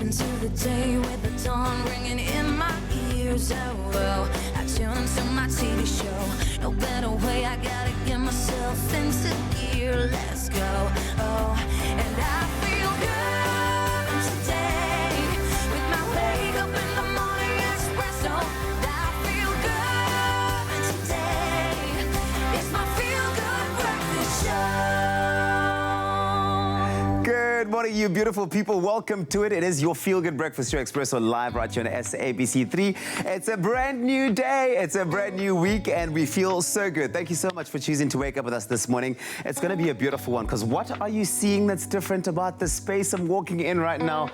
into the day with the dawn ringing in my ears. Oh, well, I tune to my TV show. No better way, I gotta get myself into gear. Let's go. Oh, and I feel good today with my wake up in the morning espresso. I feel good today. It's my feel good breakfast show. Good morning, you beautiful people. Welcome to it. It is your Feel Good Breakfast Show, Expresso, live right here on SABC3. It's a brand new day. It's a brand new week, and we feel so good. Thank you so much for choosing to wake up with us this morning. It's going to be a beautiful one, because what are you seeing that's different about the space I'm walking in right now?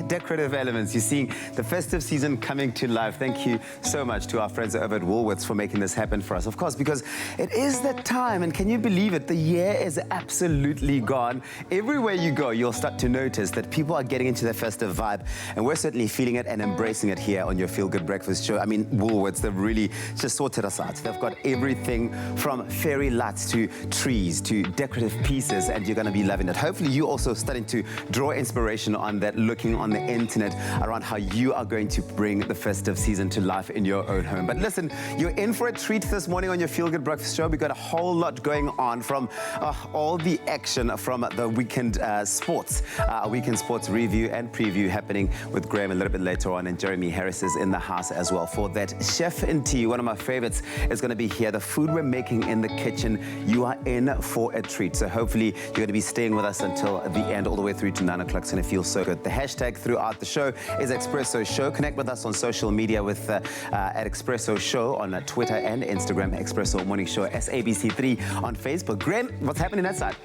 Decorative elements. You're seeing the festive season coming to life. Thank you so much to our friends over at Woolworths for making this happen for us. Of course, because it is that time, and can you believe it? The year is absolutely gone. Everywhere you go, you'll start to notice that people are getting into the festive vibe, and we're certainly feeling it and embracing it here on your Feel Good Breakfast Show. I mean, Woolworths, they've really just sorted us out. They've got everything from fairy lights to trees to decorative pieces, and you're going to be loving it. Hopefully, you're also starting to draw inspiration on that, looking on the internet around how you are going to bring the festive season to life in your own home. But listen, you're in for a treat this morning on your Feel Good Breakfast Show. We've got a whole lot going on, from all the action from the weekend sports, weekend sports review and preview happening with Graham a little bit later on, and Jeremy Harris is in the house as well for that. Chef in Tea, one of my favorites, is going to be here. The food we're making in the kitchen, you are in for a treat. So hopefully you're going to be staying with us until the end, all the way through to 9 o'clock. It's going to feel so good. The hashtag throughout the show is Expresso Show. Connect with us on social media with at Expresso Show on Twitter and Instagram, Expresso Morning Show, SABC3 on Facebook. Graham, what's happening that side?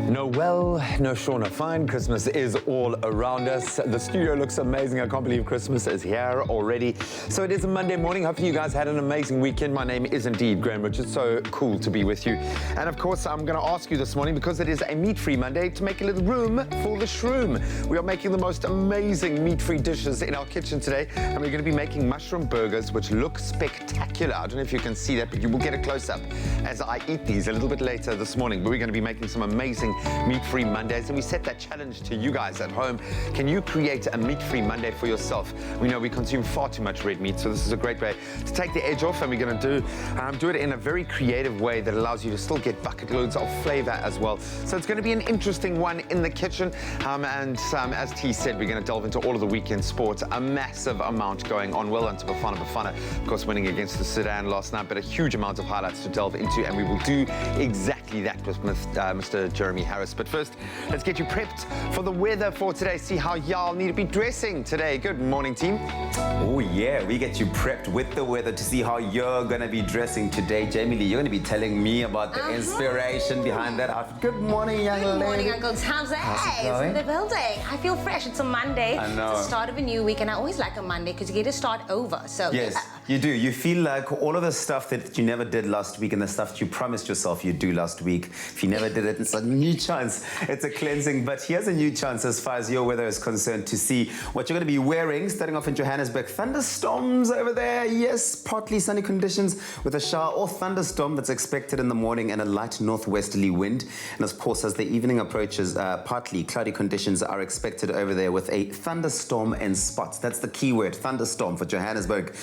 No well, no sure, no fine. Christmas is all around us. The studio looks amazing. I can't believe Christmas is here already. So it is a Monday morning. Hopefully you guys had an amazing weekend. My name is indeed Graham Richards. So cool to be with you. And of course, I'm going to ask you this morning, because it is a meat-free Monday, to make a little room for the shroom. We are making the most amazing meat-free dishes in our kitchen today. And we're going to be making mushroom burgers, which look spectacular. I don't know if you can see that, but you will get a close-up as I eat these a little bit later this morning. But we're going to be making some amazing meat-free Mondays, and we set that challenge to you guys at home. Can you create a meat-free Monday for yourself? We know we consume far too much red meat, so this is a great way to take the edge off, and we're going to do it in a very creative way that allows you to still get bucket loads of flavor as well. So it's going to be an interesting one in the kitchen, and as T said, we're going to delve into all of the weekend sports. A massive amount going on. Well done to Bafana, of course, winning against the Sudan last night, but a huge amount of highlights to delve into, and we will do exactly that with Mr. Jeremy Harris. But first, let's get you prepped for the weather for today. See how y'all need to be dressing today. Good morning, team. Oh yeah, we get you prepped with the weather to see how you're going to be dressing today. Jamie Lee, you're going to be telling me about the inspiration behind that outfit. Good morning, young lady. Good morning, Uncle Tom's. Hey, it's in the building. I feel fresh. It's a Monday. I know. It's the start of a new week, and I always like a Monday because you get to start over. So yes, you do. You feel like all of the stuff that you never did last week and the stuff that you promised yourself you'd do last week, if you never did it, it's a new chance. It's a cleansing, but here's a new chance as far as your weather is concerned to see what you're going to be wearing. Starting off in Johannesburg, thunderstorms over there. Yes, partly sunny conditions with a shower or thunderstorm that's expected in the morning, and a light northwesterly wind. And of course, as the evening approaches, partly cloudy conditions are expected over there with a thunderstorm in spots. That's the key word, thunderstorm for Johannesburg.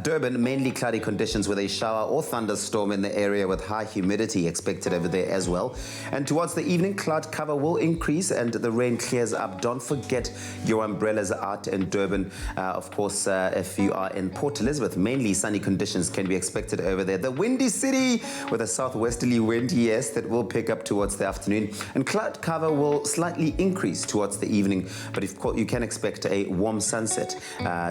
Durban, mainly cloudy conditions with a shower or thunderstorm in the area with high humidity expected over there as well. And towards the evening, cloud cover will increase and the rain clears up. Don't forget your umbrellas out in Durban. Of course, if you are in Port Elizabeth, mainly sunny conditions can be expected over there. The windy city with a southwesterly wind, yes, that will pick up towards the afternoon. And cloud cover will slightly increase towards the evening, but you can expect a warm sunset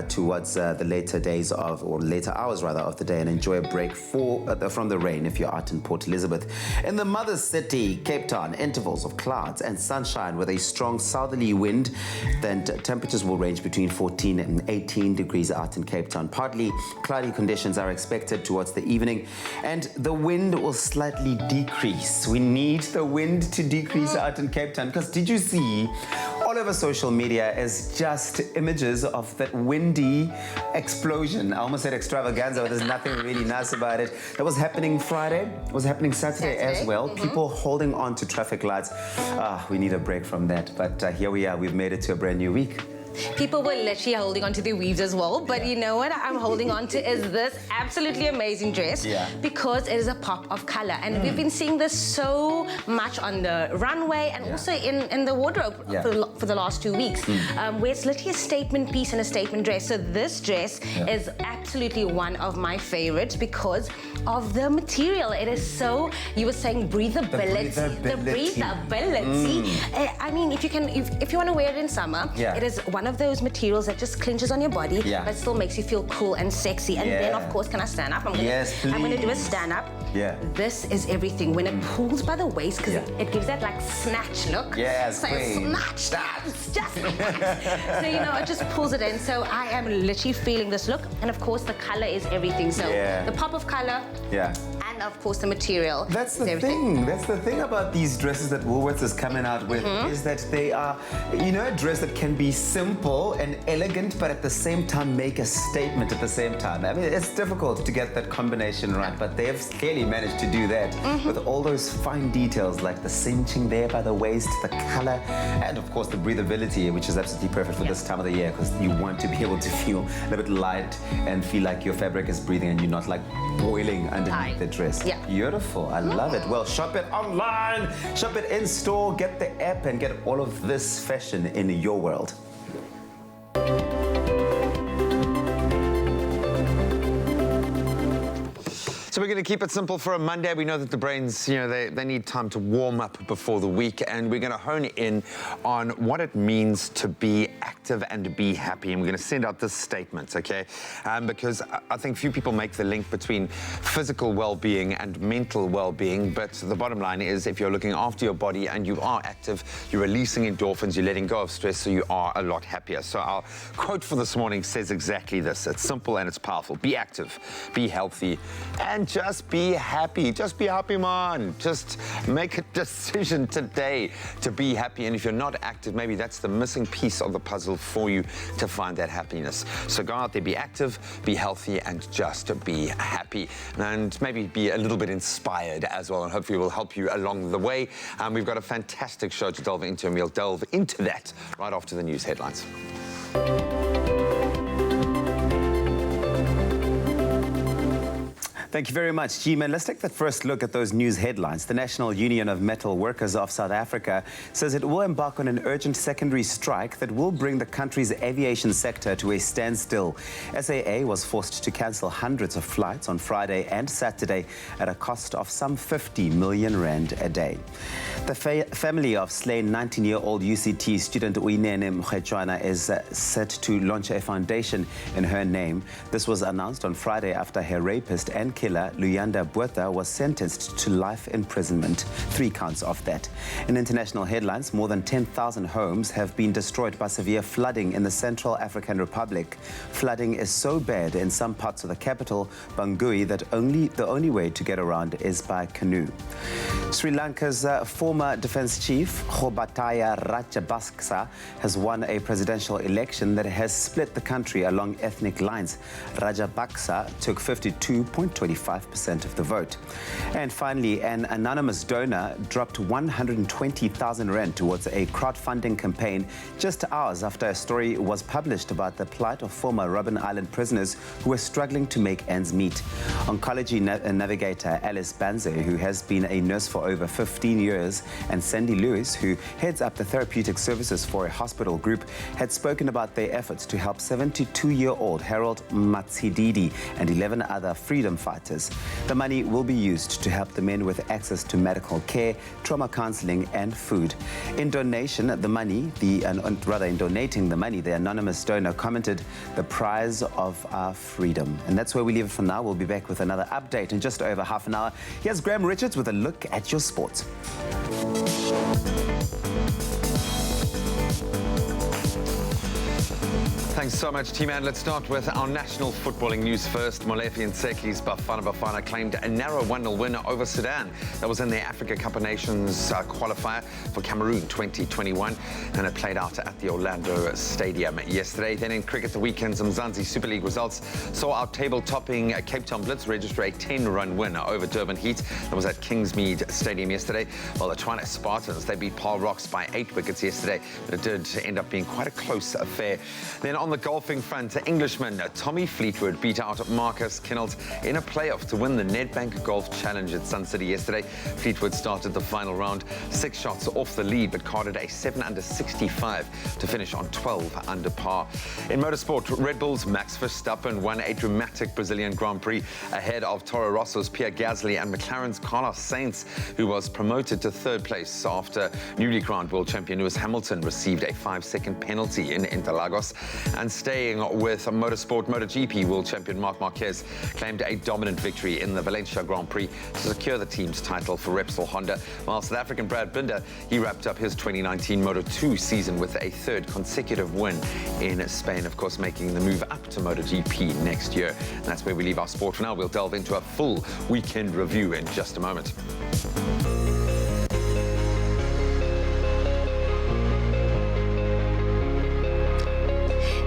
towards the later days of, or later hours rather, of the day, and enjoy a break from the rain if you're out in Port Elizabeth. In the mother city, Cape Town, intervals of clouds and sunshine with a strong southerly wind. Then temperatures will range between 14 and 18 degrees out in Cape Town. Partly cloudy conditions are expected towards the evening, and the wind will slightly decrease. We need the wind to decrease out in Cape Town, because did you see all over social media is just images of that windy explosion. I almost said extravaganza, but there's nothing really nice about it. That was happening Friday. It was happening Saturday as well. People holding on to traffic lights. We need a break from that. But here we are. We've made it to a brand new week. People were literally holding on to their weaves as well, but you know what I'm holding on to is this absolutely amazing dress because it is a pop of color. And we've been seeing this so much on the runway and also in the wardrobe for the last 2 weeks, where it's literally a statement piece and a statement dress. So this dress is absolutely one of my favorites because of the material. It is so, you were saying breathability. The breathability. I mean, if you want to wear it in summer, it is one of those materials that just clinches on your body, but still makes you feel cool and sexy. And then, of course, can I stand up? I'm going to do a stand up. This is everything. When it pulls by the waist, because it gives that like snatch look. So snatch. It's just like that. So, you know, it just pulls it in. So I am literally feeling this look. And of course, the color is everything. So the pop of color. And of course the material. That's the thing. That's the thing about these dresses that Woolworths is coming out with is that they are, you know, a dress that can be simple and elegant, but at the same time make a statement at the same time. I mean, it's difficult to get that combination right, but they've clearly managed to do that with all those fine details like the cinching there by the waist, the color, and of course the breathability, which is absolutely perfect for this time of the year because you want to be able to feel a little bit light and feel like your fabric is breathing and you're not like boiling underneath the dress. Beautiful. I love it. Well, shop it online, shop it in store, get the app and get all of this fashion in your world. So we're going to keep it simple for a Monday. We know that the brains, you know, they need time to warm up before the week, and we're going to hone in on what it means to be active and to be happy. And we're going to send out this statement, okay? Because I think few people make the link between physical well-being and mental well-being, but the bottom line is if you're looking after your body and you are active, you're releasing endorphins, you're letting go of stress, so you are a lot happier. So our quote for this morning says exactly this. It's simple and it's powerful. Be active, be healthy, and just be happy. Just be happy, man. Just make a decision today to be happy. And if you're not active, maybe that's the missing piece of the puzzle for you to find that happiness. So go out there, be active, be healthy, and just be happy. And maybe be a little bit inspired as well. And hopefully we'll help you along the way. We've got a fantastic show to delve into, and we'll delve into that right after the news headlines. Thank you very much, G-Man. Let's take the first look at those news headlines. The National Union of Metal Workers of South Africa says it will embark on an urgent secondary strike that will bring the country's aviation sector to a standstill. SAA was forced to cancel hundreds of flights on Friday and Saturday at a cost of some 50 million rand a day. The family of slain 19-year-old UCT student Uyinene Mkhwetshwana is set to launch a foundation in her name. This was announced on Friday after her rapist and killer Luyanda Botha was sentenced to life imprisonment, 3 counts of that. In international headlines, more than 10,000 homes have been destroyed by severe flooding in the Central African Republic. Flooding is so bad in some parts of the capital, Bangui, that the only way to get around is by canoe. Sri Lanka's former defense chief, Gotabaya Rajapaksa, has won a presidential election that has split the country along ethnic lines. Rajapaksa took 52.25% of the vote. And finally, an anonymous donor dropped 120,000 rand towards a crowdfunding campaign just hours after a story was published about the plight of former Robben Island prisoners who were struggling to make ends meet. Oncology navigator Alice Banze, who has been a nurse for over 15 years, and Sandy Lewis, who heads up the therapeutic services for a hospital group, had spoken about their efforts to help 72-year-old Harold Matsididi and 11 other freedom fighters. The money will be used to help the men with access to medical care, trauma counseling, and food. In donating the money, the anonymous donor commented, "The prize of our freedom." And that's where we leave it for now. We'll be back with another update in just over half an hour. Here's Graham Richards with a look at your sports. Thanks so much, T-Man. Let's start with our national footballing news first. Molefe and Tseki's Bafana claimed a narrow 1-0 win over Sudan. That was in the Africa Cup of Nations qualifier for Cameroon 2021, and it played out at the Orlando Stadium yesterday. Then in cricket, the weekend's Mzansi Super League results saw our table-topping Cape Town Blitz register a 10-run win over Durban Heat. That was at Kingsmead Stadium yesterday. While the Tshwane Spartans, they beat Paarl Rocks by 8 wickets yesterday. It did end up being quite a close affair. Then on the golfing front, Englishman Tommy Fleetwood beat out Marcus Kinhult in a playoff to win the Nedbank Golf Challenge at Sun City yesterday. Fleetwood started the final round 6 shots off the lead, but carded a 7 under 65 to finish on 12 under par. In motorsport, Red Bull's Max Verstappen won a dramatic Brazilian Grand Prix ahead of Toro Rosso's Pierre Gasly and McLaren's Carlos Sainz, who was promoted to 3rd place after newly crowned world champion Lewis Hamilton received a 5-second penalty in Interlagos. And staying with motorsport, MotoGP world champion Marc Marquez claimed a dominant victory in the Valencia Grand Prix to secure the team's title for Repsol Honda, while South African Brad Binder, he wrapped up his 2019 Moto2 season with a 3rd consecutive win in Spain, of course making the move up to MotoGP next year. And that's where we leave our sport for now. We'll delve into a full weekend review in just a moment.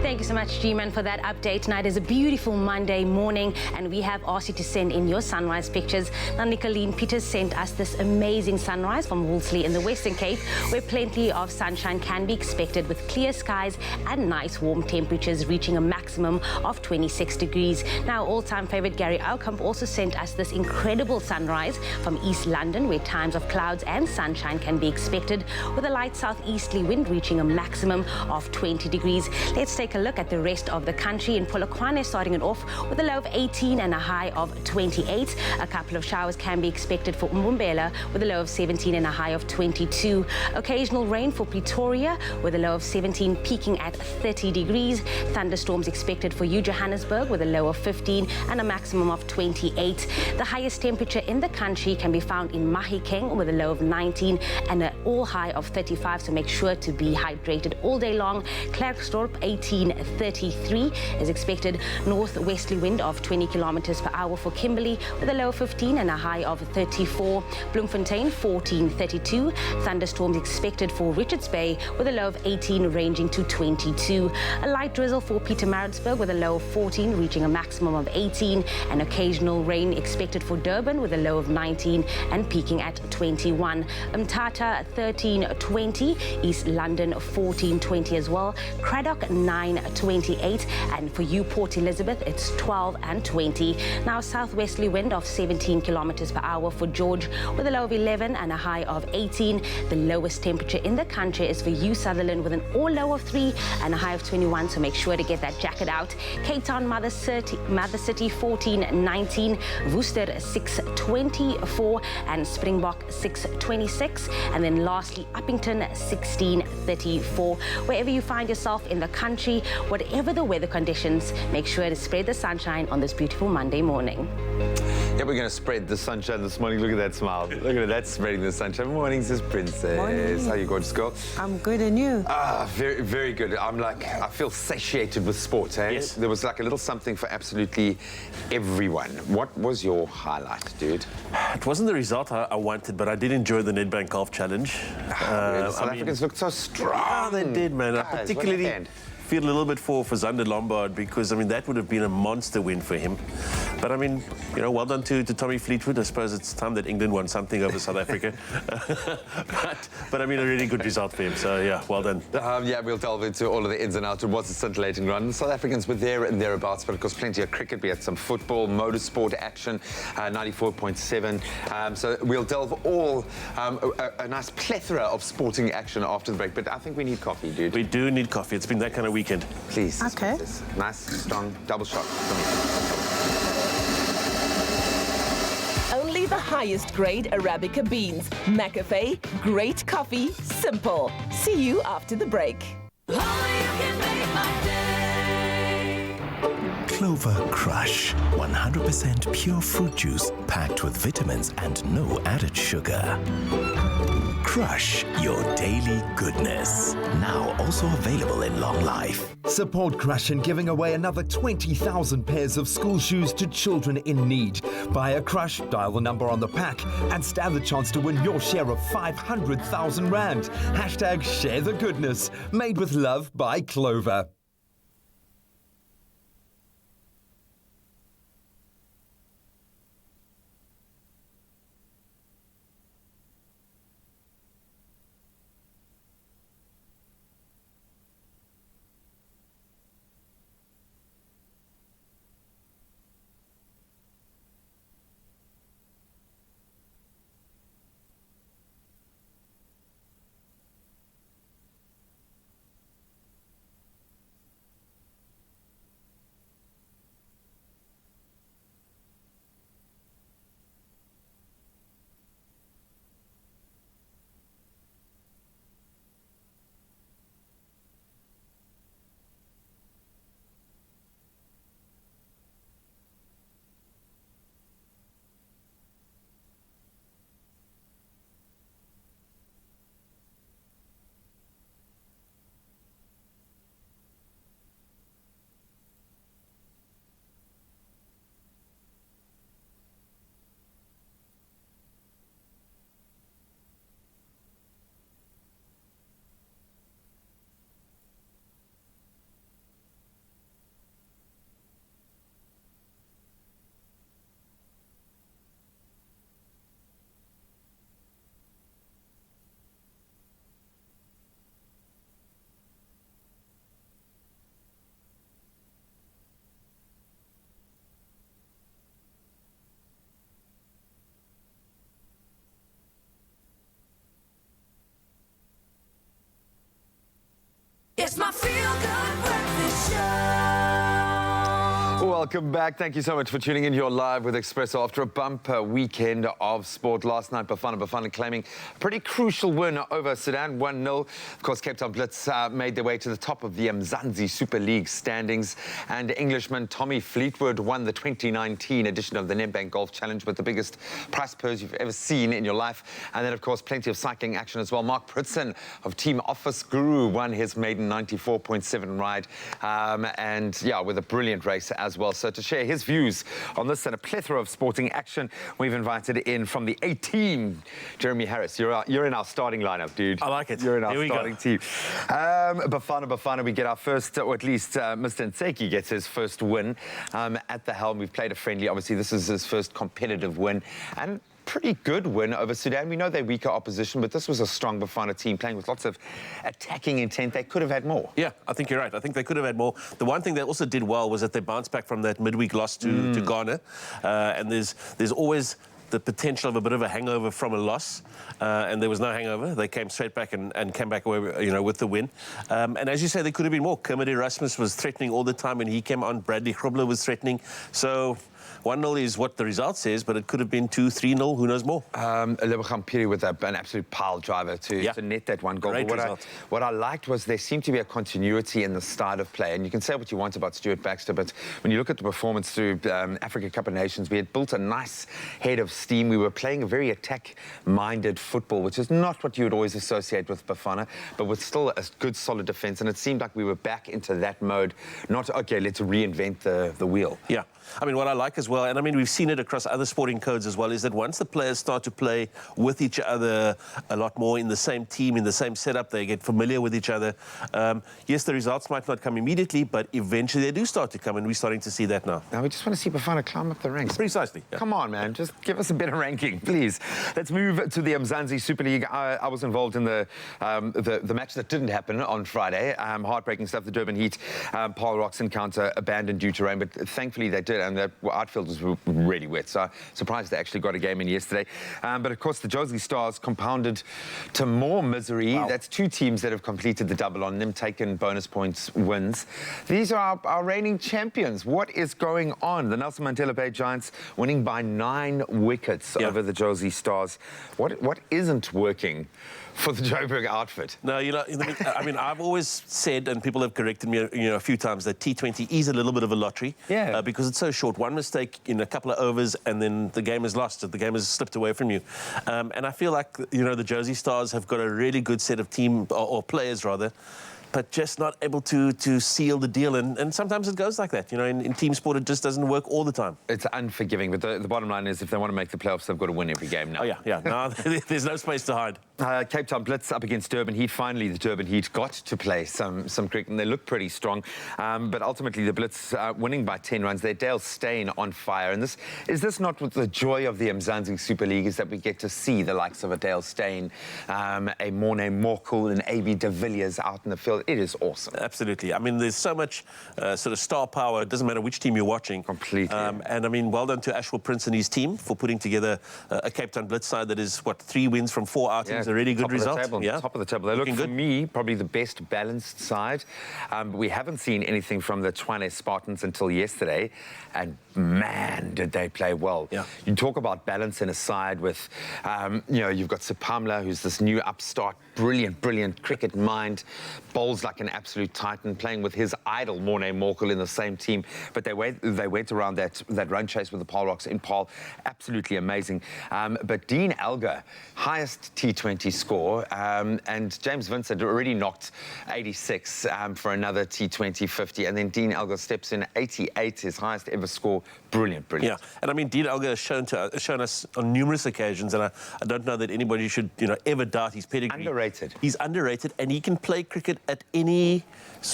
Thank you so much, G-Man, for that update. Tonight is a beautiful Monday morning, and we have asked you to send in your sunrise pictures. Now, Nicolene Peters sent us this amazing sunrise from Wolseley in the Western Cape, where plenty of sunshine can be expected with clear skies and nice warm temperatures reaching a maximum of 26 degrees. Now, all-time favorite Gary Alcombe also sent us this incredible sunrise from East London, where times of clouds and sunshine can be expected with a light southeasterly wind reaching a maximum of 20 degrees. Let's take a look at the rest of the country. In Polokwane, starting it off with a low of 18 and a high of 28. A couple of showers can be expected for Mbumbela with a low of 17 and a high of 22. Occasional rain for Pretoria with a low of 17 peaking at 30 degrees. Thunderstorms expected for Johannesburg with a low of 15 and a maximum of 28. The highest temperature in the country can be found in Mahikeng with a low of 19 and an all high of 35, so make sure to be hydrated all day long. Klerksdorp 1833 is expected. Northwesterly wind of 20 kilometers per hour for Kimberley with a low of 15 and a high of 34. Bloemfontein 1432. Thunderstorms expected for Richards Bay with a low of 18 ranging to 22. A light drizzle for Pietermaritzburg with a low of 14 reaching a maximum of 18. And occasional rain expected for Durban with a low of 19 and peaking at 21. Mthatha 1320. East London 1420 as well. Craddock 928, and for you Port Elizabeth it's 12 and 20. Now southwesterly wind of 17 kilometers per hour for George with a low of 11 and a high of 18. The lowest temperature in the country is for you Sutherland with an all low of 3 and a high of 21, so make sure to get that jacket out. Cape Town Mother City 1419, Worcester 624 and Springbok 626, and then lastly Uppington 1634. Wherever you find yourself in the country, whatever the weather conditions, make sure to spread the sunshine on this beautiful Monday morning. Yeah, we're going to spread the sunshine this morning. Look at that smile. Look at that, spreading the sunshine. Morning, Sis Princess. Morning. How you gorgeous girl? I'm good, and you? Very, very good. I feel satiated with sport, eh? Yes. There was like a little something for absolutely everyone. What was your highlight, dude? It wasn't the result I wanted, but I did enjoy the Nedbank Golf Challenge. South Africans looked so strong. Yeah, they did, man. I Guys, what particularly happened? feel a little bit for Zander Lombard, because, I mean, that would have been a monster win for him. But, I mean, you know, well done to Tommy Fleetwood. I suppose it's time that England won something over South Africa. but, I mean, a really good result for him. So, yeah, well done. Yeah, we'll delve into all of the ins and outs. It was a scintillating run. The South Africans were there and thereabouts, but of course, plenty of cricket. We had some football, motorsport action, 94.7. So we'll delve all a nice plethora of sporting action after the break. But I think we need coffee, dude. We do need coffee. It's been that kind of weekend. Please. Okay. Princess. Nice, strong, double shot for me. Only the highest grade Arabica beans. McAfee, great coffee, simple. See you after the break. Clover Crush, 100% pure fruit juice packed with vitamins and no added sugar. Crush your daily goodness. Now also available in long life. Support Crush in giving away another 20,000 pairs of school shoes to children in need. Buy a Crush, dial the number on the pack, and stand the chance to win your share of 500,000 Rand. Hashtag share the goodness. Made with love by Clover. It's my feel-good breakfast show. Welcome back. Thank you so much for tuning in. You're live with Expresso after a bumper weekend of sport. Last night, Bafana claiming a pretty crucial win over Sudan, 1-0. Of course, Cape Town Blitz made their way to the top of the Mzansi Super League standings. And Englishman Tommy Fleetwood won the 2019 edition of the Nedbank Golf Challenge with the biggest prize purse you've ever seen in your life. And then, of course, plenty of cycling action as well. Mark Pritson of Team Office Guru won his maiden 94.7 ride. And, yeah, with a brilliant race as well. So to share his views on this and a plethora of sporting action, we've invited in from the A team, Jeremy Harris. You're in our starting lineup, dude. I like it. You're in our starting team. Bafana, we get our first, or at least Mr. Nseki gets his first win at the helm. We've played a friendly. Obviously, this is his first competitive win. And pretty good win over Sudan. We know they're weaker opposition, but this was a strong Bafana team playing with lots of attacking intent. They could have had more. Yeah, I think you're right. I think they could have had more. The one thing they also did well was that they bounced back from that midweek loss to Ghana. And there's always the potential of a bit of a hangover from a loss, and there was no hangover. They came straight back and came back away, you know, with the win. And as you say, there could have been more. Kermit Erasmus was threatening all the time when he came on. Bradley Grobler was threatening. So 1-0 is what the result says, but it could have been 2-3-0. Who knows more? Lebekham Piri with an absolute pile driver to net that one goal. But what I liked was there seemed to be a continuity in the style of play. And you can say what you want about Stuart Baxter, but when you look at the performance through Africa Cup of Nations, we had built a nice head of steam. We were playing a very attack-minded football, which is not what you would always associate with Bafana, but with still a good, solid defence. And it seemed like we were back into that mode, not, OK, let's reinvent the wheel. Yeah. I mean, what I like as well, and I mean, we've seen it across other sporting codes as well, is that once the players start to play with each other a lot more in the same team, in the same setup, they get familiar with each other. Yes, the results might not come immediately, but eventually they do start to come, and we're starting to see that now. Now, we just want to see Bafana climb up the ranks. Precisely. Yeah. Come on, man. Just give us a better ranking, please. Let's move to the Mzansi Super League. I was involved in the match that didn't happen on Friday. Heartbreaking stuff, the Durban Heat. Paul Rock's encounter abandoned due to rain, but thankfully they did. And the outfield was really wet, so surprised they actually got a game in yesterday. But of course, the Josley Stars compounded to more misery. Wow. That's two teams that have completed the double on them, taken bonus points wins. These are our reigning champions. What is going on? The Nelson Mandela Bay Giants winning by 9 wickets over the Josley Stars. What isn't working for the Joburg outfit? No, you know, I mean, I've always said, and people have corrected me, you know, a few times, that T20 is a little bit of a lottery. Yeah. Because it's so short. One mistake mistake in a couple of overs, and then the game is lost. The game has slipped away from you. And I feel like, you know, the Josie Stars have got a really good set of team, or players rather, but just not able to seal the deal. And sometimes it goes like that. You know, in team sport, it just doesn't work all the time. It's unforgiving, but the bottom line is if they want to make the playoffs, they've got to win every game now. Oh, yeah. No, there's no space to hide. Cape Town Blitz up against Durban Heat. Finally, the Durban Heat got to play some cricket, and they look pretty strong. But ultimately, the Blitz winning by 10 runs. They're Dale Steyn on fire. And is this not what the joy of the Mzansi Super League is, that we get to see the likes of a Dale Steyn, a Morne Morkel, and A.B. de Villiers out in the field? It is awesome. Absolutely. I mean, there's so much sort of star power. It doesn't matter which team you're watching. Completely. And I mean, well done to Ashwell Prince and his team for putting together a Cape Town Blitz side that is, what, 3 wins from 4 outings. A really good result. Top of the table. They look, for me, probably the best balanced side. We haven't seen anything from the Tshwane Spartans until yesterday, and man, did they play well. Yeah. You talk about balance in a side with, you know, you've got Sipamla, who's this new upstart, brilliant cricket mind, bowls like an absolute titan, playing with his idol, Morne Morkel, in the same team. But they went around that run chase with the Paul Rocks in Paul. Absolutely amazing. But Dean Elgar, highest T20 score, and James Vincent already knocked 86 for another T20 50, and then Dean Elgar steps in 88, his highest ever score. Brilliant. Yeah, and I mean, Dean Elgar has shown us on numerous occasions, and I don't know that anybody should, you know, ever doubt his pedigree. Underrated. He's underrated, and he can play cricket at any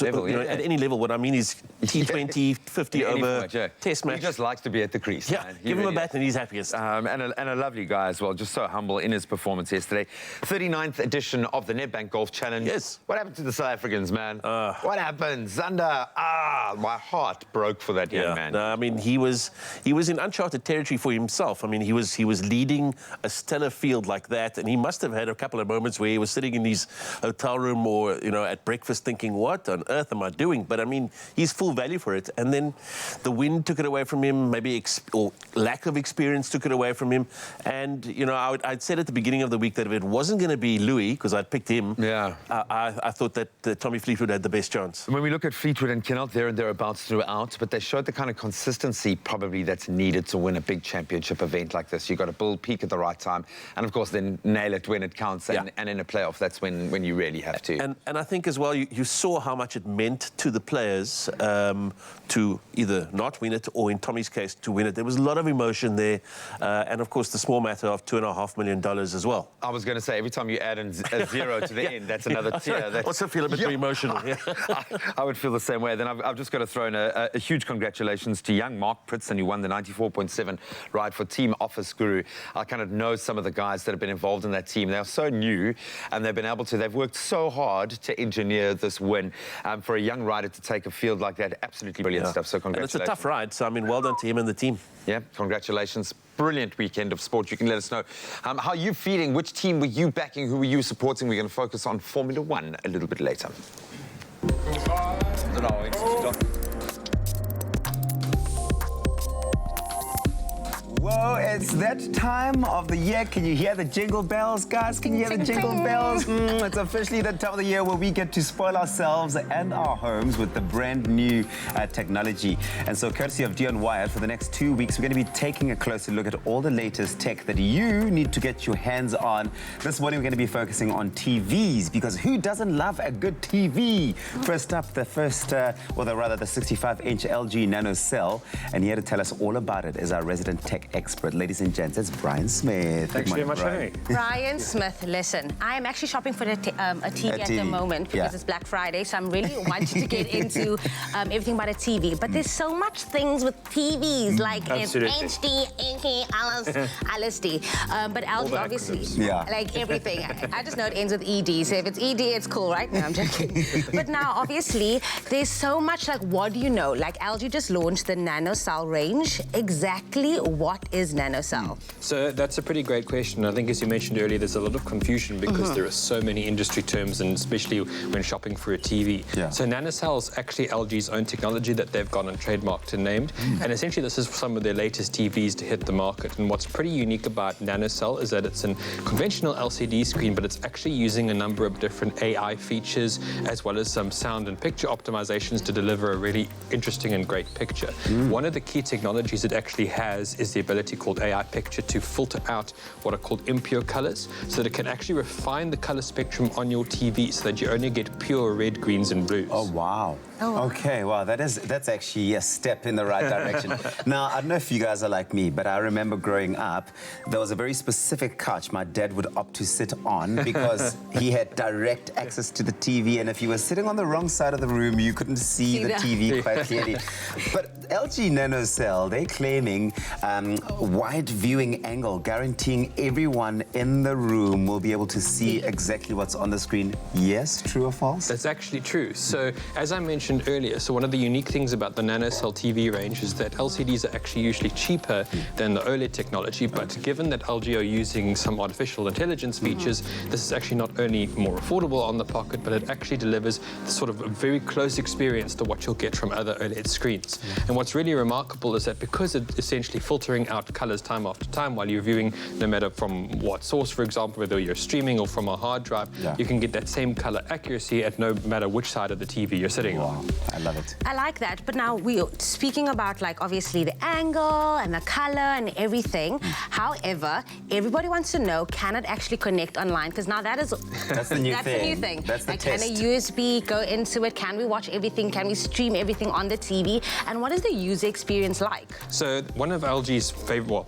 level. At any level. What I mean is T20, 50 over, test match. He just likes to be at the crease. Yeah, man. give him a bat and he's happiest. And a lovely guy as well, just so humble in his performance yesterday. 39th edition of the Nedbank Golf Challenge. Yes. What happened to the South Africans, man? What happened? Zander, my heart broke for that young man. No, I mean, he was in uncharted territory for himself. I mean, he was leading a stellar field like that, and he must have had a couple of moments where he was sitting in his hotel room or, you know, at breakfast thinking, what on earth am I doing? But I mean, he's full value for it. And then the wind took it away from him, maybe or lack of experience took it away from him. And, you know, I'd said at the beginning of the week that if it wasn't going to be Louis, because I'd picked him, I thought that Tommy Fleetwood had the best chance. When we look at Fleetwood and Kinnock, there and thereabouts throughout, but they showed the kind of consistency probably that's needed to win a big championship event like this. You've got to build peak at the right time, and of course then nail it when it counts, and in a playoff, that's when you really have to. And I think as well, you saw how much it meant to the players to either not win it, or in Tommy's case, to win it. There was a lot of emotion there, and of course the small matter of $2.5 million as well. I was going to say, every time you add a zero to the end, that's another tier. I also feel a bit more emotional. I would feel the same way. Then I've just got to throw in a huge congratulations to young Mark Pritson, who won the 94.7 ride for Team Office Guru. I kind of know some of the guys that have been involved in that team. They are so new, and they've worked so hard to engineer this win. For a young rider to take a field like that, absolutely brilliant stuff. So congratulations. And it's a tough ride, so I mean, well done to him and the team. Yeah, congratulations. Brilliant weekend of sport. You can let us know how are you feeling. Which team were you backing? Who were you supporting? We're going to focus on Formula One a little bit later. Whoa, it's that time of the year. Can you hear the jingle bells, guys? Can you hear the jingle bells? It's officially that time of the year where we get to spoil ourselves and our homes with the brand new technology. And so, courtesy of Dion Wyatt, for the next 2 weeks, we're going to be taking a closer look at all the latest tech that you need to get your hands on. This morning, we're going to be focusing on TVs, because who doesn't love a good TV? First up, the 65-inch LG Nano Cell. And here to tell us all about it is our resident tech expert. Ladies and gents, it's Brian Smith. Thanks very much, Henry. Brian Smith, listen, I am actually shopping for a TV at the moment because it's Black Friday, so I'm really wanting to get into everything about a TV. But there's so much things with TVs, like HD, LSD. But LG, obviously, like everything. I just know it ends with ED, so if it's ED, it's cool, right? No, I'm joking. But now, obviously, there's so much, like, what do you know? Like, LG just launched the Nano Cell range. Exactly what is nanocell? So that's a pretty great question. I think, as you mentioned earlier, there's a lot of confusion because there are so many industry terms, and especially when shopping for a TV. Yeah. So nanocell is actually LG's own technology that they've gone and trademarked and named. And essentially, this is some of their latest TVs to hit the market. And what's pretty unique about nanocell is that it's a conventional LCD screen, but it's actually using a number of different AI features, as well as some sound and picture optimizations to deliver a really interesting and great picture. One of the key technologies it actually has is the ability called AI Picture to filter out what are called impure colors, so that it can actually refine the color spectrum on your TV so that you only get pure red, greens, and blues. Oh, wow. Okay, wow, that's actually a step in the right direction. Now, I don't know if you guys are like me, but I remember growing up, there was a very specific couch my dad would opt to sit on because he had direct access to the TV, and if you were sitting on the wrong side of the room, you couldn't see the TV quite clearly. But LG NanoCell, they're claiming wide viewing angle, guaranteeing everyone in the room will be able to see exactly what's on the screen. Yes, true or false? That's actually true. So, as I mentioned earlier, so one of the unique things about the NanoCell TV range is that LCDs are actually usually cheaper than the OLED technology, but given that LG are using some artificial intelligence features, this is actually not only more affordable on the pocket, but it actually delivers sort of a very close experience to what you'll get from other OLED screens. And what's really remarkable is that because it's essentially filtering out colors time after time while you're viewing, no matter from what source, for example, whether you're streaming or from a hard drive, you can get that same color accuracy at no matter which side of the TV you're sitting on. I love it. I like that, but now we're speaking about, like, obviously the angle and the color and everything. However, everybody wants to know, can it actually connect online? Because now that's the new that's thing. the new thing. That's the like, test. can a USB go into it? Can we watch everything? Can we stream everything on the TV? And what is the user experience like? So one of LG's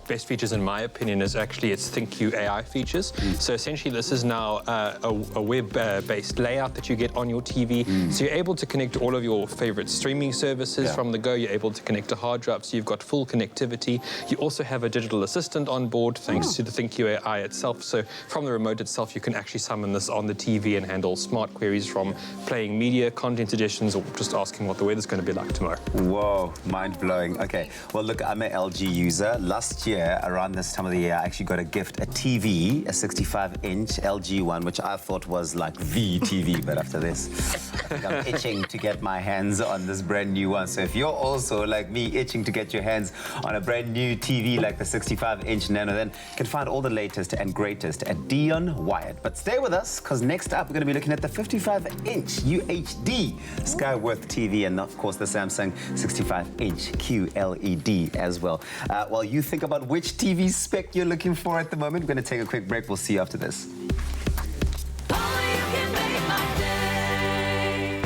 best features, in my opinion, is actually its ThinkQ AI features. So essentially, this is now a web-based layout that you get on your TV. So you're able to connect to all of your favorite streaming services from the go. You're able to connect to hard drives, so you've got full connectivity. You also have a digital assistant on board thanks to the ThinkQ AI itself. So from the remote itself, you can actually summon this on the TV and handle smart queries from playing media, content suggestions, or just asking what the weather's going to be like tomorrow. Whoa, mind-blowing. Okay, well, look, I'm an LG user. Last year, around this time of the year, I actually got a gift, a TV, a 65-inch LG one, which I thought was like the TV, but after this, I think I'm itching to get my hands on this brand new one. So if you're also, like me, itching to get your hands on a brand new TV like the 65-inch Nano, then you can find all the latest and greatest at Dion Wired. But stay with us, because next up, we're going to be looking at the 55-inch UHD Skyworth TV, and of course, the Samsung 65-inch QLED as well. While you think about which TV spec you're looking for at the moment, we're going to take a quick break. We'll see you after this.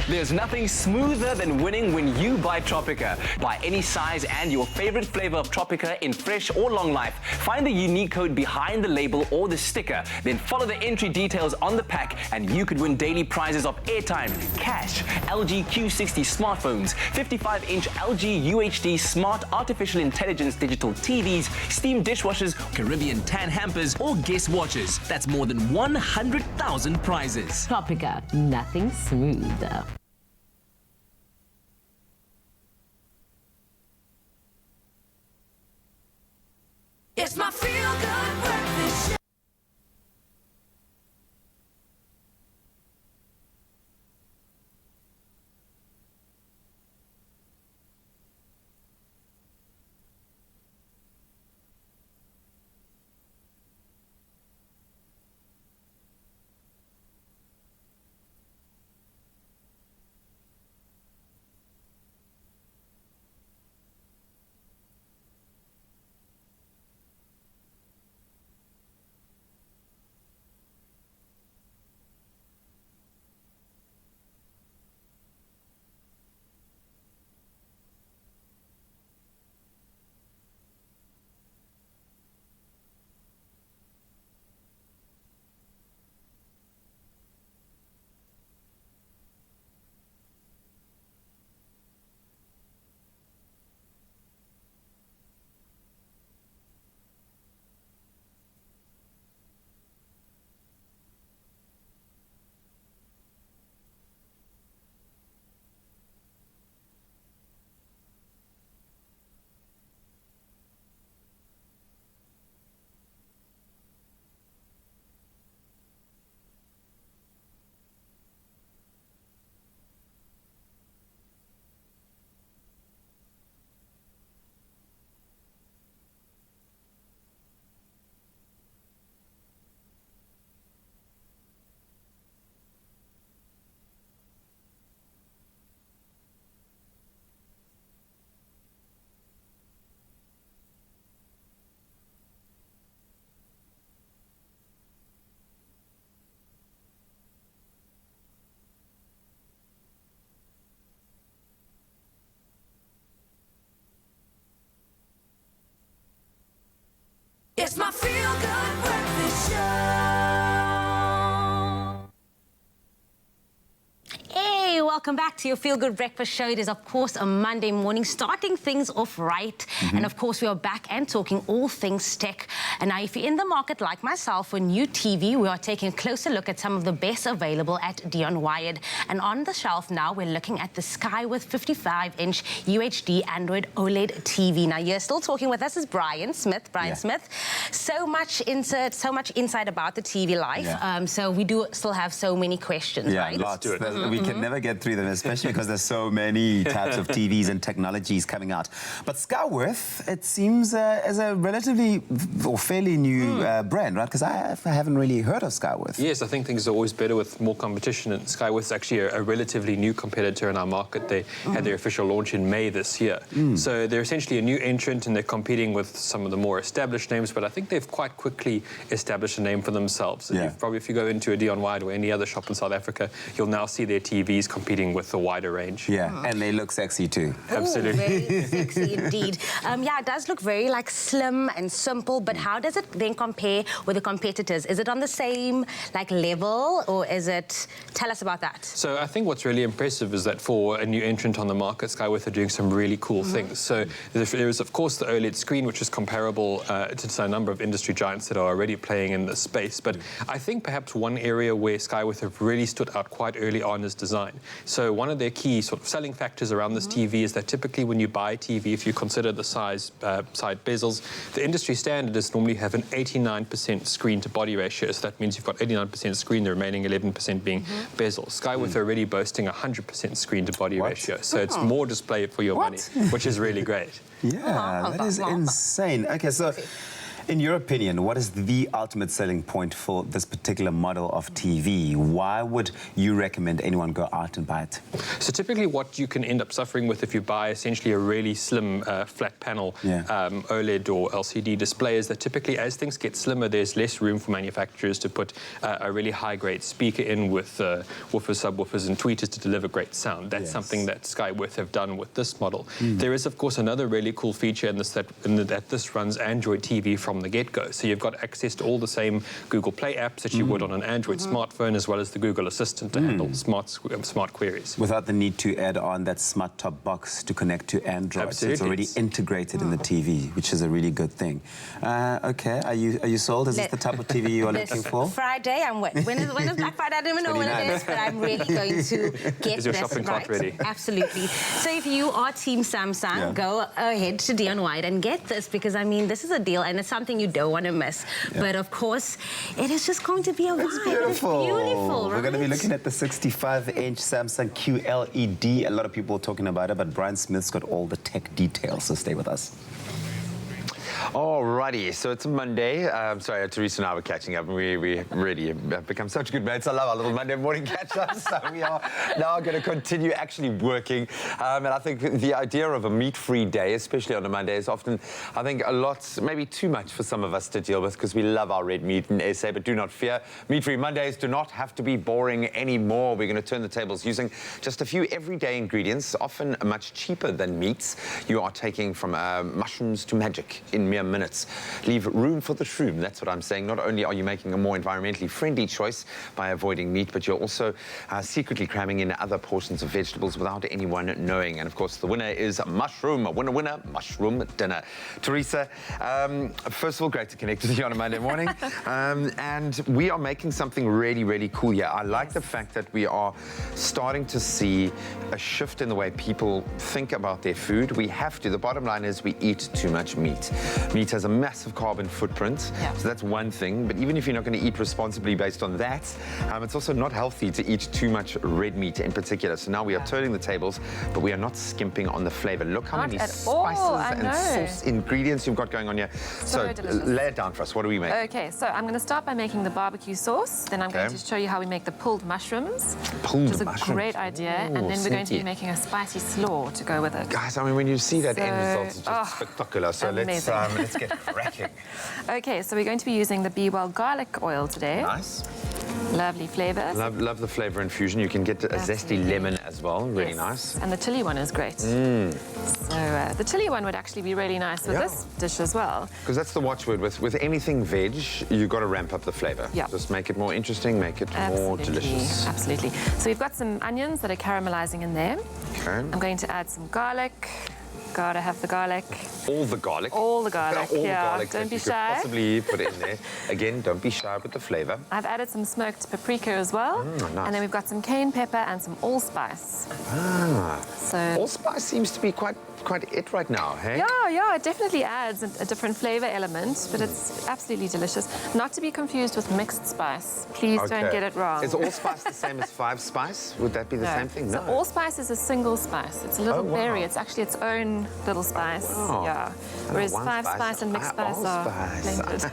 There's nothing smoother than winning when you buy Tropica. Buy any size and your favorite flavor of Tropica in fresh or long life. Find the unique code behind the label or the sticker. Then follow the entry details on the pack and you could win daily prizes of airtime, cash, LG Q60 smartphones, 55-inch LG UHD smart artificial intelligence digital TVs, steam dishwashers, Caribbean tan hampers, or guest watches. That's more than 100,000 prizes. Tropica, nothing smoother. It's my feel-good breakfast show. welcome back to your Feel Good Breakfast Show. It is, of course, a Monday morning, starting things off right. And, of course, we are back and talking all things tech. And now, if you're in the market like myself for new TV, we are taking a closer look at some of the best available at Dion Wired. And on the shelf now, we're looking at the Skyworth 55-inch UHD Android OLED TV. Now, you're still talking with us is Brian Smith. Smith. So much insight about the TV life. So we do still have so many questions, right? Lots. We can never get through them, especially because there's so many types of TVs and technologies coming out. But Skyworth, it seems, is a relatively or fairly new brand, right? Because I haven't really heard of Skyworth. Yes, I think things are always better with more competition, and Skyworth's actually a relatively new competitor in our market. They had their official launch in May this year. So they're essentially a new entrant, and they're competing with some of the more established names, but I think they've quite quickly established a name for themselves. Probably if you go into a Dion Wired or any other shop in South Africa, you'll now see their TVs competing with a wider range. And they look sexy too. Absolutely. Very sexy indeed. It does look very slim and simple, but how does it then compare with the competitors? Is it on the same level, or is it? Tell us about that. So I think what's really impressive is that for a new entrant on the market, Skyworth are doing some really cool things. So there is, of course, the OLED screen, which is comparable to a number of industry giants that are already playing in this space. But I think perhaps one area where Skyworth have really stood out quite early on is design. So one of their key sort of selling factors around this TV is that typically when you buy a TV, if you consider the side bezels, the industry standard is normally have an 89% screen to body ratio. So that means you've got 89% screen, the remaining 11% being bezels. Skyworth are already boasting 100% screen to body ratio. So it's more display for your money, which is really great. That is insane. Okay, so in your opinion, what is the ultimate selling point for this particular model of TV? Why would you recommend anyone go out and buy it? So typically what you can end up suffering with if you buy essentially a really slim flat panel OLED or LCD display is that typically as things get slimmer, there's less room for manufacturers to put a really high-grade speaker in with woofers, subwoofers and tweeters to deliver great sound. That's something that Skyworth have done with this model. There is, of course, another really cool feature in this that this runs Android TV from the get-go. So you've got access to all the same Google Play apps that you would on an Android smartphone, as well as the Google Assistant to handle smart queries. Without the need to add on that smart top box to connect to Android. Absolutely. So it's already integrated in the TV, which is a really good thing. Okay, are you sold? Is this the type of TV you are looking for? Friday, when is Black Friday? I don't even know when it is, but I'm really going to get Is your this shopping cart ready? Absolutely. So if you are Team Samsung, go ahead to Dion Wired and get this, because I mean, this is a deal and it's something you don't want to miss. But of course, it is just going to be a vibe. It's beautiful. It's beautiful, right? We're going to be looking at the 65-inch Samsung QLED. A lot of people are talking about it, but Brian Smith's got all the tech details, so stay with us. Alrighty, so it's a Monday. Sorry, Teresa and I were catching up, and we really have become such good mates. I love our little Monday morning catch-ups. So we are now going to continue actually working. And I think the idea of a meat-free day, especially on a Monday, is often, I think, a lot, maybe too much for some of us to deal with, because we love our red meat in SA. But do not fear, meat-free Mondays do not have to be boring anymore. We're going to turn the tables using just a few everyday ingredients, often much cheaper than meats. You are taking from mushrooms to magic in mere minutes. Leave room for the shroom. That's what I'm saying. Not only are you making a more environmentally friendly choice by avoiding meat, but you're also secretly cramming in other portions of vegetables without anyone knowing. And of course, the winner is mushroom. Winner, mushroom dinner. Teresa, first of all, great to connect with you on a Monday morning. And we are making something really, really cool here. I like the fact that we are starting to see a shift in the way people think about their food. We have to. The bottom line is we eat too much meat. Meat has a massive carbon footprint, so that's one thing. But even if you're not going to eat responsibly based on that, it's also not healthy to eat too much red meat in particular. So now we are turning the tables, but we are not skimping on the flavor. Look how many spices and sauce ingredients you've got going on here. So lay it down for us. What do we make? Okay, so I'm going to start by making the barbecue sauce. Then I'm going to show you how we make the pulled mushrooms, which is a great idea. And then we're going to be making a spicy slaw to go with it. Guys, I mean, when you see that end result, it's just spectacular. So let's get cracking. Okay, so we're going to be using the Be Well garlic oil today. Nice. Lovely flavour. Love the flavour infusion. You can get a zesty lemon as well. Really nice. And the chili one is great. So the chili one would actually be really nice with this dish as well. Because that's the watchword with anything veg, you've got to ramp up the flavour. Yeah. Just make it more interesting, make it more delicious. Absolutely. So we've got some onions that are caramelizing in there. Okay. I'm going to add some garlic. Gotta have the garlic. All the garlic. All the garlic. All yeah. the garlic Don't that be you could shy. possibly put in there. Again, don't be shy with the flavour. I've added some smoked paprika as well. Nice. And then we've got some cayenne pepper and some allspice. So Allspice seems to be quite it right now, hey? yeah, it definitely adds a different flavour element, but it's absolutely delicious. Not to be confused with mixed spice. Please don't get it wrong. Is allspice the same as 5 spice? Would that be the same thing? So allspice is a single spice. It's a little berry. It's actually its own little spice. Yeah. Whereas 5 spice and mixed spice are blended.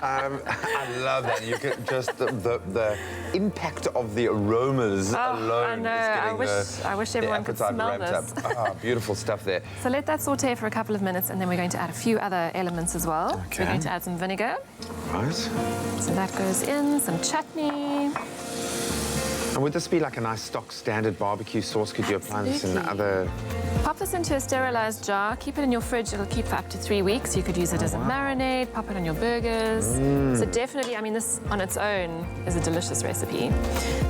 I love that. You get just the impact of the aromas alone. I know. I wish everyone could smell this. Beautiful stuff there. So let that saute for a couple of minutes, and then we're going to add a few other elements as well. Okay. So we're going to add some vinegar. Right. So that goes in, some chutney. And would this be like a nice stock standard barbecue sauce? Could you apply this in other... Pop this into a sterilized jar, keep it in your fridge, it'll keep for up to 3 weeks. You could use it as a marinade, pop it on your burgers. So definitely, I mean, this on its own is a delicious recipe.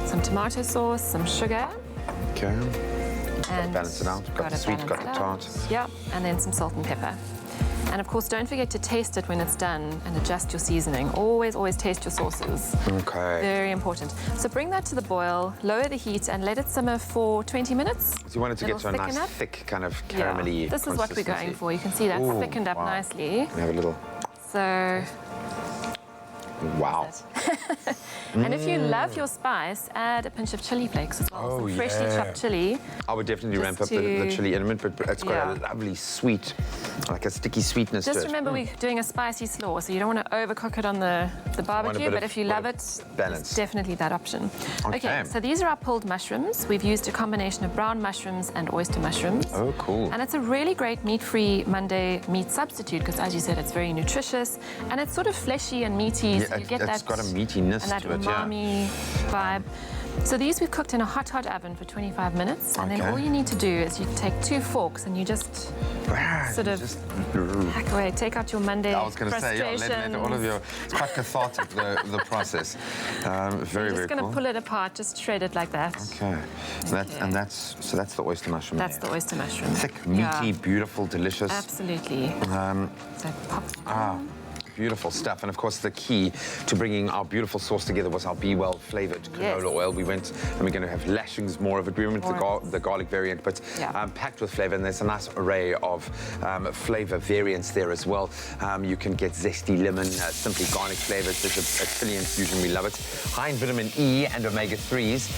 Some tomato sauce, some sugar. Okay. And balance it out. Got the sweet, got the tart. Yeah, and then some salt and pepper. And of course, don't forget to taste it when it's done and adjust your seasoning. Always, always taste your sauces. Okay. Very important. So bring that to the boil, lower the heat, and let it simmer for 20 minutes. So you want it to get to a nice, thick, kind of caramelly This is what we're going for. You can see that's thickened up nicely. We have a little... So... Wow. And if you love your spice, add a pinch of chili flakes as well. Some freshly chopped chili. I would definitely ramp up the chili element, but it's got a lovely sweet, like a sticky sweetness to it. Just remember we're doing a spicy slaw, so you don't want to overcook it on the barbecue, but if you love it, it's definitely that option. Okay, so these are our pulled mushrooms. We've used a combination of brown mushrooms and oyster mushrooms. Oh, cool. And it's a really great meat-free Monday meat substitute because, as you said, it's very nutritious and it's sort of fleshy and meaty. So you get it's got a meatiness and that to it, umami vibe. So these we've cooked in a hot oven for 25 minutes, and then all you need to do is you take 2 forks and you just sort of hack away, take out your Monday I was going to say, let all of your... It's quite cathartic, the process. Very, very cool. Just going to pull it apart, just shred it like that. Okay. So that's the oyster mushroom. That's the oyster mushroom. Thick, meaty, beautiful, delicious. Absolutely. So pop. Beautiful stuff. And of course, the key to bringing our beautiful sauce together was our Be Well flavored canola oil. We went and we're going to have lashings more of it. We went the garlic variant, but packed with flavor. And there's a nice array of flavor variants there as well. You can get zesty lemon, simply garlic flavors. There's a chili infusion. We love it. High in vitamin E and omega-3s.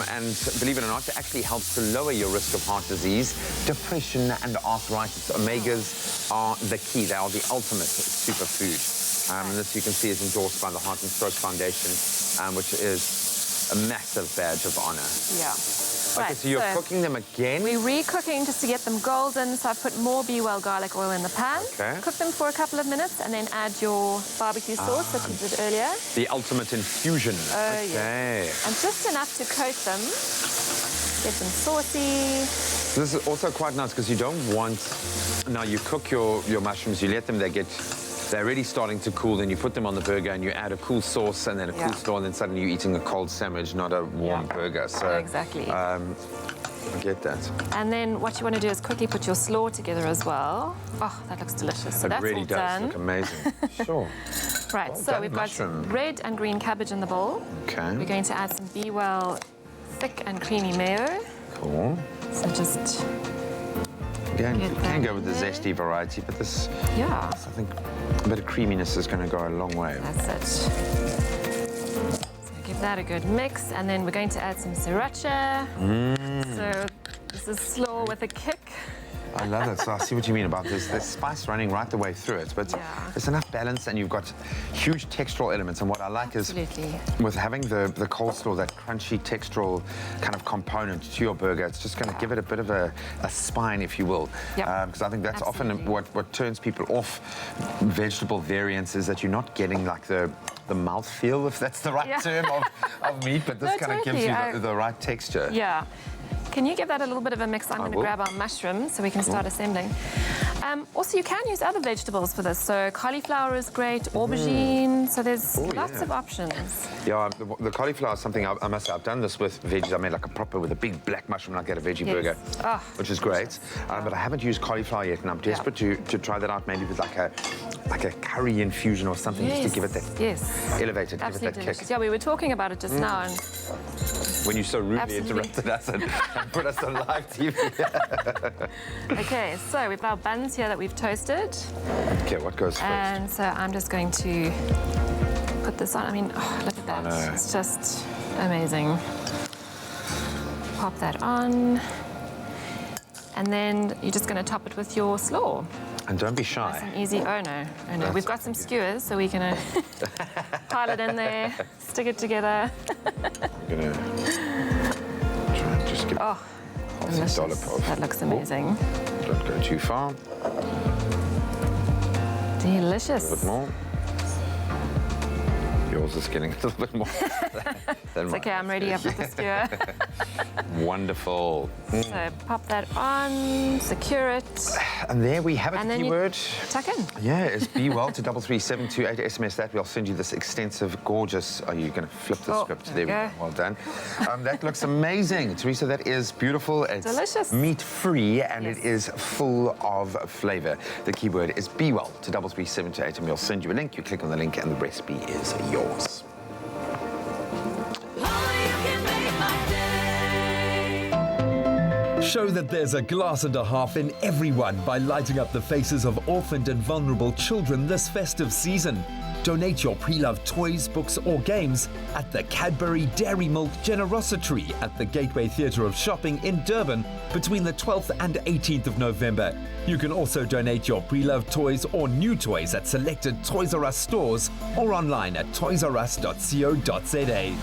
And believe it or not, it actually helps to lower your risk of heart disease, depression, and arthritis. Omegas are the key. They are the ultimate superfood. And this, you can see, is endorsed by the Heart and Stroke Foundation, which is a massive badge of honor. Yeah. Okay, so you're cooking them again? We're re-cooking just to get them golden. So I've put more Be Well garlic oil in the pan. Okay. Cook them for a couple of minutes and then add your barbecue sauce that you did earlier. The ultimate infusion. Okay. And just enough to coat them. Get them saucy. This is also quite nice because you don't want... Now, you cook your mushrooms, you let them, they're already starting to cool, then you put them on the burger and you add a cool sauce and then a cool slaw, and then suddenly you're eating a cold sandwich, not a warm burger. So exactly. I get that. And then what you want to do is quickly put your slaw together as well. Oh, that looks delicious. So it really does look amazing. Sure. Right, so we've got red and green cabbage in the bowl. Okay. We're going to add some Be Well thick and creamy mayo. Cool. So just... Again, you can go with the zesty variety, but this, I think a bit of creaminess is going to go a long way. That's it. So give that a good mix, and then we're going to add some sriracha. So this is slaw with a kick. I love it. So I see what you mean about this. There's spice running right the way through it, but there's enough balance, and you've got huge textural elements. And what I like is with having the coleslaw, that crunchy textural kind of component to your burger, it's just going to give it a bit of a spine, if you will. Because I think that's often what turns people off vegetable variants, is that you're not getting like the mouthfeel, if that's the right term of meat, but this kind of gives you the right texture. Yeah. Can you give that a little bit of a mix? I'm going to grab our mushrooms so we can start assembling. Also, you can use other vegetables for this. So cauliflower is great, aubergine. So there's lots of options. Yeah, the cauliflower is something I must say. I've done this with veggies. I made like a proper with a big black mushroom, like at a veggie burger, which is great. But I haven't used cauliflower yet, and I'm desperate to try that out, maybe with like a curry infusion or something, just to give it that elevated, give it that kick. Yeah, we were talking about it just now. And when you so rudely interrupted us and put us on live TV. Okay, so we've got our buns here that we've toasted. Okay, what goes first? And so I'm just going to put this on. I mean, look at that. It's just amazing. Pop that on. And then you're just going to top it with your slaw. And don't be shy. Nice and easy. Oh no. We've got some skewers, so we're going to pile it in there, stick it together. We're going to try and just give delicious. That looks amazing. Don't go too far. Delicious. A little bit more. Yours is getting a little bit more. It's okay, I'm ready up with the skewer. Wonderful. So pop that on, secure it. And there we have it, the keyword. Tuck in. Yeah, it's be well to 33728. SMS that. We'll send you this extensive, gorgeous. Are you going to flip the script? There we go. Well done. That looks amazing. Teresa, that is beautiful. It's delicious. Meat-free, and it is full of flavor. The keyword is be well to 33728, and we'll send you a link. You click on the link, and the recipe is yours. Show that there's a glass and a half in everyone by lighting up the faces of orphaned and vulnerable children this festive season. Donate your pre-loved toys, books or games at the Cadbury Dairy Milk Generosity at the Gateway Theatre of Shopping in Durban between the 12th and 18th of November. You can also donate your pre-loved toys or new toys at selected Toys R Us stores or online at toysrus.co.za.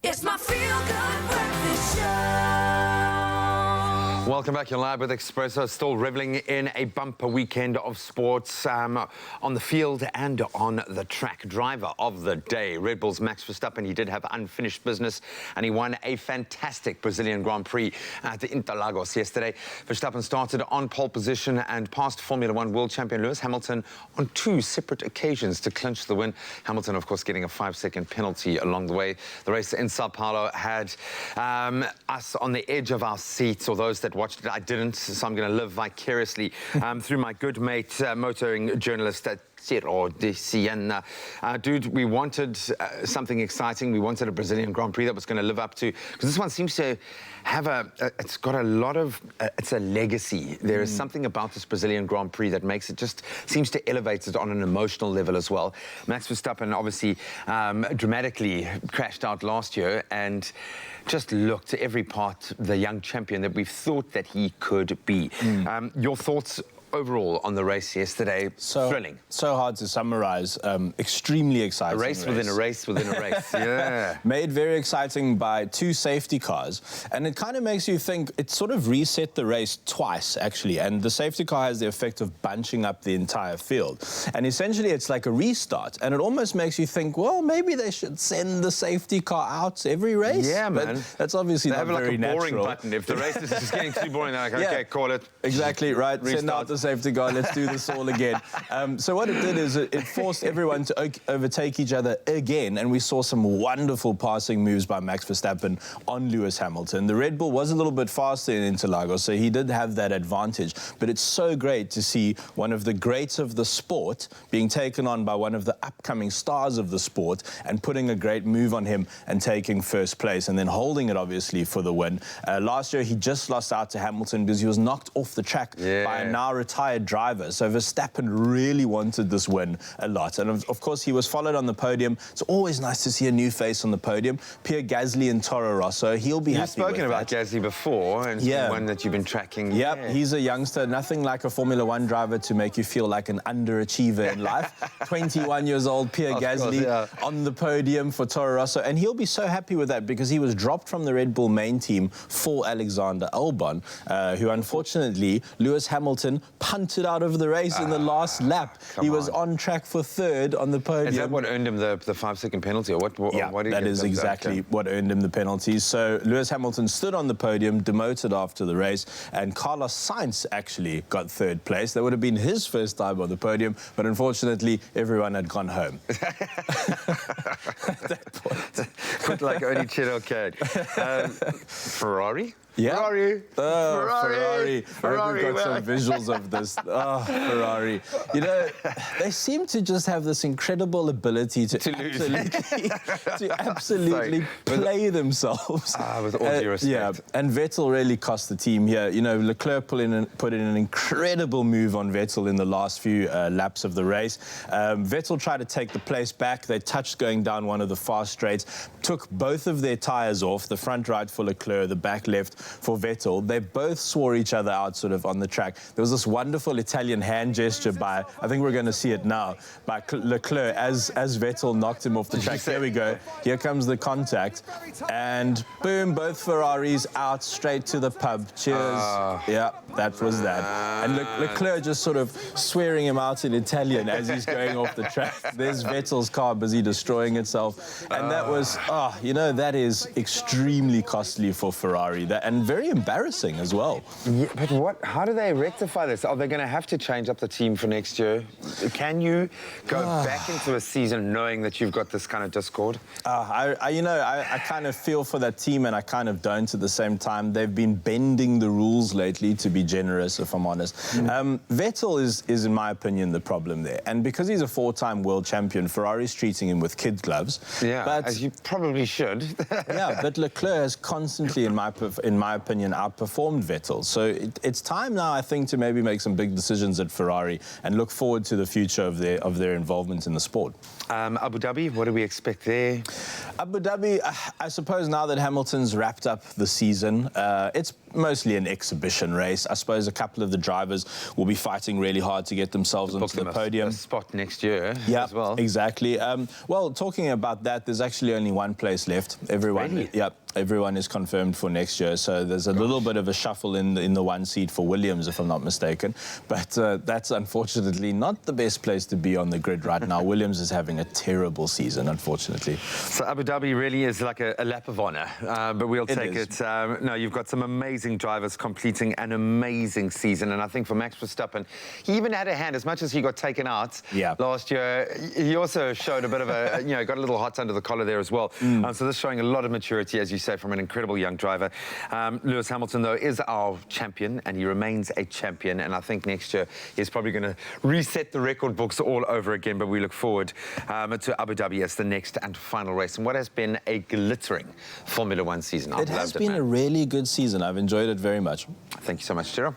It's my feel-good breakfast show. Welcome back. You're live with Expresso. Still reveling in a bumper weekend of sports on the field and on the track. Driver of the day, Red Bull's Max Verstappen. He did have unfinished business, and he won a fantastic Brazilian Grand Prix at the Interlagos yesterday. Verstappen started on pole position and passed Formula One world champion Lewis Hamilton on 2 separate occasions to clinch the win. Hamilton, of course, getting a 5-second penalty along the way. The race in Sao Paulo had us on the edge of our seats, or those that watched it. I didn't, so I'm going to live vicariously through my good mate, motoring journalist Ciro de Siena. Dude, we wanted something exciting. We wanted a Brazilian Grand Prix that was going to live up to, because this one seems to have it's got a lot of, it's a legacy. There is something about this Brazilian Grand Prix that makes it, just seems to elevate it on an emotional level as well. Max Verstappen obviously dramatically crashed out last year and just looked to every part the young champion that we've thought that he could be. Your thoughts overall on the race yesterday? Thrilling. So hard to summarize. Extremely exciting. A race within a race within a race. Yeah. Made very exciting by 2 safety cars. And it kind of makes you think, it sort of reset the race twice, actually. And the safety car has the effect of bunching up the entire field. And essentially, it's like a restart. And it almost makes you think, well, maybe they should send the safety car out every race. Yeah, but man. that's obviously they not have very like a boring natural. button. If the race is just getting too boring, they're like, Yeah. okay, call it. Exactly, right. Restart. Send out the safety car, let's do this all again. So what it did is it forced everyone to overtake each other again, and we saw some wonderful passing moves by Max Verstappen on Lewis Hamilton. The Red Bull was a little bit faster in Interlagos, so he did have that advantage. But it's so great to see one of the greats of the sport being taken on by one of the upcoming stars of the sport and putting a great move on him and taking first place and then holding it, obviously, for the win. Last year, he just lost out to Hamilton because he was knocked off the track by a now retired driver. So Verstappen really wanted this win a lot. And of course, he was followed on the podium. It's always nice to see a new face on the podium. Pierre Gasly and Toro Rosso. He'll be happy with that. You've spoken about Gasly before, and it's one that you've been tracking. Yep, he's a youngster. Nothing like a Formula One driver to make you feel like an underachiever in life. 21 years old, Pierre Gasly on the podium for Toro Rosso. And he'll be so happy with that because he was dropped from the Red Bull main team for Alexander Albon, who unfortunately, Lewis Hamilton punted out of the race in the last lap. He was on track for 3rd on the podium. Is that what earned him the 5-second penalty? Or what Yeah, did he that get is exactly what earned him the penalty. So Lewis Hamilton stood on the podium, demoted after the race, and Carlos Sainz actually got 3rd place. That would have been his first time on the podium, but unfortunately, everyone had gone home. At that point. Put like only Cheeto can. Ferrari? Yeah. Ferrari. Oh, Ferrari. I think we've got some visuals of this. Oh, Ferrari. You know, they seem to just have this incredible ability to absolutely play themselves. With all due respect. Yeah, and Vettel really cost the team here. You know, Leclerc put in an incredible move on Vettel in the last few laps of the race. Vettel tried to take the place back. They touched going down one of the fast straights, took both of their tyres off, the front right for Leclerc, the back left for Vettel. They both swore each other out sort of on the track. There was this wonderful Italian hand gesture by, I think we're going to see it now, by Leclerc as Vettel knocked him off the track. There we go. Here comes the contact. And boom, both Ferraris out straight to the pub. Cheers. Yeah, that was that. And Leclerc just sort of swearing him out in Italian as he's going off the track. There's Vettel's car busy destroying itself. And that was, you know, that is extremely costly for Ferrari. And very embarrassing as well. Yeah, but how do they rectify this? Are they going to have to change up the team for next year? Can you go back into a season knowing that you've got this kind of discord? I kind of feel for that team, and I kind of don't at the same time. They've been bending the rules lately, to be generous, if I'm honest. Vettel is, in my opinion, the problem there. And because he's a 4-time world champion, Ferrari's treating him with kid gloves. Yeah, but, as you probably should. Yeah, but Leclerc has constantly, in my opinion, outperformed Vettel. So it's time now, I think, to maybe make some big decisions at Ferrari and look forward to the future of their involvement in the sport. Abu Dhabi, what do we expect there? Abu Dhabi, I suppose now that Hamilton's wrapped up the season, it's mostly an exhibition race. I suppose a couple of the drivers will be fighting really hard to get themselves onto the podium. A spot next year as well. Exactly. Well, talking about that, there's actually only one place left. Everyone is confirmed for next year, so there's a little bit of a shuffle in the one seat for Williams, if I'm not mistaken. But that's unfortunately not the best place to be on the grid right now. Williams is having a terrible season, unfortunately. So Abu Dhabi really is like a lap of honour, but we'll take it. No, you've got some amazing drivers completing an amazing season, and I think for Max Verstappen, he even had a hand, as much as he got taken out last year, he also showed a bit of a, got a little hot under the collar there as well. So this showing a lot of maturity, as you say, from an incredible young driver. Lewis Hamilton, though, is our champion, and he remains a champion, and I think next year he's probably going to reset the record books all over again, but we look forward to Abu Dhabi as the next and final race, and what has been a glittering Formula One season. It has been a really good season. I've enjoyed it very much. Thank you so much, Jerome.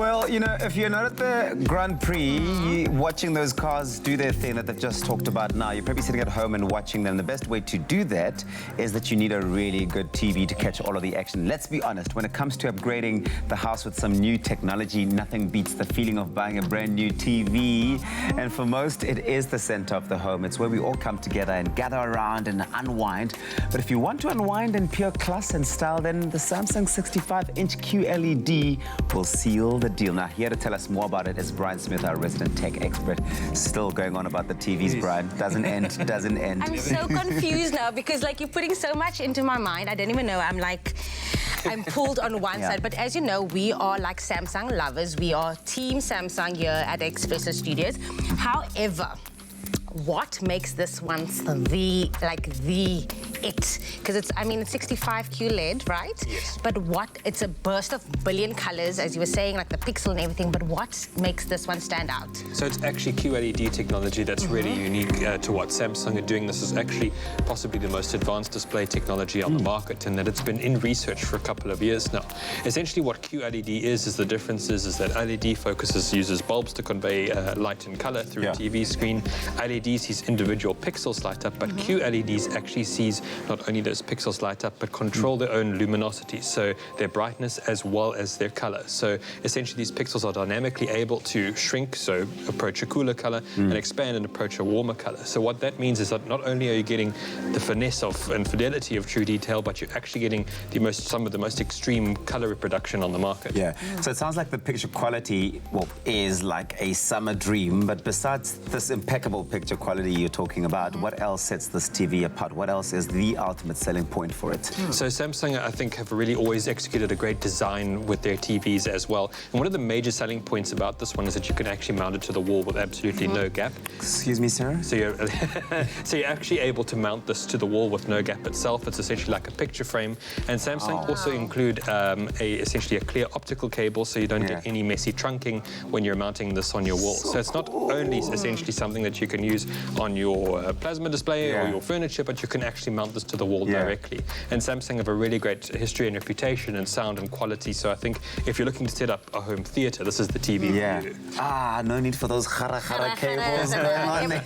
Well, you know, if you're not at the Grand Prix, watching those cars do their thing that they've just talked about now, you're probably sitting at home and watching them. The best way to do that is that you need a really good TV to catch all of the action. Let's be honest, when it comes to upgrading the house with some new technology, nothing beats the feeling of buying a brand new TV. And for most, it is the center of the home. It's where we all come together and gather around and unwind. But if you want to unwind in pure class and style, then the Samsung 65-inch QLED will seal the deal. Now, here to tell us more about it is Brian Smith, our resident tech expert. Still going on about the TVs, Brian. Doesn't end, doesn't end. I'm so confused now because, like, you're putting so much into my mind. I don't even know. I'm pulled on one side. But as you know, we are like Samsung lovers. We are Team Samsung here at Expresso Studios. However, what makes this one the it? Because it's 65 QLED, right? Yes. But it's a burst of billion colors, as you were saying, like the pixel and everything, but what makes this one stand out? So it's actually QLED technology that's really unique to what Samsung are doing. This is actually possibly the most advanced display technology on the market, and that it's been in research for a couple of years now. Essentially what QLED is the difference is that LED uses bulbs to convey light and color through a TV screen. LED sees individual pixels light up, but QLEDs actually sees not only those pixels light up, but control their own luminosity, so their brightness as well as their color. So essentially these pixels are dynamically able to shrink, so approach a cooler color, and expand and approach a warmer color. So what that means is that not only are you getting the finesse and fidelity of true detail, but you're actually getting some of the most extreme color reproduction on the market. Yeah, so it sounds like the picture quality, is like a summer dream, but besides this impeccable picture quality you're talking about, what else sets this TV apart? What else is the ultimate selling point for it? So Samsung, I think, have really always executed a great design with their TVs as well. And one of the major selling points about this one is that you can actually mount it to the wall with absolutely no gap. Excuse me, sir? So you're actually able to mount this to the wall with no gap itself. It's essentially like a picture frame. And Samsung also include essentially a clear optical cable, so you don't get any messy trunking when you're mounting this on your wall. So it's not only essentially something that you can use on your plasma display or your furniture, but you can actually mount this to the wall directly. And Samsung have a really great history and reputation in sound and quality, so I think if you're looking to set up a home theater, this is the TV for you. No need for those khara cables going on there.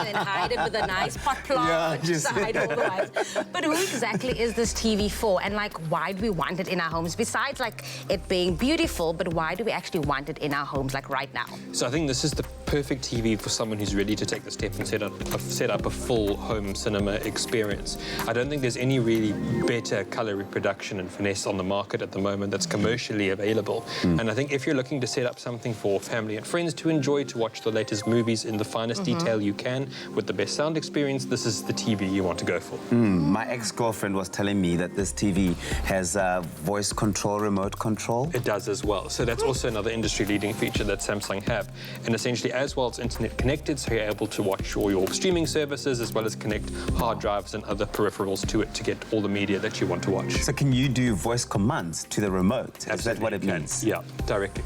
And hide it with a nice pot plant to hide all the wires. But who exactly is this TV for, and why do we want it in our homes? Besides it being beautiful, but why do we actually want it in our homes right now? So I think this is the perfect TV for someone who's ready to take the step and set up a full home cinema experience. I don't think there's any really better color reproduction and finesse on the market at the moment that's commercially available. And I think if you're looking to set up something for family and friends to enjoy, to watch the latest movies in the finest detail you can with the best sound experience, this is the TV you want to go for. My ex-girlfriend was telling me that this TV has voice control, remote control. It does as well. So that's also another industry-leading feature that Samsung have. And essentially, as well as internet connected, so you're able to watch all your streaming services as well as connect hard drives and other peripherals to it to get all the media that you want to watch. So can you do voice commands to the remote? Is that what it means? Yeah, directly.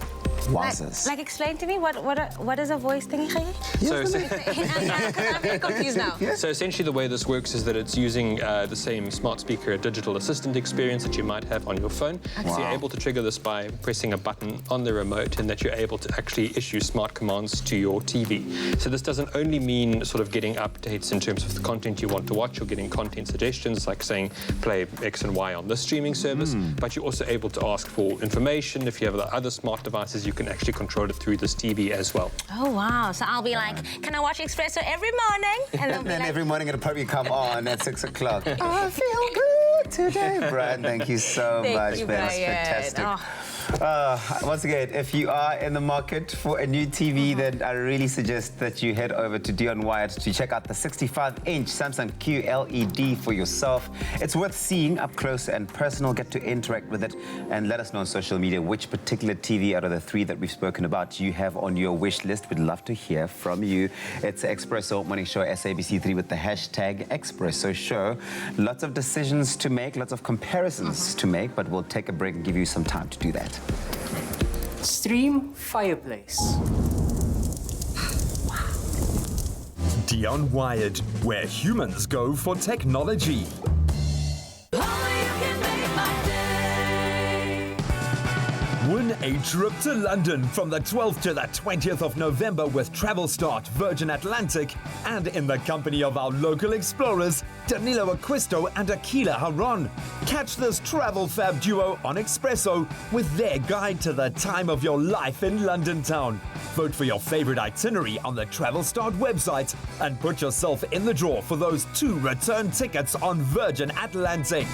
Wowzers. Explain to me what is a voice thingy? I'm very confused now. So essentially the way this works is that it's using the same smart speaker digital assistant experience that you might have on your phone. So you're able to trigger this by pressing a button on the remote, and that you're able to actually issue smart commands to your TV. So this doesn't only mean sort of getting updates in terms of the content you want to watch or getting content suggestions like saying play X and Y on this streaming service, but you're also able to ask for information. If you have other smart devices, you can actually control it through this TV as well. Oh, wow. So I'll be like, can I watch Expresso every morning? And then every morning it'll probably come on at 6 o'clock. I feel good today. Brian, thank you so much. That's fantastic. Once again, if you are in the market for a new TV, then I really suggest that you head over to Dion Wyatt to check out the 65-inch Samsung QLED for yourself. It's worth seeing up close and personal. Get to interact with it and let us know on social media which particular TV out of the three that we've spoken about you have on your wish list. We'd love to hear from you. It's Expresso Morning Show, SABC3 with the hashtag Expresso Show. Lots of decisions to make, lots of comparisons to make, but we'll take a break and give you some time to do that. Stream Fireplace. Dion Wired, where humans go for technology. Win A trip to London from the 12th to the 20th of November with Travel Start, Virgin Atlantic, and in the company of our local explorers, Danilo Acquisto and Akila Haron. Catch this travel fab duo on Expresso with their guide to the time of your life in London town. Vote for your favorite itinerary on the Travel Start website and put yourself in the draw for those 2 return tickets on Virgin Atlantic.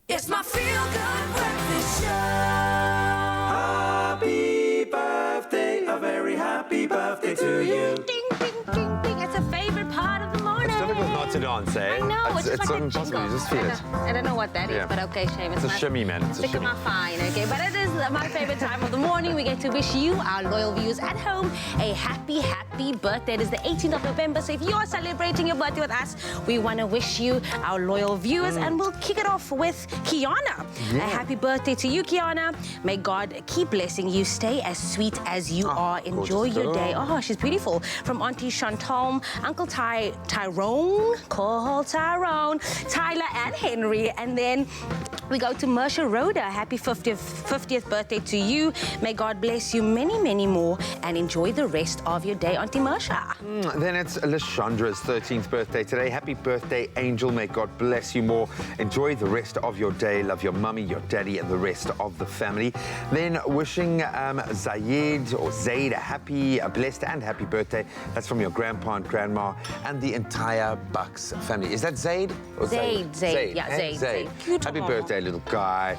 It's my feel-good breakfast show. Happy birthday, a very happy birthday to you. Ding, ding, ding, ding. It's a favorite part of the morning. It's difficult not to dance, eh? I know, it's like impossible. a You just feel it. I don't know what that is, Yeah. but okay, shame. It's a shimmy, man. It's a Stick shimmy. my fine, okay? But it is my favorite time of the morning. We get to wish you, our loyal viewers at home, a happy, happy birthday. It is the 18th of November, so if you're celebrating your birthday with us, we want to wish you, our loyal viewers, and we'll kick it off with Kiana. A happy birthday to you, Kiana. May God keep blessing you. Stay as sweet as you are. Enjoy your day. Oh, she's beautiful. From Auntie Chantal, Uncle Tyrone, Tyler and Henry. And then we go to Mersha Rhoda. Happy 50th birthday to you. May God bless you many, many more and enjoy the rest of your day, Auntie Mersha. Then it's Lashandra's 13th birthday today. Happy birthday, Angel. May God bless you more. Enjoy the rest of your day. Love your mummy, your daddy, and the rest of the family. Then wishing Zaid a blessed and happy birthday. That's from your grandpa and grandma and the entire Bucks family. Is that Zaid? Or Zaid. Yeah, Zaid. Cute Happy mama. birthday, little guy.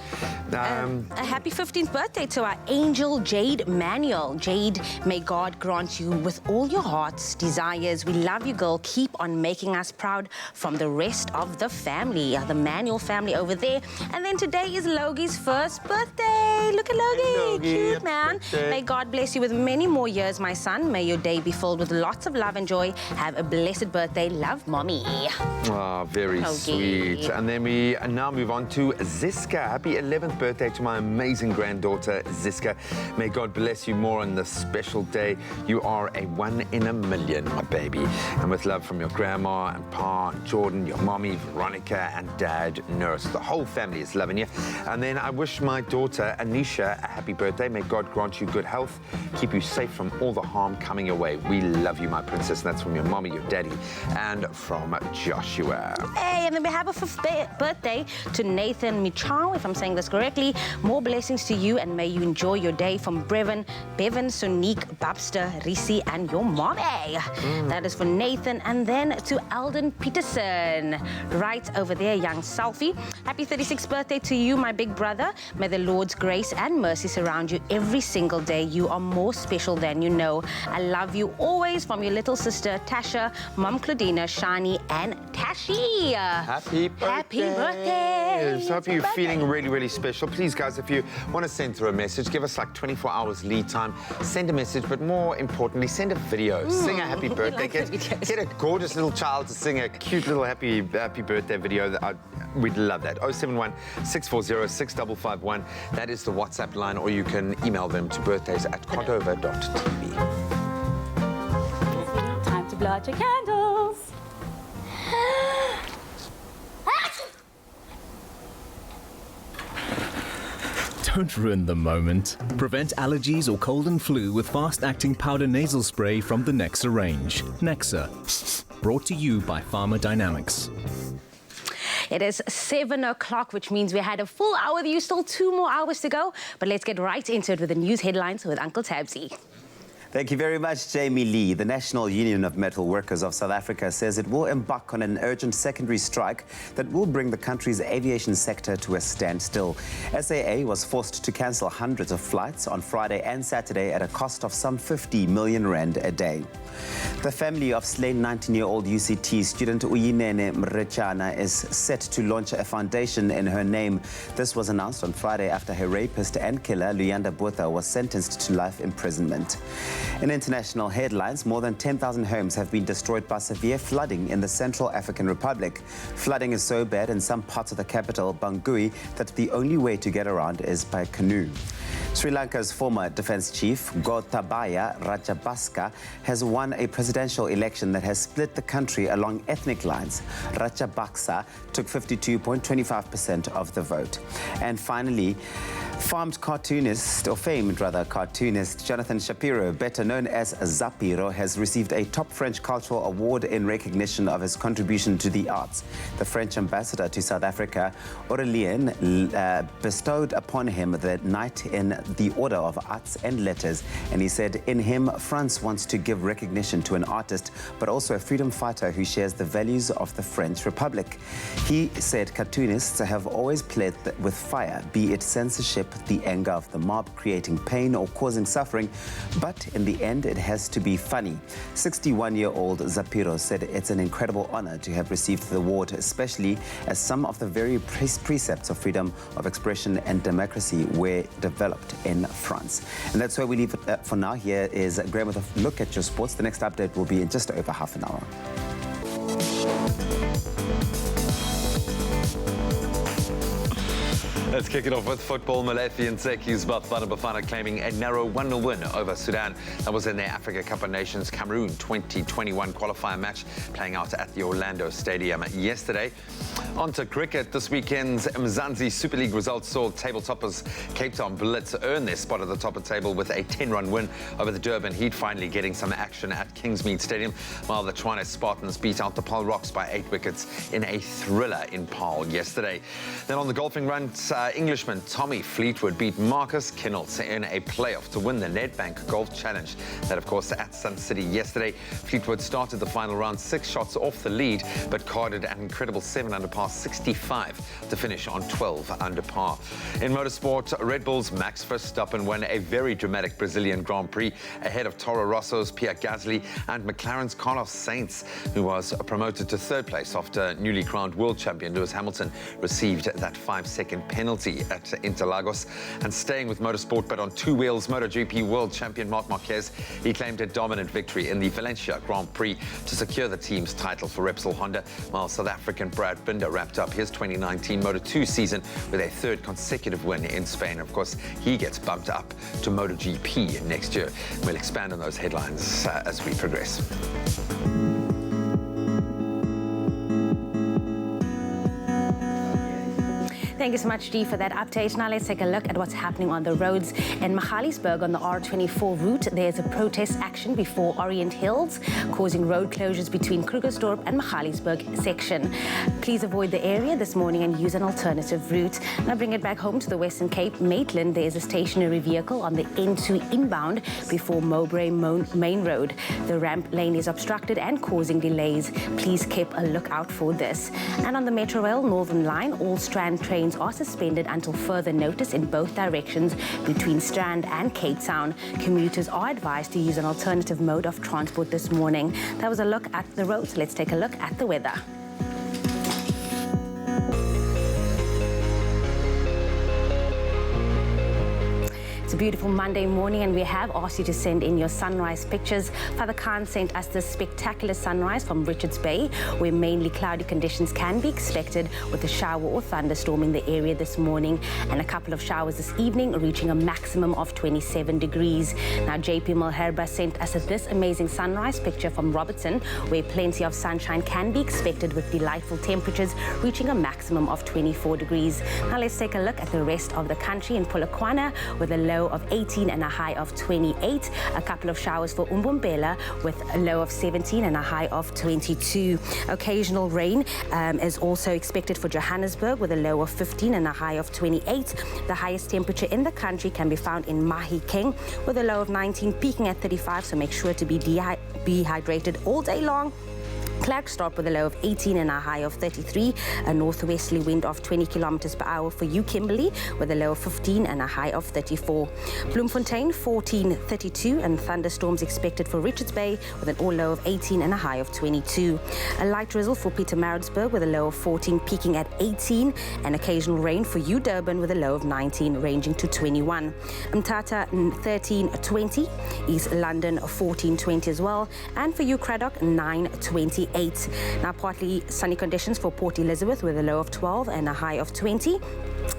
A happy 15th birthday to our angel Jade Manuel. Jade, may God grant you with all your heart's desires. We love you, girl. Keep on making us proud from the rest of the family, the Manuel family over there. And then today is Logie's first birthday. Look at Logie. Cute, man. May God bless you with many more years, my son. May your day be filled with lots of love and joy. Have a blessed birthday. Love, Mommy. Oh, very sweet. And then we now move on to Ziska. Happy 11th birthday to my amazing granddaughter, Ziska. May God bless you more on this special day. You are a 1 in a million, my baby. And with love from your grandma and pa and Jordan, your mommy, Veronica, and dad, Nurse. The whole family is loving you. And then I wish my daughter, Anisha, a happy birthday. May God grant you good health, keep you safe from all the harm coming your way. We love you, my princess. And that's from your mommy, your daddy, and from Joshua. Hey, and then we have a 5th birthday to Nathan Michau, if I'm saying this correctly. More blessings to you, and may you enjoy your day from Bevan, Sonique, Babster, Risi, and your mommy. That is for Nathan. And then to Alden Peterson, right over there, young selfie. Happy 36th birthday to you, my big brother. May the Lord's grace and mercy surround you every single day. You are more special than you know. I love you always, from your little sister, Tasha, Mom Claudina, Shani, and Tashi. Happy birthday. Happy birthday. So I hope you're feeling really, really special. Please, guys, if you want to send through a message, give us like 24 hours lead time. Send a message, but more importantly, send a video. Sing a happy birthday. Get a gorgeous little child to sing a cute little happy birthday video. We'd love that. 071 640 6551. That is the WhatsApp line, or you can email them to birthdays@cordova.tv. Time to blow out your candles. Don't ruin the moment. Prevent allergies or cold and flu with fast-acting powder nasal spray from the Nexa range. Nexa, brought to you by Pharmacodynamics. It is 7 o'clock, which means we had a full hour with you. Still 2 more hours to go. But let's get right into it with the news headlines with Uncle Tabsy. Thank you very much, Jamie Lee. The National Union of Metal Workers of South Africa says it will embark on an urgent secondary strike that will bring the country's aviation sector to a standstill. SAA was forced to cancel hundreds of flights on Friday and Saturday at a cost of some 50 million rand a day. The family of slain 19-year-old UCT student Uyinene Mrechana is set to launch a foundation in her name. This was announced on Friday after her rapist and killer, Luyanda Botha, was sentenced to life imprisonment. In international headlines, more than 10,000 homes have been destroyed by severe flooding in the Central African Republic. Flooding is so bad in some parts of the capital, Bangui, that the only way to get around is by canoe. Sri Lanka's former defense chief, Gotabaya Rajapaksa, has won a presidential election that has split the country along ethnic lines. Rajapaksa took 52.25% of the vote. And finally, famed cartoonist Jonathan Shapiro, better known as Zapiro, has received a top French cultural award in recognition of his contribution to the arts. The French ambassador to South Africa, Aurélien, bestowed upon him the Knight in the Order of Arts and Letters, and he said, in him, France wants to give recognition to an artist, but also a freedom fighter who shares the values of the French Republic. He said cartoonists have always played with fire, be it censorship, the anger of the mob, creating pain or causing suffering, but in the end it has to be funny. 61-year-old Zapiro said it's an incredible honor to have received the award, especially as some of the very precepts of freedom of expression and democracy were developed in France. And that's where we leave it for now. Here is Graham with a look at your sports. The next update will be in just over half an hour. Let's kick it off with football. Malafi and Zeki's Bafana Bafana claiming a narrow 1-0 win over Sudan. That was in their Africa Cup of Nations Cameroon 2021 qualifier match playing out at the Orlando Stadium yesterday. On to cricket. This weekend's Mzansi Super League results saw table toppers Cape Town Blitz earn their spot at the top of the table with a 10-run win over the Durban Heat, finally getting some action at Kingsmead Stadium, while the Tshwane Spartans beat out the Paarl Rocks by 8 wickets in a thriller in Paarl yesterday. Then on the golfing run, Englishman Tommy Fleetwood beat Marcus Kinnels in a playoff to win the Nedbank Golf Challenge. That, of course, at Sun City yesterday. Fleetwood started the final round 6 shots off the lead, but carded an incredible 7 under par 65 to finish on 12 under par. In motorsport, Red Bull's Max Verstappen won a very dramatic Brazilian Grand Prix ahead of Toro Rosso's Pierre Gasly and McLaren's Carlos Sainz, who was promoted to 3rd place after newly crowned world champion Lewis Hamilton received that 5-second penalty at Interlagos. And staying with motorsport, but on 2 wheels, MotoGP world champion Marc Marquez, he claimed a dominant victory in the Valencia Grand Prix to secure the team's title for Repsol Honda, while South African Brad Binder wrapped up his 2019 Moto2 season with a 3rd consecutive win in Spain. Of course, he gets bumped up to MotoGP next year. We'll expand on those headlines as we progress. Thank you so much, Dee, for that update. Now let's take a look at what's happening on the roads. In Magaliesburg on the R24 route, there's a protest action before Orient Hills, causing road closures between Krugersdorp and Magaliesburg section. Please avoid the area this morning and use an alternative route. Now bring it back home to the Western Cape. Maitland, there's a stationary vehicle on the N2 inbound before Mowbray Main Road. The ramp lane is obstructed and causing delays. Please keep a lookout for this. And on the Metro Rail Northern Line, all Strand trains are suspended until further notice in both directions between Strand and Cape Town. Commuters are advised to use an alternative mode of transport this morning. That was a look at the roads. Let's take a look at the weather. It's a beautiful Monday morning and we have asked you to send in your sunrise pictures. Father Khan sent us this spectacular sunrise from Richards Bay, where mainly cloudy conditions can be expected with a shower or thunderstorm in the area this morning and a couple of showers this evening, reaching a maximum of 27 degrees. Now JP Malherba sent us this amazing sunrise picture from Robertson, where plenty of sunshine can be expected with delightful temperatures reaching a maximum of 24 degrees. Now let's take a look at the rest of the country. In Polokwane with a low of 18 and a high of 28. A couple of showers for Umbumbela with a low of 17 and a high of 22. Occasional rain is also expected for Johannesburg with a low of 15 and a high of 28. The highest temperature in the country can be found in Mahikeng with a low of 19, peaking at 35, so make sure to be dehydrated all day long. Klerksdorp with a low of 18 and a high of 33, a northwesterly wind of 20 kilometers per hour for you, Kimberley, with a low of 15 and a high of 34. Bloemfontein 14, 32, and thunderstorms expected for Richards Bay with an all low of 18 and a high of 22. A light drizzle for Pietermaritzburg with a low of 14, peaking at 18, and occasional rain for you, Durban, with a low of 19, ranging to 21. Mthatha 13, 20, East London 14, 20 as well, and for you, Craddock 9, 28. Now partly sunny conditions for Port Elizabeth with a low of 12 and a high of 20.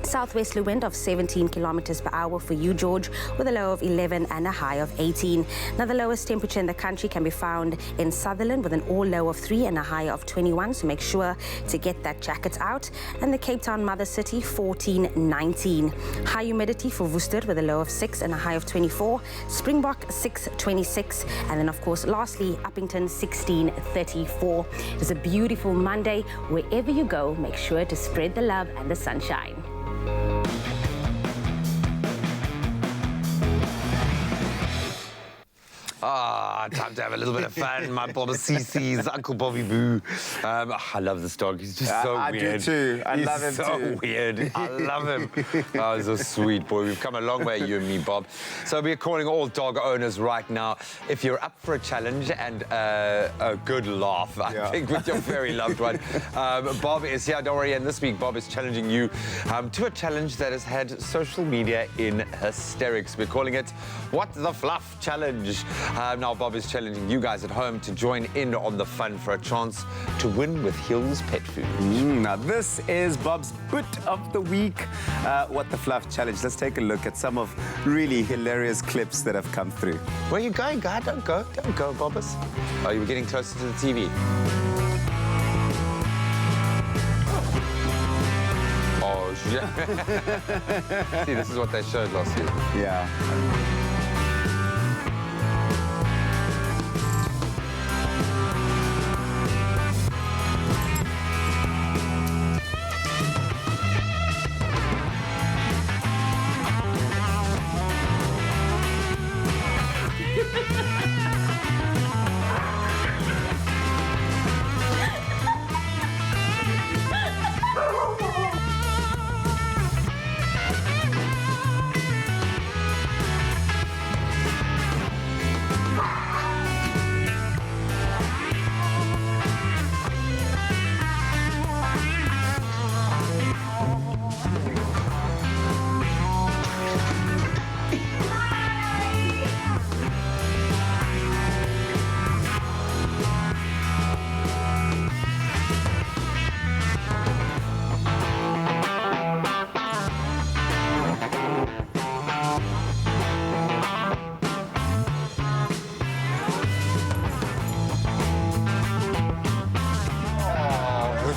Southwesterly wind of 17 kilometers per hour for you, George, with a low of 11 and a high of 18. Now the lowest temperature in the country can be found in Sutherland with an all low of 3 and a high of 21, so make sure to get that jacket out. And the Cape Town Mother City 14, 19. High humidity for Worcester with a low of 6 and a high of 24. Springbok 6, 26. And then of course lastly Uppington 16, 34. It's a beautiful Monday. Wherever you go, make sure to spread the love and the sunshine. Time to have a little bit of fun. My Bobby CC's Uncle Bobby Boo. I love this dog. He's just so I weird. do too. I love him He's so weird. I love him. Oh, he's a sweet boy. We've come a long way, you and me, Bob. So we're calling all dog owners right now. If you're up for a challenge and a good laugh, I think, with your very loved one, Bob is here. Don't worry. And this week, Bob is challenging you to a challenge that has had social media in hysterics. We're calling it What the Fluff Challenge. Now, Bob is challenging you guys at home to join in on the fun for a chance to win with Hill's Pet Food. Now, this is Bob's Boot of the Week, What the Fluff Challenge. Let's take a look at some of really hilarious clips that have come through. Where are you going, guy? Don't go, Bobbers. Oh, you were getting closer to the TV. Oh, see, this is what they showed last year. Yeah.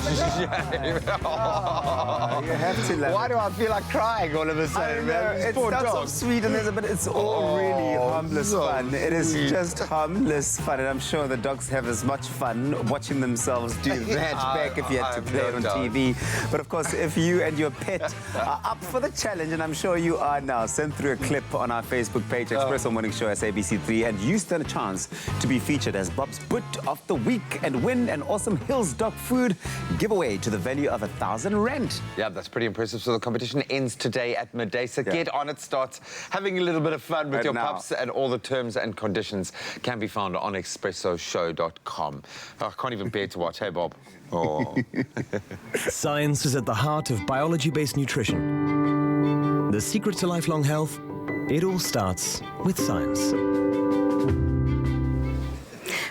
You have to love Why do I feel like crying all of a sudden, man? It Poor starts off dog. sweet and but it's all really harmless fun. It is just harmless fun, and I'm sure the dogs have as much fun watching themselves do that back if you had to play it on TV. But of course, if you and your pet are up for the challenge, and I'm sure you are now, send through a clip on our Facebook page, Expresso Morning Show SABC3, and you stand a chance to be featured as Bob's Boot of the Week and win an awesome Hills Dog Food giveaway to the value of 1,000 rand. Yeah, that's pretty impressive. So the competition ends today at midday. So get on it, start having a little bit of fun with your pups, and all the terms and conditions can be found on expressoshow.com. I can't even bear to watch. Hey, Bob. Oh. Science is at the heart of biology-based nutrition. The secret to lifelong health, it all starts with science.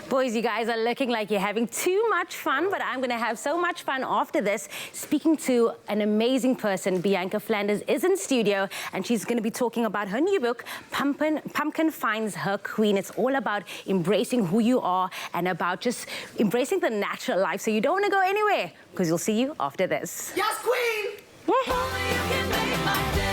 Boys, you guys are looking like you're having too much fun, but I'm going to have so much fun after this speaking to an amazing person. Bianca Flanders is in studio, and she's going to be talking about her new book, Pumpkin Finds Her Queen. It's all about embracing who you are and about just embracing the natural life. So you don't want to go anywhere, because you'll see you after this. Yes, Queen! Only you can make my day.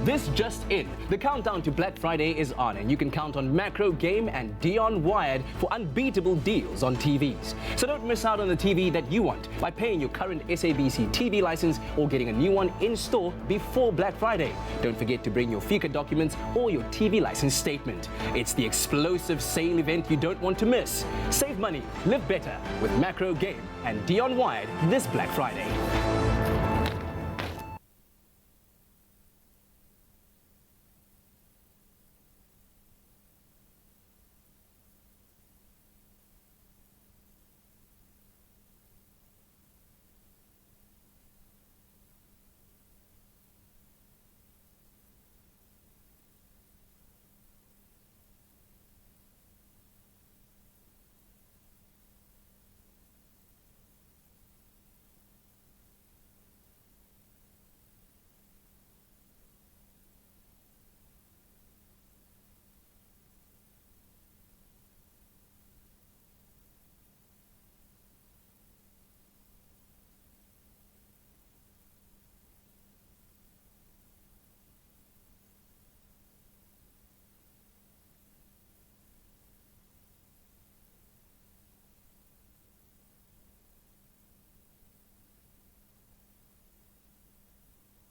This just in. The countdown to Black Friday is on, and you can count on Macro Game and Dion Wired for unbeatable deals on TVs. So don't miss out on the TV that you want by paying your current SABC TV license or getting a new one in store before Black Friday. Don't forget to bring your FICA documents or your TV license statement. It's the explosive sale event you don't want to miss. Save money, live better with Macro Game and Dion Wired this Black Friday.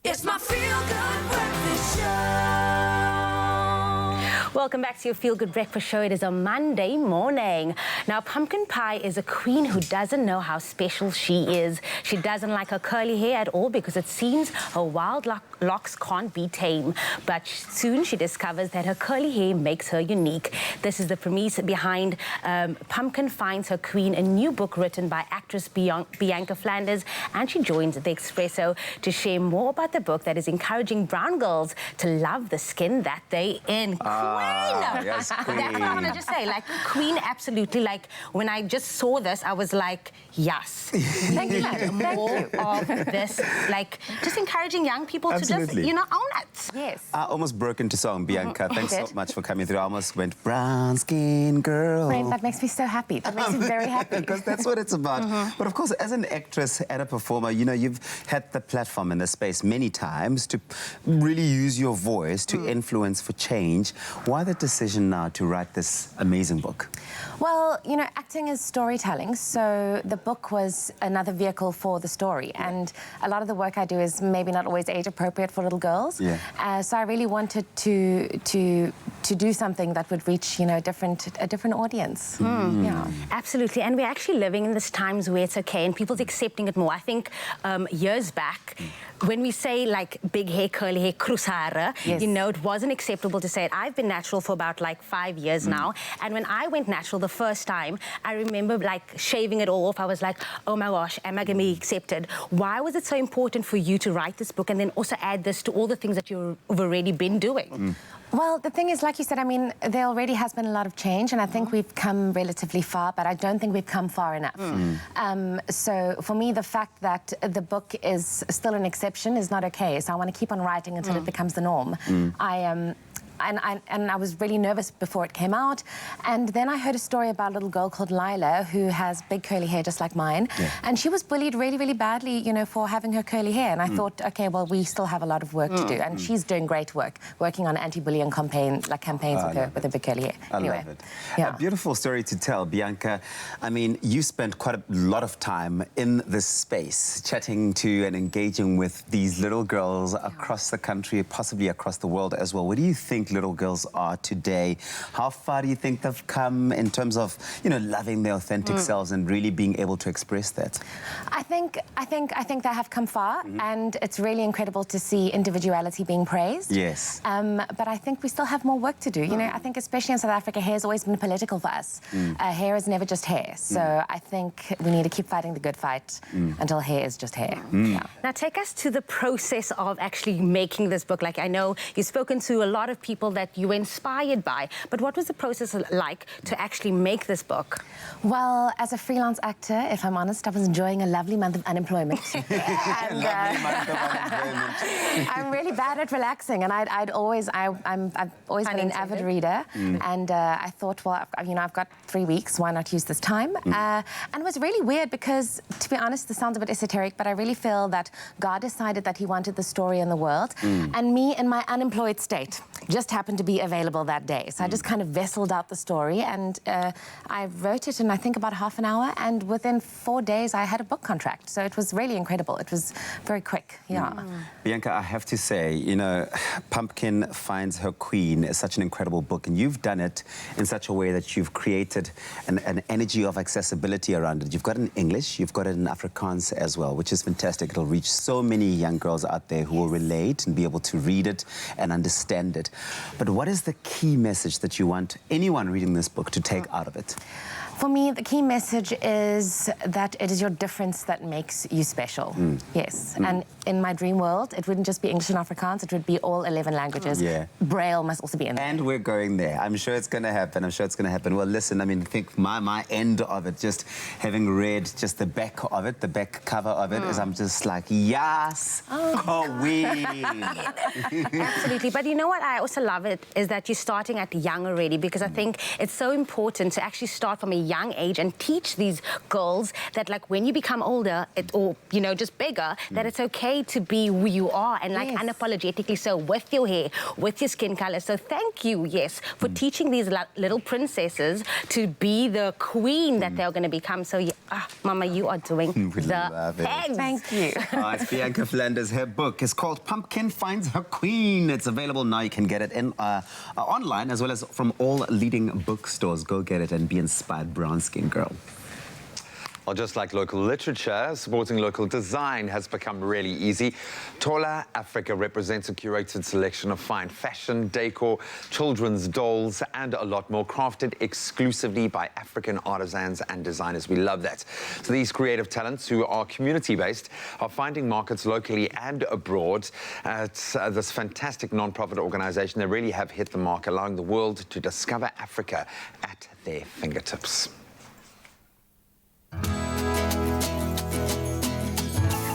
It's my feel-good breakfast show. Welcome back to your Feel Good Breakfast Show. It is a Monday morning. Now, Pumpkin Pie is a queen who doesn't know how special she is. She doesn't like her curly hair at all because it seems her wild locks can't be tame. But soon she discovers that her curly hair makes her unique. This is the premise behind Pumpkin Finds Her Queen, a new book written by actress Bianca Flanders. And she joins the Expresso to share more about the book that is encouraging brown girls to love the skin that they in. Yes, queen. That's what I want to just say. Like, queen, absolutely. Like, when I just saw this, I was like, yes. Thank you. More of this. Like, just encouraging young people to just, own it. Yes. I almost broke into song, Bianca. Thanks so much for coming through. I almost went, brown skin girl. Friend, that makes me so happy. That makes me very happy. Because that's what it's about. But of course, as an actress and a performer, you've had the platform in the space many times to really use your voice to influence for change. Why the decision now to write this amazing book? Well, acting is storytelling, so the book was another vehicle for the story. And a lot of the work I do is maybe not always age appropriate for little girls. Yeah. So I really wanted to do something that would reach, a different audience. Yeah. Absolutely. And we're actually living in these times where it's okay and people's accepting it more. I think years back, when we say like big hair, curly hair, krusare, Yes. it wasn't acceptable to say it. I've been natural for about like 5 years now. And when I went natural the first time, I remember like shaving it all off. I was like, oh my gosh, am I going to be accepted? Why was it so important for you to write this book and then also add this to all the things that you've already been doing? Well, the thing is, like you said, there already has been a lot of change, and I think we've come relatively far, but I don't think we've come far enough. So for me, the fact that the book is still an exception is not okay. So I want to keep on writing until it becomes the norm. I was really nervous before it came out. And then I heard a story about a little girl called Lila who has big curly hair just like mine. Yeah. And she was bullied really, really badly, you know, for having her curly hair. And I thought, okay, well, we still have a lot of work to do. And she's doing great work, working on anti-bullying campaigns with her big curly hair. I love it. A beautiful story to tell, Bianca. I mean, you spent quite a lot of time in this space, chatting to and engaging with these little girls across the country, possibly across the world as well. Where do you think little girls are today? How far do you think they've come in terms of, you know, loving their authentic selves and really being able to express that? I think they have come far, and it's really incredible to see individuality being praised. Yes. But I think we still have more work to do. You know, I think especially in South Africa, hair has always been political for us. Hair is never just hair. So I think we need to keep fighting the good fight until hair is just hair. Yeah. Now take us to the process of actually making this book. Like, I know you've spoken to a lot of people that you were inspired by, but what was the process like to actually make this book? Well, as a freelance actor, if I'm honest, I was enjoying a lovely month of unemployment. And, I'm really bad at relaxing, and I've always been an avid reader, and I thought, well, you know, I've got 3 weeks, why not use this time? And it was really weird because, to be honest, this sounds a bit esoteric, but I really feel that God decided that he wanted the story in the world, and me in my unemployed state just happened to be available that day. So I just kind of vesseled out the story, and I wrote it in, I think, about half an hour, and within 4 days I had a book contract. So it was really incredible. It was very quick, yeah. Bianca, I have to say, you know, Pumpkin Finds Her Queen is such an incredible book, and you've done it in such a way that you've created an energy of accessibility around it. You've got it in English, you've got it in Afrikaans as well, which is fantastic. It'll reach so many young girls out there who will relate and be able to read it and understand it. But what is the key message that you want anyone reading this book to take out of it? For me, the key message is that it is your difference that makes you special. Yes. And in my dream world, it wouldn't just be English and Afrikaans, it would be all 11 languages. Yeah. Braille must also be in there. And we're going there. I'm sure it's going to happen. I'm sure it's going to happen. Well, listen, I mean, I think my end of it, just having read just the back of it, the back cover of it, is I'm just like, yes, queen. Absolutely. But you know what I also love it is that you're starting at young already, because I think it's so important to actually start from a young age and teach these girls that, like, when you become older, or, you know, just bigger, that it's okay to be who you are, and like unapologetically so, with your hair, with your skin color. So thank you, yes, for teaching these little princesses to be the queen that they're going to become. So, Mama, you are doing the thing. Thank you. It's Bianca Flanders. Her book is called Pumpkin Finds Her Queen. It's available now. You can get it in online as well as from all leading bookstores. Go get it and be inspired, brown skin girl. Well, just like local literature, supporting local design has become really easy. Tala Africa represents a curated selection of fine fashion, decor, children's dolls, and a lot more, crafted exclusively by African artisans and designers. We love that. So these creative talents, who are community-based, are finding markets locally and abroad. It's this fantastic non-profit organization. They really have hit the mark, allowing the world to discover Africa at their fingertips.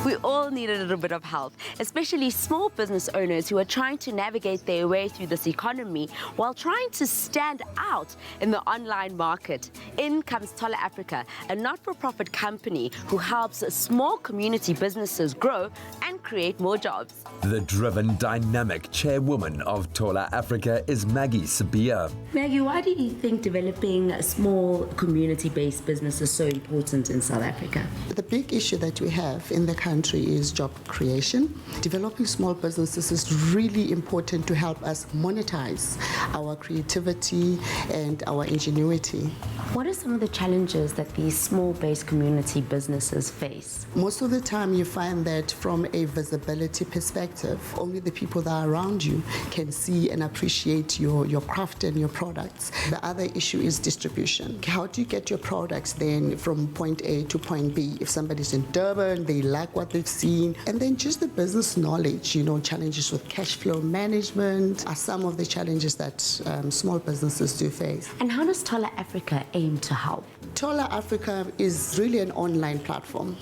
We all need a little bit of help, especially small business owners who are trying to navigate their way through this economy while trying to stand out in the online market. In comes Tala Africa, a not-for-profit company who helps small community businesses grow and create more jobs. The driven, dynamic chairwoman of Tala Africa is Maggie Sabia. Maggie, why do you think developing small community-based business is so important in South Africa? The big issue that we have in the country is job creation. Developing small businesses is really important to help us monetize our creativity and our ingenuity. What are some of the challenges that these small-based community businesses face? Most of the time you find that from a visibility perspective, only the people that are around you can see and appreciate your craft and your products. The other issue is distribution. How do you get your products then from point A to point B? If somebody's in Durban, they like what they've seen. And then just the business knowledge, you know, challenges with cash flow management are some of the challenges that small businesses do face. And how does Tala Africa aim to help? Tala Africa is really an online platform.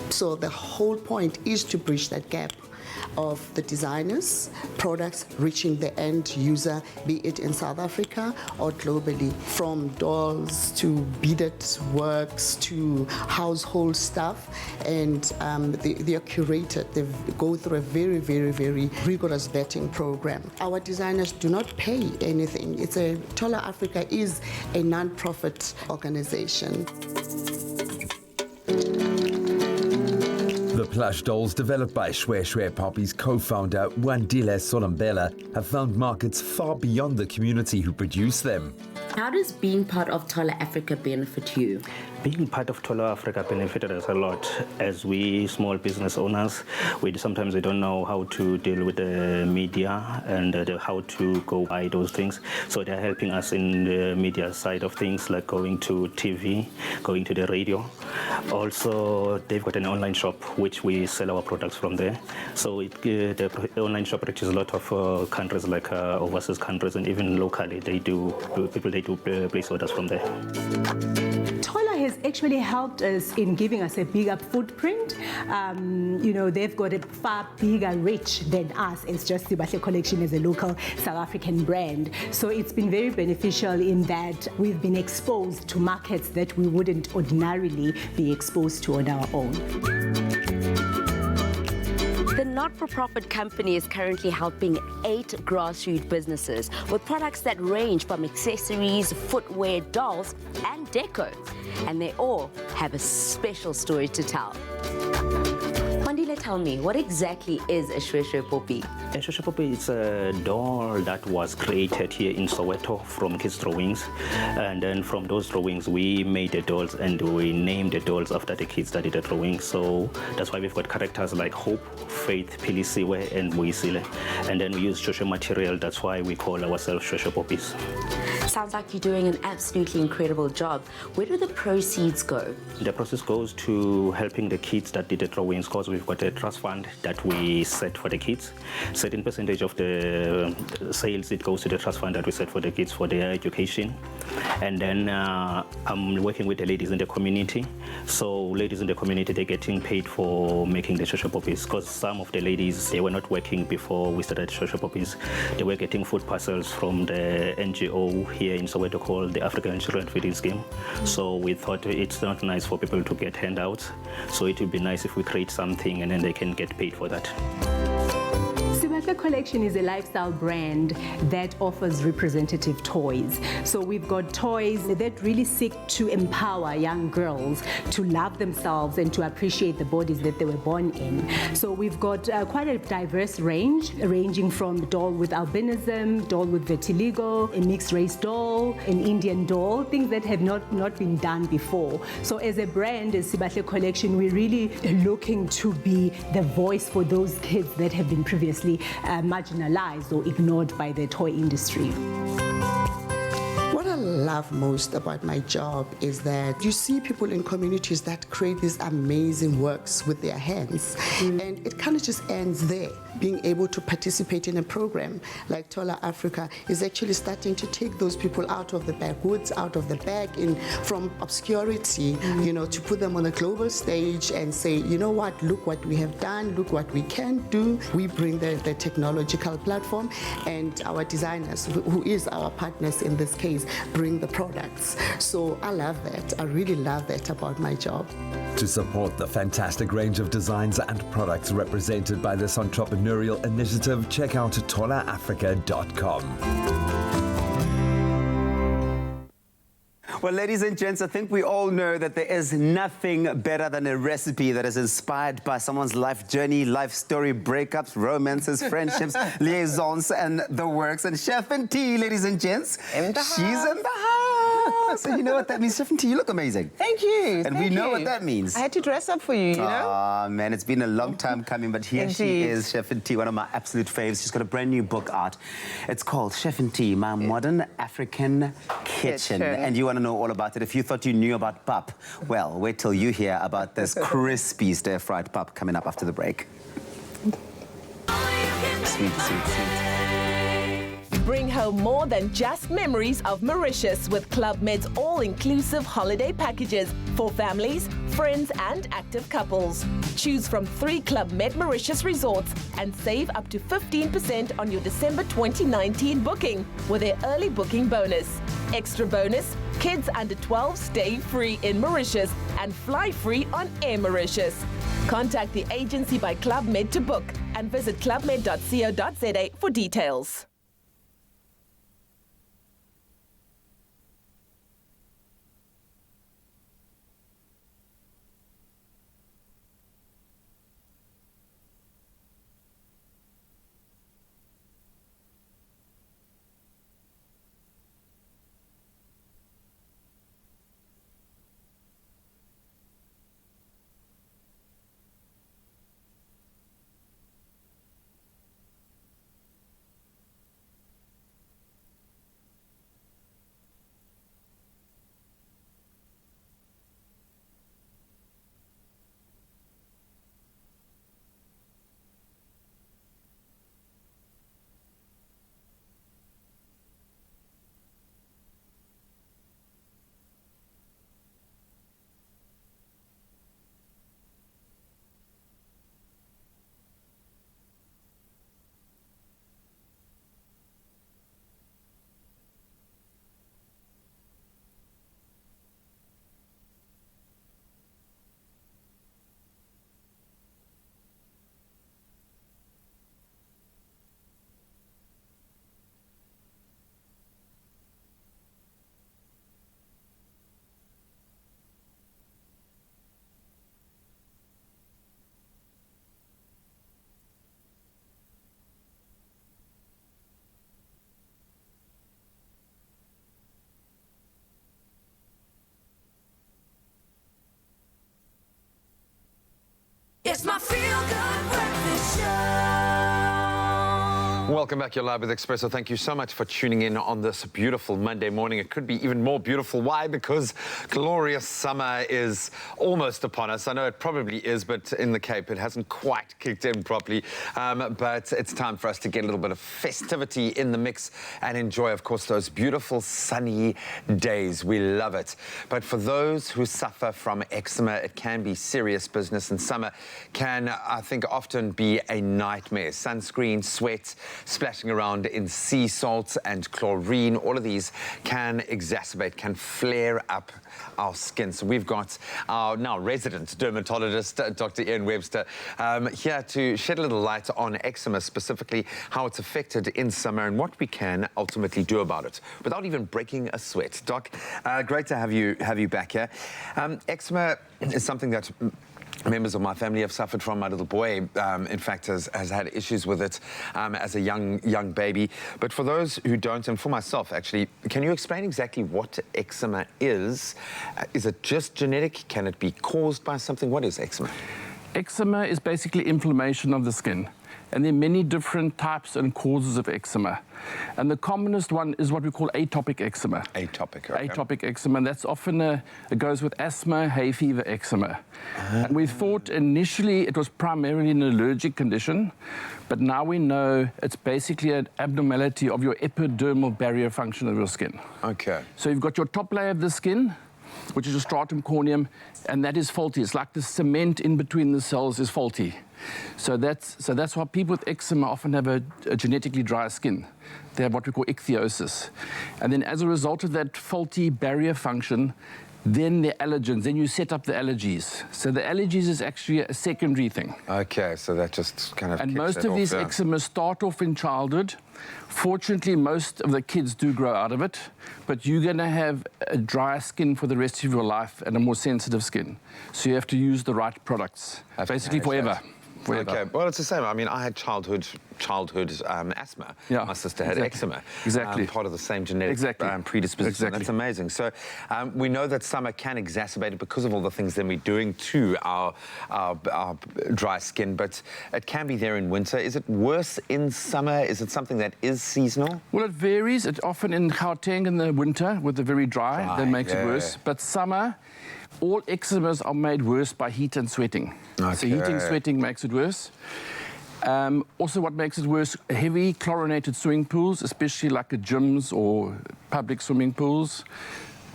So the whole point is to bridge that gap of the designers, products reaching the end user, be it in South Africa or globally, from dolls to beaded works to household stuff, and they are curated. They go through a very, very, very rigorous vetting program. Our designers do not pay anything. Tala Africa is a non-profit organization. The plush dolls developed by Shwe Poppy's co-founder Wandile Solambela have found markets far beyond the community who produce them. How does being part of Tala Africa benefit you? Being part of Tala Africa benefited us a lot. As we small business owners, sometimes we don't know how to deal with the media and how to go by those things. So they're helping us in the media side of things, like going to TV, going to the radio. Also, they've got an online shop which we sell our products from there. So the online shop reaches a lot of countries, like overseas countries, and even locally they do place orders from there. Tala has actually helped us in giving us a bigger footprint. They've got a far bigger reach than us. It's just the Sibahle Collection is a local South African brand. So it's been very beneficial in that we've been exposed to markets that we wouldn't ordinarily be exposed to on our own. The not-for-profit company is currently helping 8 grassroots businesses with products that range from accessories, footwear, dolls, and deco. And they all have a special story to tell. Wandile, tell me, what exactly is a Shwe Poppy? A Shwe Poppy is a doll that was created here in Soweto from kids' drawings. And then from those drawings, we made the dolls and we named the dolls after the kids that did the drawing. So that's why we've got characters like Hope, Faith, Pilisiwe, and Moisile. And then we use Shwe material. That's why we call ourselves Shwe Poppies. Sounds like you're doing an absolutely incredible job. Where do the proceeds go? The proceeds goes to helping the kids that did the drawings, because we've got a trust fund that we set for the kids. Certain percentage of the sales, it goes to the trust fund that we set for the kids for their education. And then I'm working with the ladies in the community. So ladies in the community, they're getting paid for making the Shwe Poppies, because some of the ladies, they were not working before we started Shwe Poppies. They were getting food parcels from the NGO here in Soweto called the African Children Feeding Scheme. So we thought it's not nice for people to get handouts. So it would be nice if we create something and then they can get paid for that. Sibahle Collection is a lifestyle brand that offers representative toys. So we've got toys that really seek to empower young girls to love themselves and to appreciate the bodies that they were born in. So we've got quite a diverse range, ranging from doll with albinism, doll with vitiligo, a mixed race doll, an Indian doll, things that have not been done before. So as a brand, as Sibahle Collection, we're really looking to be the voice for those kids that have been previously marginalized or ignored by the toy industry. What I love most about my job is that you see people in communities that create these amazing works with their hands, and it kind of just ends there. Being able to participate in a program like Tala Africa is actually starting to take those people out of the backwoods, out of the back, from obscurity, to put them on a global stage and say, you know what, look what we have done, look what we can do. We bring the technological platform, and our designers, who is our partners in this case, bring the products. So I love that. I really love that about my job. To support the fantastic range of designs and products represented by this entrepreneurial initiative, check out talaafrica.com. Well, ladies and gents, I think we all know that there is nothing better than a recipe that is inspired by someone's life journey, life story, breakups, romances, friendships, liaisons, and the works. And Chef and Tea, ladies and gents, she's in the house. And you know what that means, Chef and Tea? You look amazing. Thank you. And we know what that means. I had to dress up for you, you know? Ah, man, it's been a long time coming, but here she is, Chef and Tea, one of my absolute faves. She's got a brand new book out. It's called Chef and Tea, My Modern African Kitchen. And you want to know all about it. If you thought you knew about pap, well, wait till you hear about this crispy stir-fried pap coming up after the break. Sweet, sweet, sweet. Bring home more than just memories of Mauritius with Club Med's all-inclusive holiday packages for families, friends and active couples. Choose from 3 Club Med Mauritius resorts and save up to 15% on your December 2019 booking with their early booking bonus. Extra bonus, kids under 12 stay free in Mauritius and fly free on Air Mauritius. Contact the agency by Club Med to book and visit clubmed.co.za for details. It's my feel-good breakfast show. Welcome back. You're live with Expresso. Thank you so much for tuning in on this beautiful Monday morning. It could be even more beautiful. Why? Because glorious summer is almost upon us. I know it probably is, but in the Cape, it hasn't quite kicked in properly. But it's time for us to get a little bit of festivity in the mix and enjoy, of course, those beautiful sunny days. We love it. But for those who suffer from eczema, it can be serious business, and summer can, I think, often be a nightmare. Sunscreen, sweat, splashing around in sea salts and chlorine, all of these can exacerbate, can flare up our skin. So we've got our now resident dermatologist, Dr. Ian Webster, here to shed a little light on eczema, specifically how it's affected in summer and what we can ultimately do about it without even breaking a sweat. Doc, great to have you back here. Eczema is something that members of my family have suffered from. My little boy, in fact, has had issues with it as a young baby. But for those who don't, and for myself, actually, can you explain exactly what eczema is? Is it just genetic? Can it be caused by something? What is eczema? Eczema is basically inflammation of the skin. And there are many different types and causes of eczema. And the commonest one is what we call atopic eczema. Atopic, okay. Atopic eczema, and that's often, it goes with asthma, hay fever, eczema. And we thought initially it was primarily an allergic condition, but now we know it's basically an abnormality of your epidermal barrier function of your skin. Okay. So you've got your top layer of the skin, which is your stratum corneum, and that is faulty. It's like the cement in between the cells is faulty. So that's why people with eczema often have a genetically dry skin. They have what we call ichthyosis. And then as a result of that faulty barrier function, then the allergens, then you set up the allergies. So the allergies is actually a secondary thing. Okay, so that just kind of And kicks most it of off, these yeah. eczemas start off in childhood. Fortunately, most of the kids do grow out of it, but you're going to have a drier skin for the rest of your life and a more sensitive skin. So you have to use the right products, basically forever. Okay, well, it's the same. I mean, I had childhood asthma. Yeah, my sister had eczema. Exactly. Part of the same genetic predisposition. Exactly. That's amazing. So we know that summer can exacerbate it because of all the things that we're doing to our dry skin, but it can be there in winter. Is it worse in summer? Is it something that is seasonal? Well, it varies. It's often in Gauteng in the winter with the very dry that makes it worse. But summer, all eczemas are made worse by heat and sweating. So heating, sweating makes it worse. Also, what makes it worse, heavy chlorinated swimming pools, especially like at gyms or public swimming pools.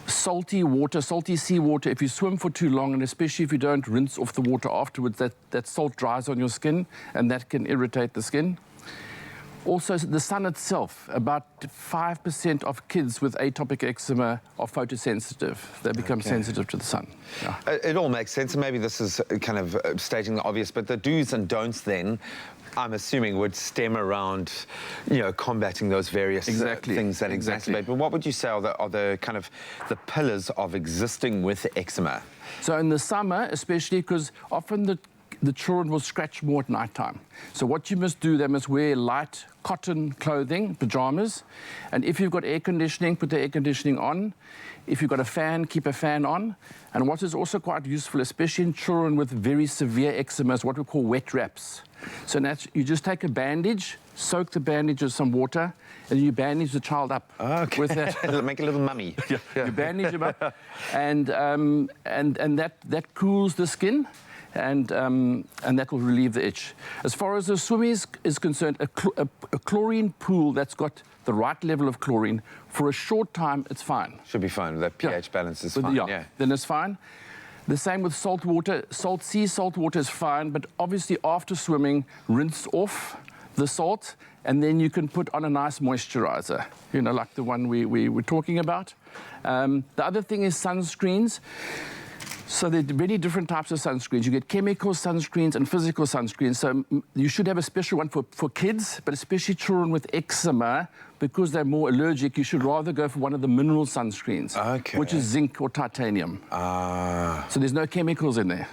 Salty water, salty seawater, if you swim for too long, and especially if you don't rinse off the water afterwards, that salt dries on your skin, and that can irritate the skin. Also, the sun itself, about 5% of kids with atopic eczema are photosensitive. They become sensitive to the sun. Yeah. It all makes sense, and maybe this is kind of stating the obvious, but the do's and don'ts then, I'm assuming, would stem around, combating those various things that exacerbate. But what would you say are the kind of the pillars of existing with eczema? So in the summer, especially, because often the children will scratch more at night time. So what you must do, they must wear light cotton clothing, pajamas. And if you've got air conditioning, put the air conditioning on. If you've got a fan, keep a fan on. And what is also quite useful, especially in children with very severe eczema, is what we call wet wraps. So you just take a bandage, soak the bandage with some water, and you bandage the child up with that. Make a little mummy. Yeah. You bandage them up, and that cools the skin. And that will relieve the itch. As far as the swimming is concerned, a chlorine pool that's got the right level of chlorine, for a short time, it's fine. Should be fine. The pH balance is fine. Yeah, then it's fine. The same with salt water. Sea salt water is fine, but obviously after swimming, rinse off the salt, and then you can put on a nice moisturizer, like the one we were talking about. The other thing is sunscreens. So there are many different types of sunscreens. You get chemical sunscreens and physical sunscreens. So you should have a special one for kids, but especially children with eczema, because they're more allergic, you should rather go for one of the mineral sunscreens, which is zinc or titanium. So there's no chemicals in there.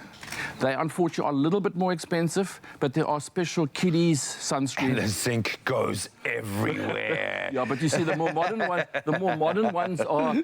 They, unfortunately, are a little bit more expensive, but there are special kiddies sunscreens. And the zinc goes everywhere. Yeah, but you see, the more modern ones are,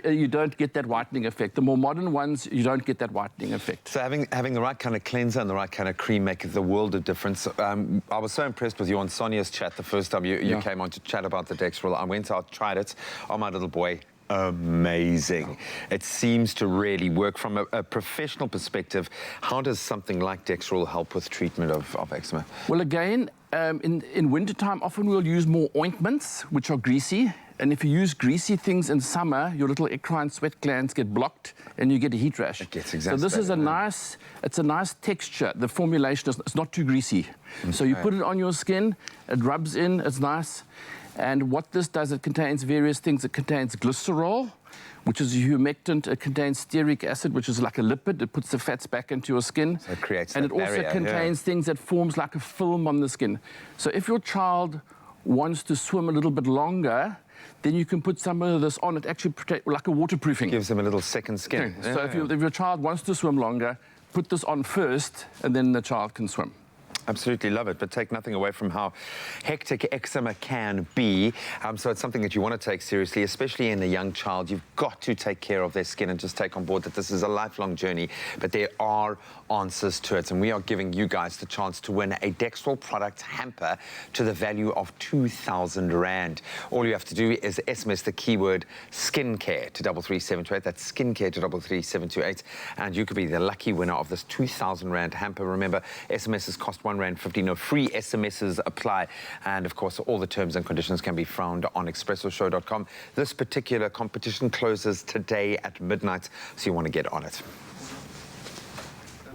you don't get that whitening effect. The more modern ones, you don't get that whitening effect. So having the right kind of cleanser and the right kind of cream make the world of difference. I was so impressed with you on Sonia's chat the first time you came on to chat about the Dextrol. I went out, tried it on my little boy. Amazing. It seems to really work from a professional perspective. How does something like Dextrol help with treatment of eczema? Well, again, in wintertime, often we'll use more ointments, which are greasy. And if you use greasy things in summer, your little eccrine sweat glands get blocked and you get a heat rash. It gets so this is it's a nice texture. The formulation is not too greasy. So you put it on your skin, it rubs in, it's nice. And what this does, it contains various things. It contains glycerol, which is a humectant. It contains stearic acid, which is like a lipid. It puts the fats back into your skin. So it creates and it also contains things that forms like a film on the skin. So if your child wants to swim a little bit longer, then you can put some of this on. It actually protects, like a waterproofing. Gives them a little second skin. So if your child wants to swim longer, put this on first, and then the child can swim. Absolutely love it, but take nothing away from how hectic eczema can be. So it's something that you want to take seriously, especially in a young child. You've got to take care of their skin and just take on board that this is a lifelong journey, but there are answers to it. And we are giving you guys the chance to win a Dextrol product hamper to the value of 2,000 Rand. All you have to do is SMS the keyword skincare to 33728. That's skincare to 33728. And you could be the lucky winner of this 2,000 Rand hamper. Remember, SMSs cost R1.50. No free SMSs apply. And of course, all the terms and conditions can be found on expressoshow.com. This particular competition closes today at midnight, so you want to get on it.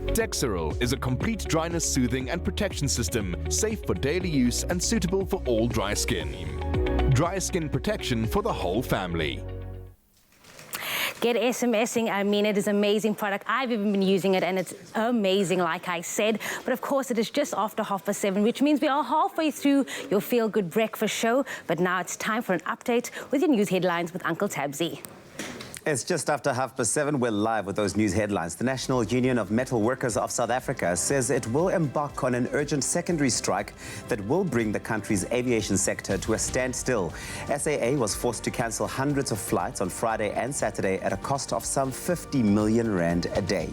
Dextrol is a complete dryness soothing and protection system, safe for daily use and suitable for all dry skin. Dry skin protection for the whole family. Get SMSing. I mean, it is an amazing product. I've even been using it and it's amazing, like I said. But of course, it is just after 7:30, which means we are halfway through your Feel Good Breakfast show. But now it's time for an update with your news headlines with Uncle Tabsy. It's just after 7:30. We're live with those news headlines. The National Union of Metal Workers of South Africa says it will embark on an urgent secondary strike that will bring the country's aviation sector to a standstill. SAA was forced to cancel hundreds of flights on Friday and Saturday at a cost of some 50 million Rand a day.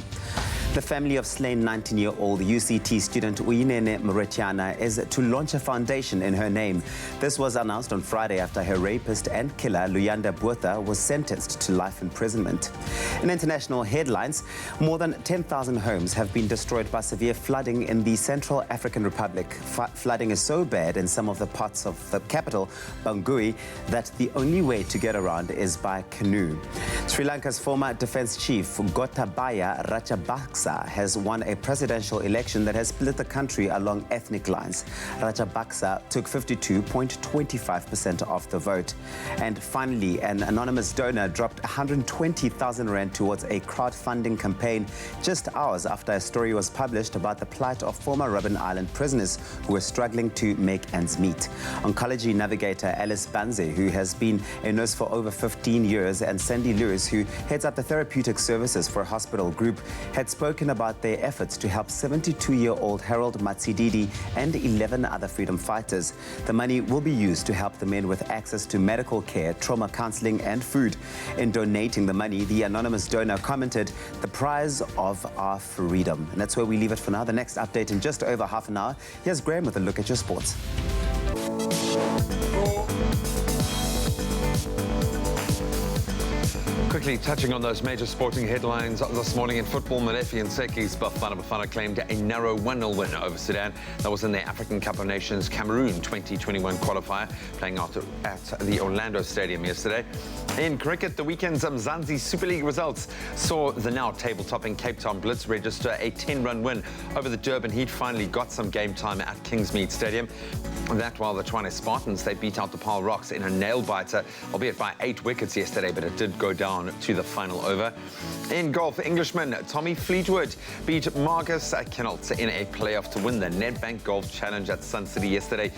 The family of slain 19-year-old UCT student Uyinene Muretiana is to launch a foundation in her name. This was announced on Friday after her rapist and killer, Luyanda Botha, was sentenced to life imprisonment. In international headlines, more than 10,000 homes have been destroyed by severe flooding in the Central African Republic. Flooding is so bad in some of the parts of the capital, Bangui, that the only way to get around is by canoe. Sri Lanka's former defense chief, Gotabaya Rajapaksa, has won a presidential election that has split the country along ethnic lines. Rajapaksa took 52.25% of the vote. And finally, an anonymous donor dropped 120,000 rand towards a crowdfunding campaign just hours after a story was published about the plight of former Robben Island prisoners who were struggling to make ends meet. Oncology navigator Alice Banze, who has been a nurse for over 15 years, and Sandy Lewis, who heads up the therapeutic services for a hospital group, had spoken about their efforts to help 72-year-old Harold Matsididi and 11 other freedom fighters. The money will be used to help the men with access to medical care, trauma counseling and food. In donating the money, the anonymous donor commented, "The prize of our freedom." And that's where we leave it for now. The next update in just over half an hour. Here's Graham with a look at your sports. Quickly touching on those major sporting headlines this morning in football, Molefe and Seki's Bafana claimed a narrow 1-0 win over Sudan. That was in the African Cup of Nations Cameroon 2021 qualifier, playing out at the Orlando Stadium yesterday. In cricket, the weekend's Mzansi Super League results saw the now table-topping Cape Town Blitz register a 10-run win over the Durban Heat. Finally got some game time at Kingsmead Stadium. And that while the Tshwane Spartans, they beat out the Paarl Rocks in a nail-biter, albeit by 8 wickets yesterday, but it did go down to the final over. In golf, Englishman Tommy Fleetwood beat Marcus Kennelt in a playoff to win the Nedbank Golf Challenge at Sun City yesterday.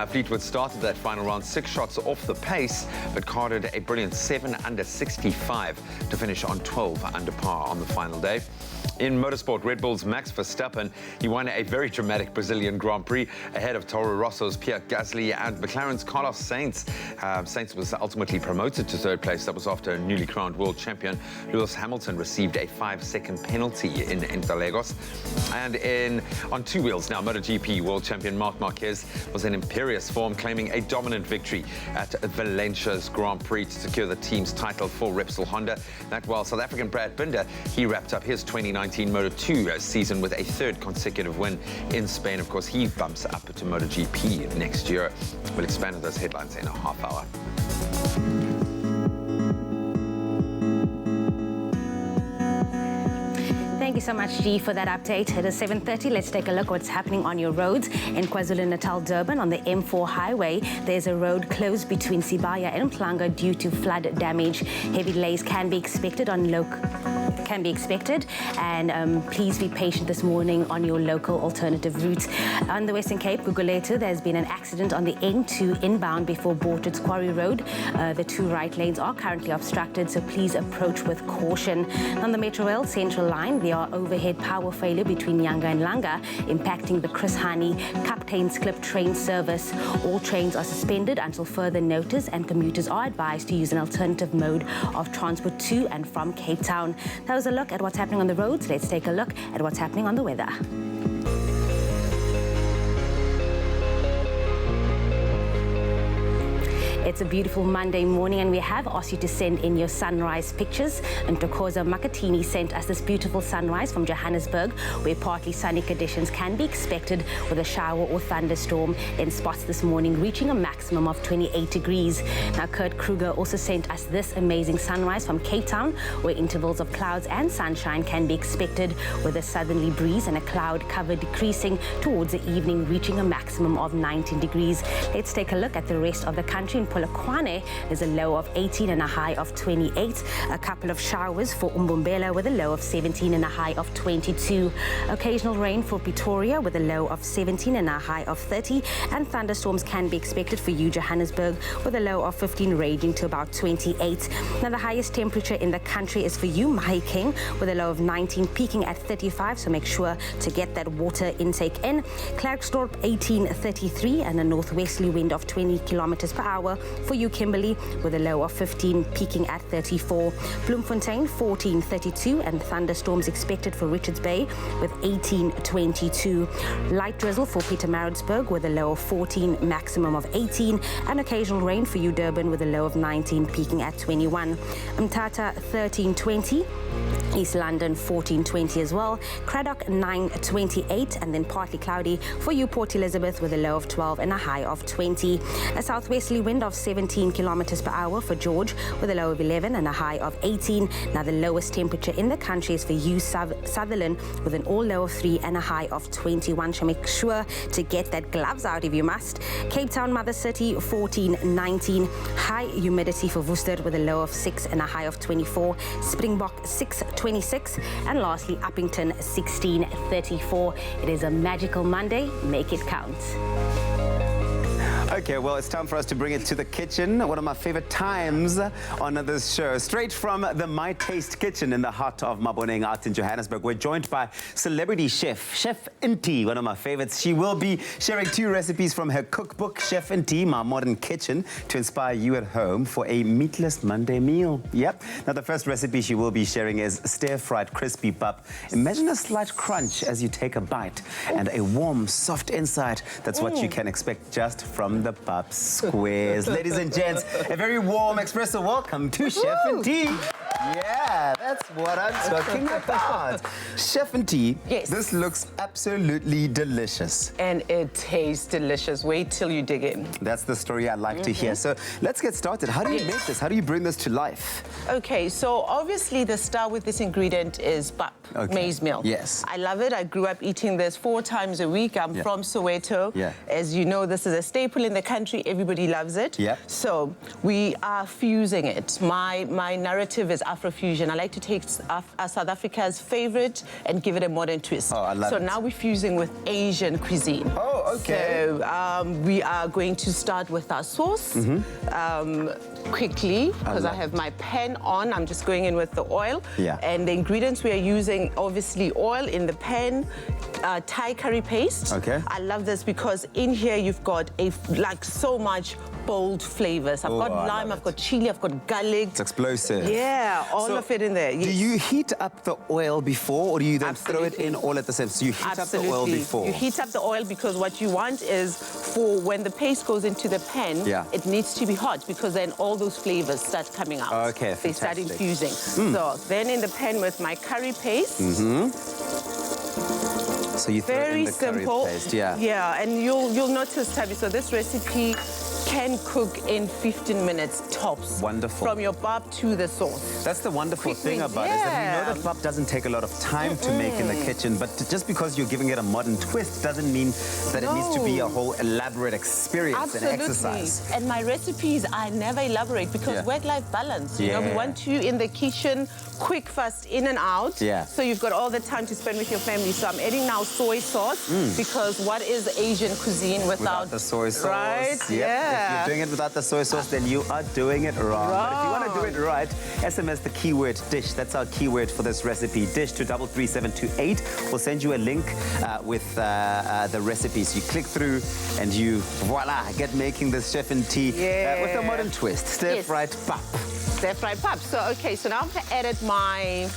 Fleetwood started that final round 6 shots off the pace, but carded a brilliant 7 under 65 to finish on 12 under par on the final day. In motorsport, Red Bull's Max Verstappen, he won a very dramatic Brazilian Grand Prix ahead of Toro Rosso's Pierre Gasly and McLaren's Carlos Sainz. Sainz was ultimately promoted to 3rd place. That was after a newly crowned world champion Lewis Hamilton received a 5-second penalty in Interlagos. And on 2 wheels now, MotoGP world champion Marc Marquez was in imperious form, claiming a dominant victory at Valencia's Grand Prix to secure the team's title for Repsol Honda. That while South African Brad Binder, he wrapped up his 2019 Moto2 season with a 3rd consecutive win in Spain. Of course, he bumps up to MotoGP next year. We'll expand on those headlines in a half hour. Thank you so much, G, for that update. It is 7:30. Let's take a look what's happening on your roads. In KwaZulu-Natal, Durban, on the M4 highway, there's a road closed between Sibaya and Mhlanga due to flood damage. Heavy delays can be expected and please be patient this morning on your local alternative routes. On the Western Cape, Gugulethu, there's been an accident on the N2 inbound before Bortred's Quarry Road. The 2 right lanes are currently obstructed, so please approach with caution. On the Metro Rail Central Line, there are overhead power failure between Nyanga and Langa, impacting the Chris Hani Captain's Clip train service. All trains are suspended until further notice, and commuters are advised to use an alternative mode of transport to and from Cape Town. That was a look at what's happening on the roads. Let's take a look at what's happening on the weather. It's a beautiful Monday morning, and we have asked you to send in your sunrise pictures. And Tokoza Makatini sent us this beautiful sunrise from Johannesburg, where partly sunny conditions can be expected with a shower or thunderstorm in spots this morning, reaching a maximum of 28 degrees. Now, Kurt Kruger also sent us this amazing sunrise from Cape Town, where intervals of clouds and sunshine can be expected with a southerly breeze and a cloud cover decreasing towards the evening, reaching a maximum of 19 degrees. Let's take a look at the rest of the country. In Polokwane, there's a low of 18 and a high of 28. A couple of showers for Umbumbela with a low of 17 and a high of 22. Occasional rain for Pretoria with a low of 17 and a high of 30. And thunderstorms can be expected for you, Johannesburg, with a low of 15 ranging to about 28. Now, the highest temperature in the country is for you, Mahikeng, with a low of 19, peaking at 35. So make sure to get that water intake in. Klerksdorp, 18, 33, and a northwesterly wind of 20 kilometers per hour. for you, Kimberley, with a low of 15, peaking at 34. Bloemfontein, 14.32, and thunderstorms expected for Richards Bay with 18.22. Light drizzle for Pietermaritzburg with a low of 14, maximum of 18, and occasional rain for you, Durban, with a low of 19, peaking at 21. Mthatha, 13.20. East London 14.20 as well. Craddock 9.28, and then partly cloudy for you, Port Elizabeth, with a low of 12 and a high of 20. A southwesterly wind of 17 kilometers per hour for George, with a low of 11 and a high of 18. Now the lowest temperature in the country is for you, Sutherland, with an all low of 3 and a high of 21. So make sure to get that gloves out if you must. Cape Town, Mother City 14.19. High humidity for Worcester with a low of 6 and a high of 24. Springbok 6.26, and lastly Uppington 16.34. It is a magical Monday. Make it count. Okay, well, it's time for us to bring it to the kitchen. One of my favorite times on this show. Straight from the My Taste kitchen in the heart of Maboneng Art in Johannesburg. We're joined by celebrity chef, Chef Inti, one of my favorites. She will be sharing 2 recipes from her cookbook, Chef Inti, My Modern Kitchen, to inspire you at home for a meatless Monday meal. Yep. Now, the first recipe she will be sharing is stir-fried crispy pap. Imagine a slight crunch as you take a bite and a warm, soft inside. That's what you can expect just from the pap squares. Ladies and gents, a very warm Expresso welcome to Chef Inti. Yeah, that's what I'm talking about. Chef Inti, yes. This looks absolutely delicious. And it tastes delicious. Wait till you dig in. That's the story I like to hear. So let's get started. How do you make this? How do you bring this to life? Okay, so obviously the star with this ingredient is pap, maize meal. Yes. I love it. I grew up eating this 4 times a week. I'm from Soweto. Yeah. As you know, this is a staple in the country. Everybody loves it. Yeah. So we are fusing it. My narrative is Afrofusion. I like to take South Africa's favorite and give it a modern twist. Oh, I love it. So now we're fusing with Asian cuisine. Oh, okay. So we are going to start with our sauce quickly, because I have my pan on. I'm just going in with the oil. Yeah. And the ingredients we are using, obviously oil in the pan, Thai curry paste. Okay. I love this because in here you've got so much bold flavors. I've got lime, I've got chili, I've got garlic. It's explosive. Yeah, all of it in there. Yes. Do you heat up the oil before, or do you then throw it in all at the same time? So you heat up the oil before? You heat up the oil because what you want is for when the paste goes into the pan, it needs to be hot, because then all those flavors start coming out. Okay, they start infusing. So then in the pan with my curry paste. So you throw in the curry paste, Yeah, and you'll notice, Tabby, so this recipe can cook in 15 minutes tops. Wonderful. From your pap to the sauce. That's the wonderful thing about it, is that we know that pap doesn't take a lot of time to make in the kitchen, but just because you're giving it a modern twist doesn't mean that it needs to be a whole elaborate experience and exercise. And my recipes, I never elaborate because work-life balance. You know, we want you in the kitchen, quick, fast, in and out. So you've got all the time to spend with your family. So I'm adding now soy sauce, because what is Asian cuisine without the soy sauce? Right? If you're doing it without the soy sauce, then you are doing it wrong. But if you want to do it right, SMS the keyword dish. That's our keyword for this recipe. Dish to 33728. We'll send you a link with the recipes. You click through and you, voila, get making this Chef Inti with a modern twist. Stir-fried pap. Stir-fried pap. So, okay, so now I've added my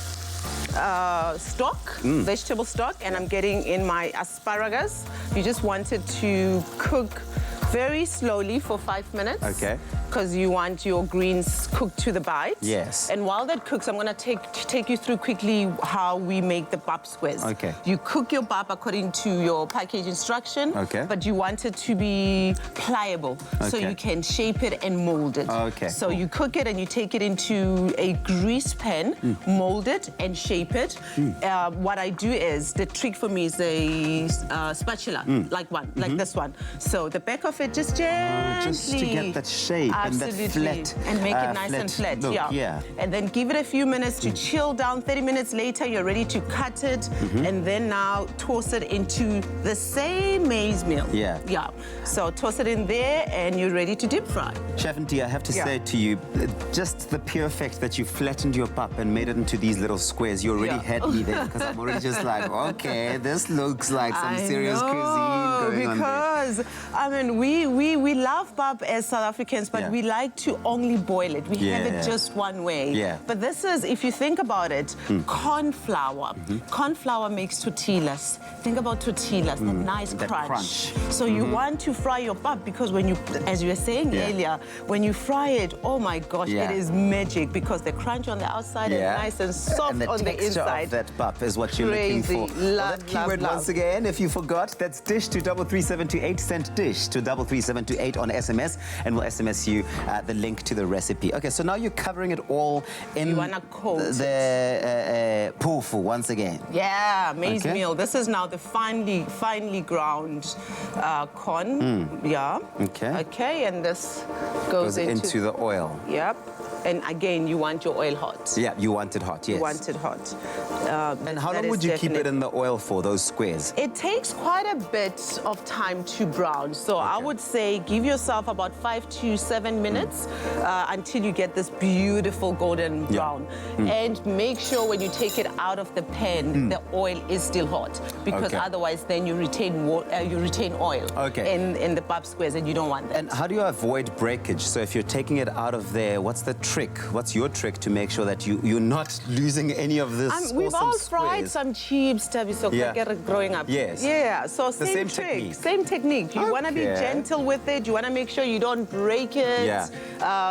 stock, vegetable stock, and I'm getting in my asparagus. You just want it to cook very slowly for 5 minutes. Okay. Because you want your greens cooked to the bite. Yes. And while that cooks, I'm going to take you through quickly how we make the pap squares. Okay. You cook your pap according to your package instruction. Okay. But you want it to be pliable, so you can shape it and mold it. Okay. So you cook it and you take it into a grease pan, mold it and shape it. What I do is, the trick for me is a spatula, like this one. So the back of it, just gently. Just to get that shape. Absolutely. And that flat. And make it nice and flat. Look, And then give it a few minutes to chill down. 30 minutes later, you're ready to cut it. And then now toss it into the same maize meal. So toss it in there and you're ready to deep fry. Chef Inti, I have to say to you, just the pure fact that you flattened your pap and made it into these little squares, you already had me there, because I'm already just like, okay, this looks like some serious cuisine going on there. Because, I mean, we love pap as South Africans, but we like to only boil it. We have it just one way. Yeah. But this is, if you think about it, corn flour. Corn flour makes tortillas. Think about tortillas, that nice crunch. So you want to fry your pap because when you, as you were saying earlier, when you fry it, oh my gosh, it is magic because the crunch on the outside is nice and soft and the on the texture inside. of that pap is what you're looking for. Love, that keyword once again, if you forgot, that's dish to 33728. Send dish to 33728 on SMS, and we'll SMS you the link to the recipe. Okay, so now you're covering it all in the tofu once again. Yeah, maize meal. This is now the finely ground corn. Yeah. Okay. Okay, and this goes into the oil. Yep. And again, you want your oil hot. Yeah, you want it hot, yes. You want it hot. And how long would you keep it in the oil for, those squares? It takes quite a bit of time to brown. So I would say give yourself about 5 to 7 minutes until you get this beautiful golden brown. And make sure when you take it out of the pan, the oil is still hot. Because otherwise then you retain oil in the pap squares, and you don't want that. And how do you avoid breakage? So if you're taking it out of there, what's the trick? What's your trick to make sure that you're not losing any of this awesome We've all fried squares? some cheap stuff growing up. Yes. Yeah, so same trick, technique. same technique. You want to be gentle with it. You want to make sure you don't break it. Yeah.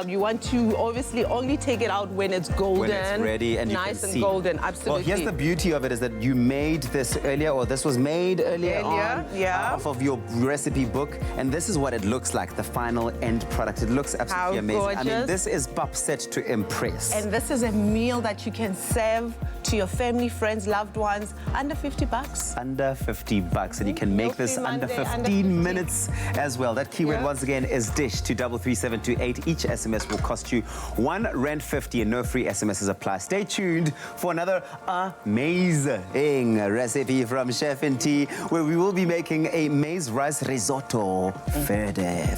You want to obviously only take it out when it's golden. When it's ready and nice you can and see. golden, absolutely. Well, here's the beauty of it is that you made this earlier, or this was made earlier on off of your recipe book, and this is what it looks like, the final end product. It looks absolutely amazing. Gorgeous. I mean, this is pap set to impress. And this is a meal that you can serve to your family, friends, loved ones, under $50. Under $50, and you can make this under 15 minutes as well. That keyword once again is dish to 33728. Each SMS will cost you R1.50 and no free SMSs apply. Stay tuned for another amazing recipe from Chef T, where we will be making a maize rice risotto. Verde.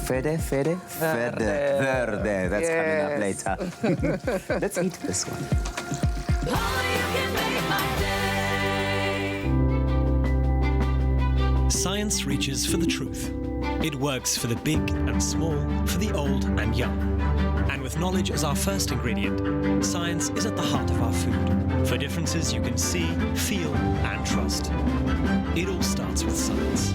That's coming up later. Let's eat this one. Science reaches for the truth. It works for the big and small, for the old and young. And with knowledge as our first ingredient, science is at the heart of our food. For differences you can see, feel, and trust. It all starts with science.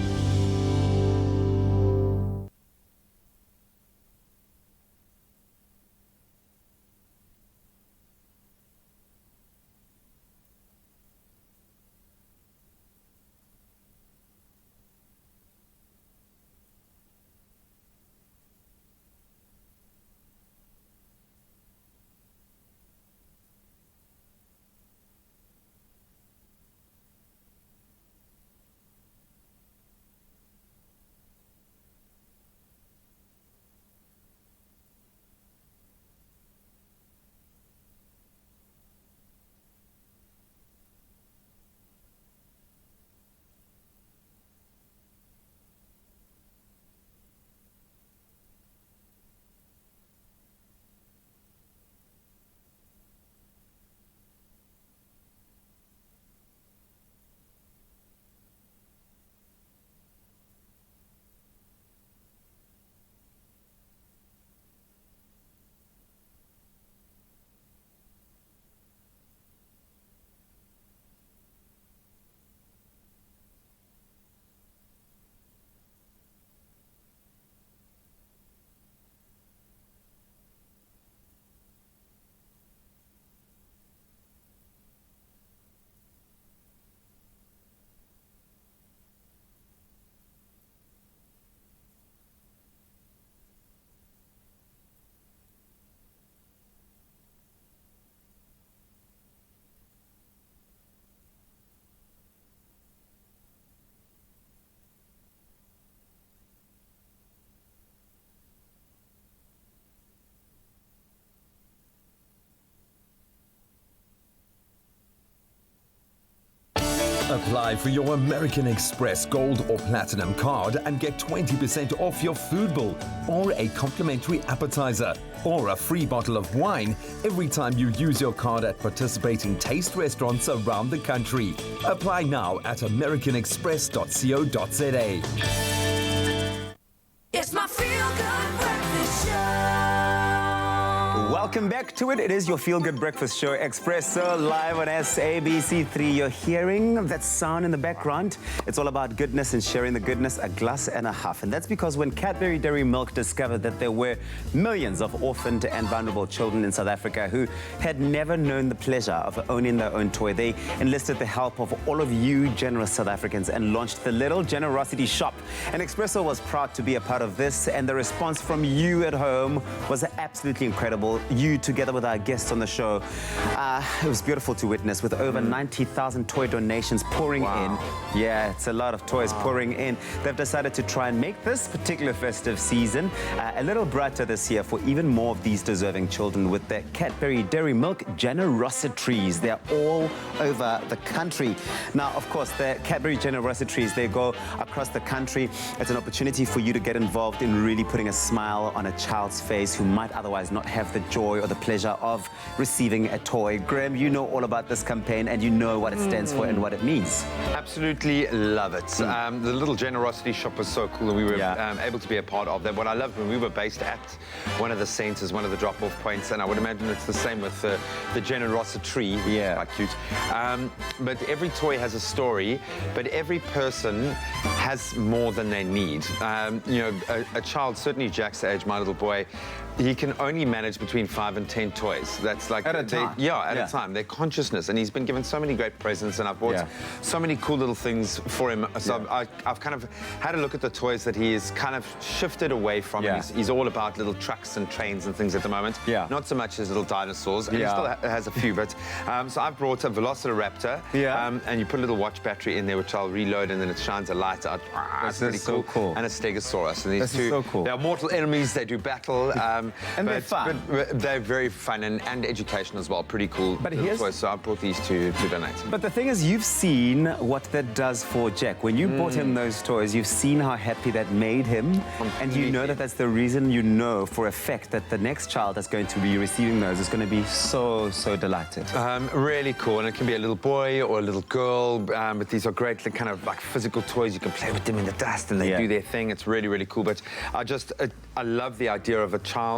Apply for your American Express Gold or Platinum card and get 20% off your food bill, or a complimentary appetizer, or a free bottle of wine every time you use your card at participating taste restaurants around the country. Apply now at americanexpress.co.za. It's my feel-good breakfast show. Welcome back to it. It is your feel-good breakfast show, Expresso, live on SABC3. You're hearing that sound in the background. It's all about goodness and sharing the goodness, a glass and a half. And that's because when Cadbury Dairy Milk discovered that there were millions of orphaned and vulnerable children in South Africa who had never known the pleasure of owning their own toy, they enlisted the help of all of you generous South Africans and launched the Little Generosity Shop. And Expresso was proud to be a part of this, and the response from you at home was absolutely incredible. You, together with our guests on the show, it was beautiful to witness, with over 90,000 toy donations pouring in. Yeah, it's a lot of toys pouring in. They've decided to try and make this particular festive season a little brighter this year for even more of these deserving children with the Cadbury Dairy Milk Generosities. They're all over the country. Now, of course, the Cadbury Generosities, they go across the country. It's an opportunity for you to get involved in really putting a smile on a child's face who might otherwise not have the joy or the pleasure of receiving a toy. Graham, you know all about this campaign and you know what it stands for and what it means. Absolutely love it. The Little Generosity Shop was so cool, and we were able to be a part of that. What I loved when we were based at one of the centres, one of the drop-off points, and I would imagine it's the same with the Generosity, which is quite cute. But every toy has a story, but every person has more than they need. You know, a child, certainly Jack's age, my little boy, he can only manage between 5 and 10 toys. That's like at a time. At a time. Their consciousness, and he's been given so many great presents, and I've bought so many cool little things for him. So I've kind of had a look at the toys that he has kind of shifted away from. He's all about little trucks and trains and things at the moment. Not so much as little dinosaurs. And he still has a few, but so I've brought a Velociraptor. And you put a little watch battery in there, which I'll reload, and then it shines a light out. That's pretty cool. And a Stegosaurus. And these two, they're mortal enemies. They do battle. And they're fun. But they're very fun and education as well. Pretty cool. But toys. So I brought these to donate. But the thing is, you've seen what that does for Jack. When you bought him those toys, you've seen how happy that made him. And you know that that's the reason, you know for a fact that the next child that's going to be receiving those is going to be so delighted. Really cool. And it can be a little boy or a little girl. But these are great kind of like physical toys. You can play with them in the dust and they do their thing. It's really cool. But I love the idea of a child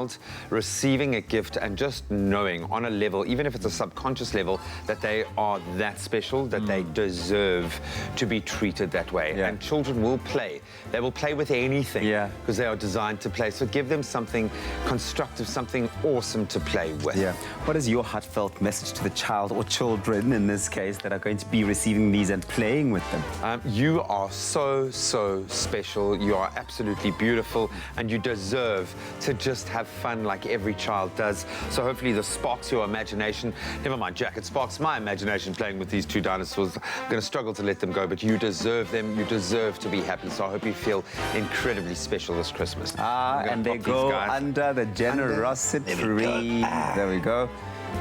receiving a gift and just knowing on a level, even if it's a subconscious level, that they are that special, that they deserve to be treated that way. And children will play. They will play with anything because they are designed to play. So give them something constructive, something awesome to play with. What is your heartfelt message to the child or children, in this case, that are going to be receiving these and playing with them? You are so special. You are absolutely beautiful, and you deserve to just have fun like every child does. So hopefully this sparks your imagination. Never mind, Jack, it sparks my imagination playing with these two dinosaurs. I'm going to struggle to let them go, but you deserve them. You deserve to be happy. So I hope you feel incredibly special this Christmas. And they go under the Generosity tree. There we go.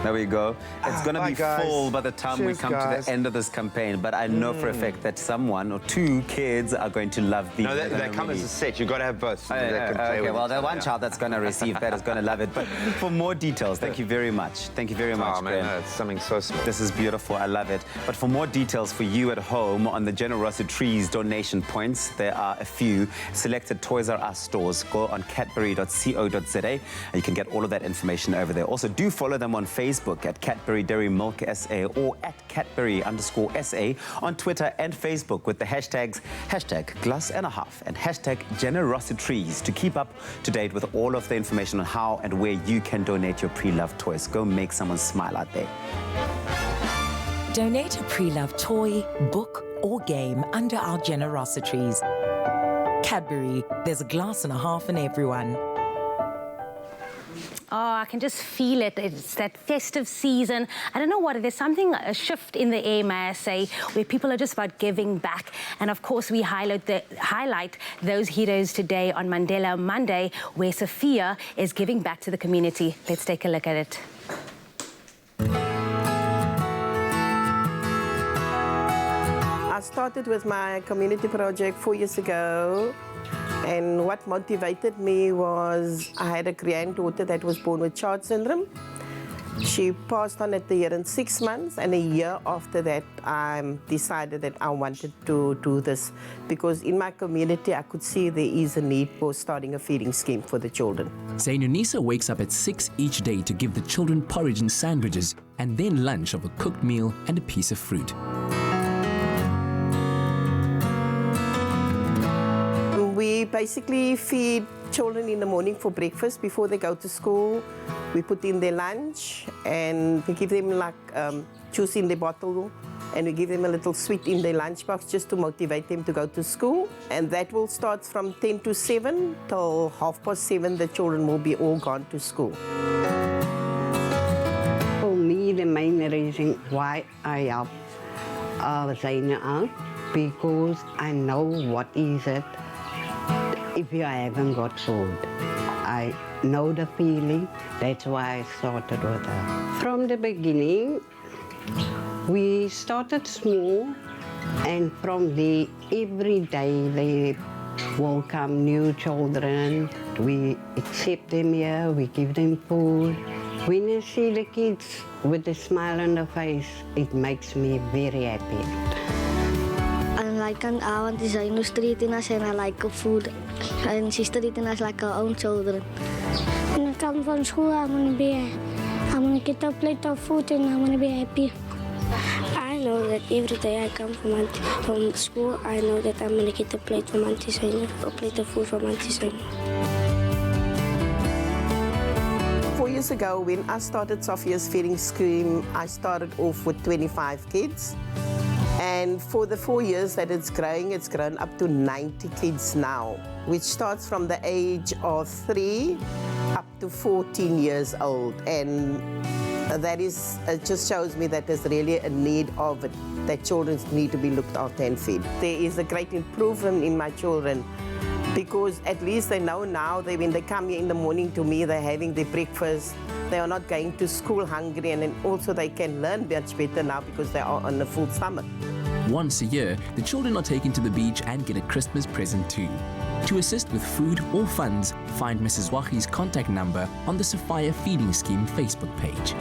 There we go. It's going to be full by the time we come to the end of this campaign, but I know for a fact that someone or two kids are going to love these. No, they come as a set. You've got to have both. Okay, well, the one child that's going to receive that is going to love it. But for more details, thank you very much. Thank you very much, man, it's something so small. This is beautiful. I love it. But for more details for you at home on the Generosity Trees donation points, there are a few selected Toys R Us stores. Go on cadbury.co.za and you can get all of that information over there. Also, do follow them on Facebook at Cadbury Dairy Milk SA or at Cadbury_SA on Twitter and Facebook with the hashtags #glass&a_half and #generositrees to keep up to date with all of the information on how and where you can donate your pre-loved toys. Go make someone smile out there. Donate a pre-loved toy, book or game under our Generosities. Cadbury, there's a glass and a half in everyone. Oh, I can just feel it. It's that festive season. I don't know what it is. Something, a shift in the air, may I say, where people are just about giving back. And of course, we highlight those heroes today on Mandela Monday, where Sophia is giving back to the community. Let's take a look at it. I started with my community project 4 years ago. And what motivated me was I had a granddaughter that was born with Child syndrome. She passed on at the year and 6 months, and a year after that, I decided that I wanted to do this because in my community, I could see there is a need for starting a feeding scheme for the children. Zainunisa wakes up at 6 each day to give the children porridge and sandwiches, and then lunch of a cooked meal and a piece of fruit. We basically feed children in the morning for breakfast before they go to school. We put in their lunch and we give them like juice in the bottle, and we give them a little sweet in their lunchbox just to motivate them to go to school. And that will start from 10 to 7 till 7:30. The children will be all gone to school. For me, the main reason why I help Zaina out, because I know what is it if you haven't got food. I know the feeling, that's why I started with her. From the beginning, we started small, and from there, every day they will come new children. We accept them here, we give them food. When I see the kids with a smile on their face, it makes me very happy. I like an avond is in the street and I like food. And she's treating us like our own children. When I come from school, I'm gonna get a plate of food and I'm gonna be happy. I know that every day I come from school, I know that I'm gonna get a plate from Auntie Zaina, a plate of food from Auntie Zaina. 4 years ago, when I started Sophia's feeding scheme, I started off with 25 kids. And for the 4 years that it's grown up to 90 kids now, which starts from the age of 3 up to 14 years old. And that is, it just shows me that there's really a need of it, that children need to be looked after and fed. There is a great improvement in my children because at least they know now that when they come here in the morning to me, they're having their breakfast. They are not going to school hungry, and then also they can learn much better now because they are on a full stomach. Once a year, the children are taken to the beach and get a Christmas present too. To assist with food or funds, find Mrs. Wachi's contact number on the Sophia Feeding Scheme Facebook page.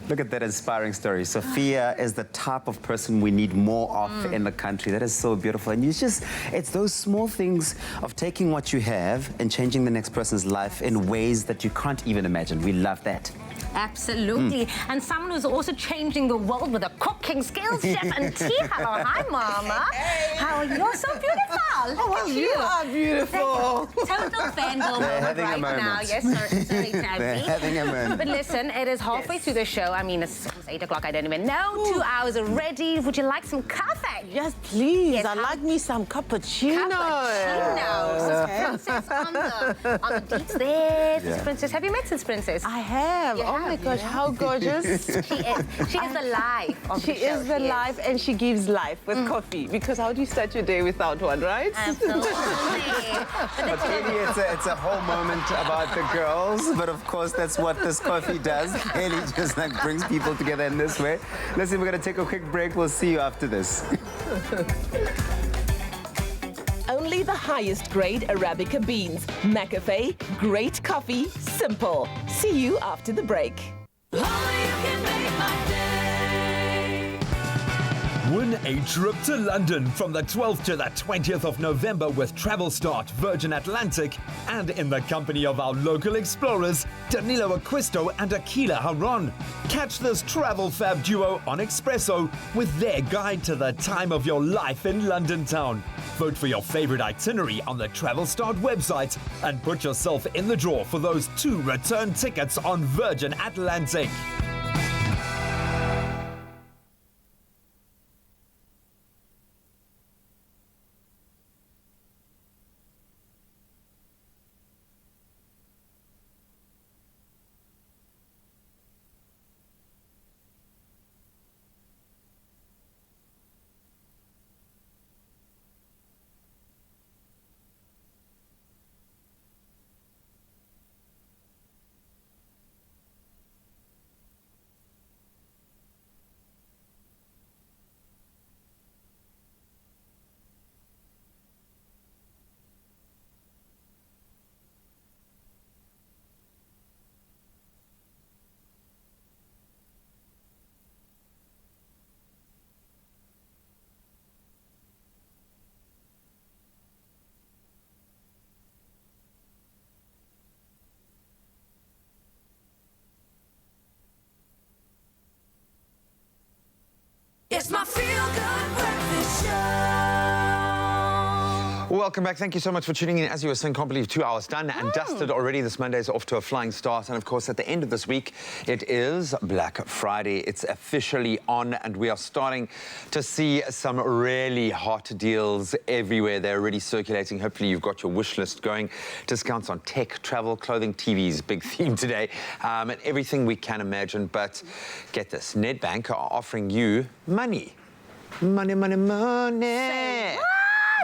Look at that inspiring story. Sophia is the type of person we need more of in the country. That is so beautiful. And it's those small things of taking what you have and changing the next person's life in ways that you can't even imagine. We love that. Absolutely. And someone who's also changing the world with a cooking skills, Chef Auntie. Hello, hi, Mama. Hey. How are you? You're so beautiful. Oh, well, you are beautiful. Total fangirl moment right now. Yes, sorry, Tabby. They're having a moment. But listen, it is halfway through the show. I mean, it's 8 o'clock. I don't even know. 2 hours already. Would you like some coffee? Yes, please. Yes, I like me some cappuccino. Cappuccino. Princess on the deets there. Yeah. Princess, have you met Sis Princess? I have. Oh my gosh, how gorgeous. She is the life of She the show. is the life, and she gives life with coffee. Because how do you start your day without one, right? Absolutely. But really, it's a whole moment about the girls, but of course that's what this coffee does. Really just like brings people together in this way. Listen, we're going to take a quick break. We'll see you after this. Only the highest grade Arabica beans. McAfee, great coffee, simple. See you after the break. Win a trip to London from the 12th to the 20th of November with Travelstart, Virgin Atlantic, and in the company of our local explorers, Danilo Acquisto and Akila Haron. Catch this travel fab duo on Expresso with their guide to the time of your life in London town. Vote for your favorite itinerary on the Travelstart website and put yourself in the draw for those 2 return tickets on Virgin Atlantic. Welcome back. Thank you so much for tuning in. As you were saying, can't believe 2 hours done and dusted already. This Monday's off to a flying start. And of course, at the end of this week, it is Black Friday. It's officially on, and we are starting to see some really hot deals everywhere. They're already circulating. Hopefully, you've got your wish list going. Discounts on tech, travel, clothing, TVs, big theme today. And everything we can imagine. But get this, Nedbank are offering you money. Money, money, money.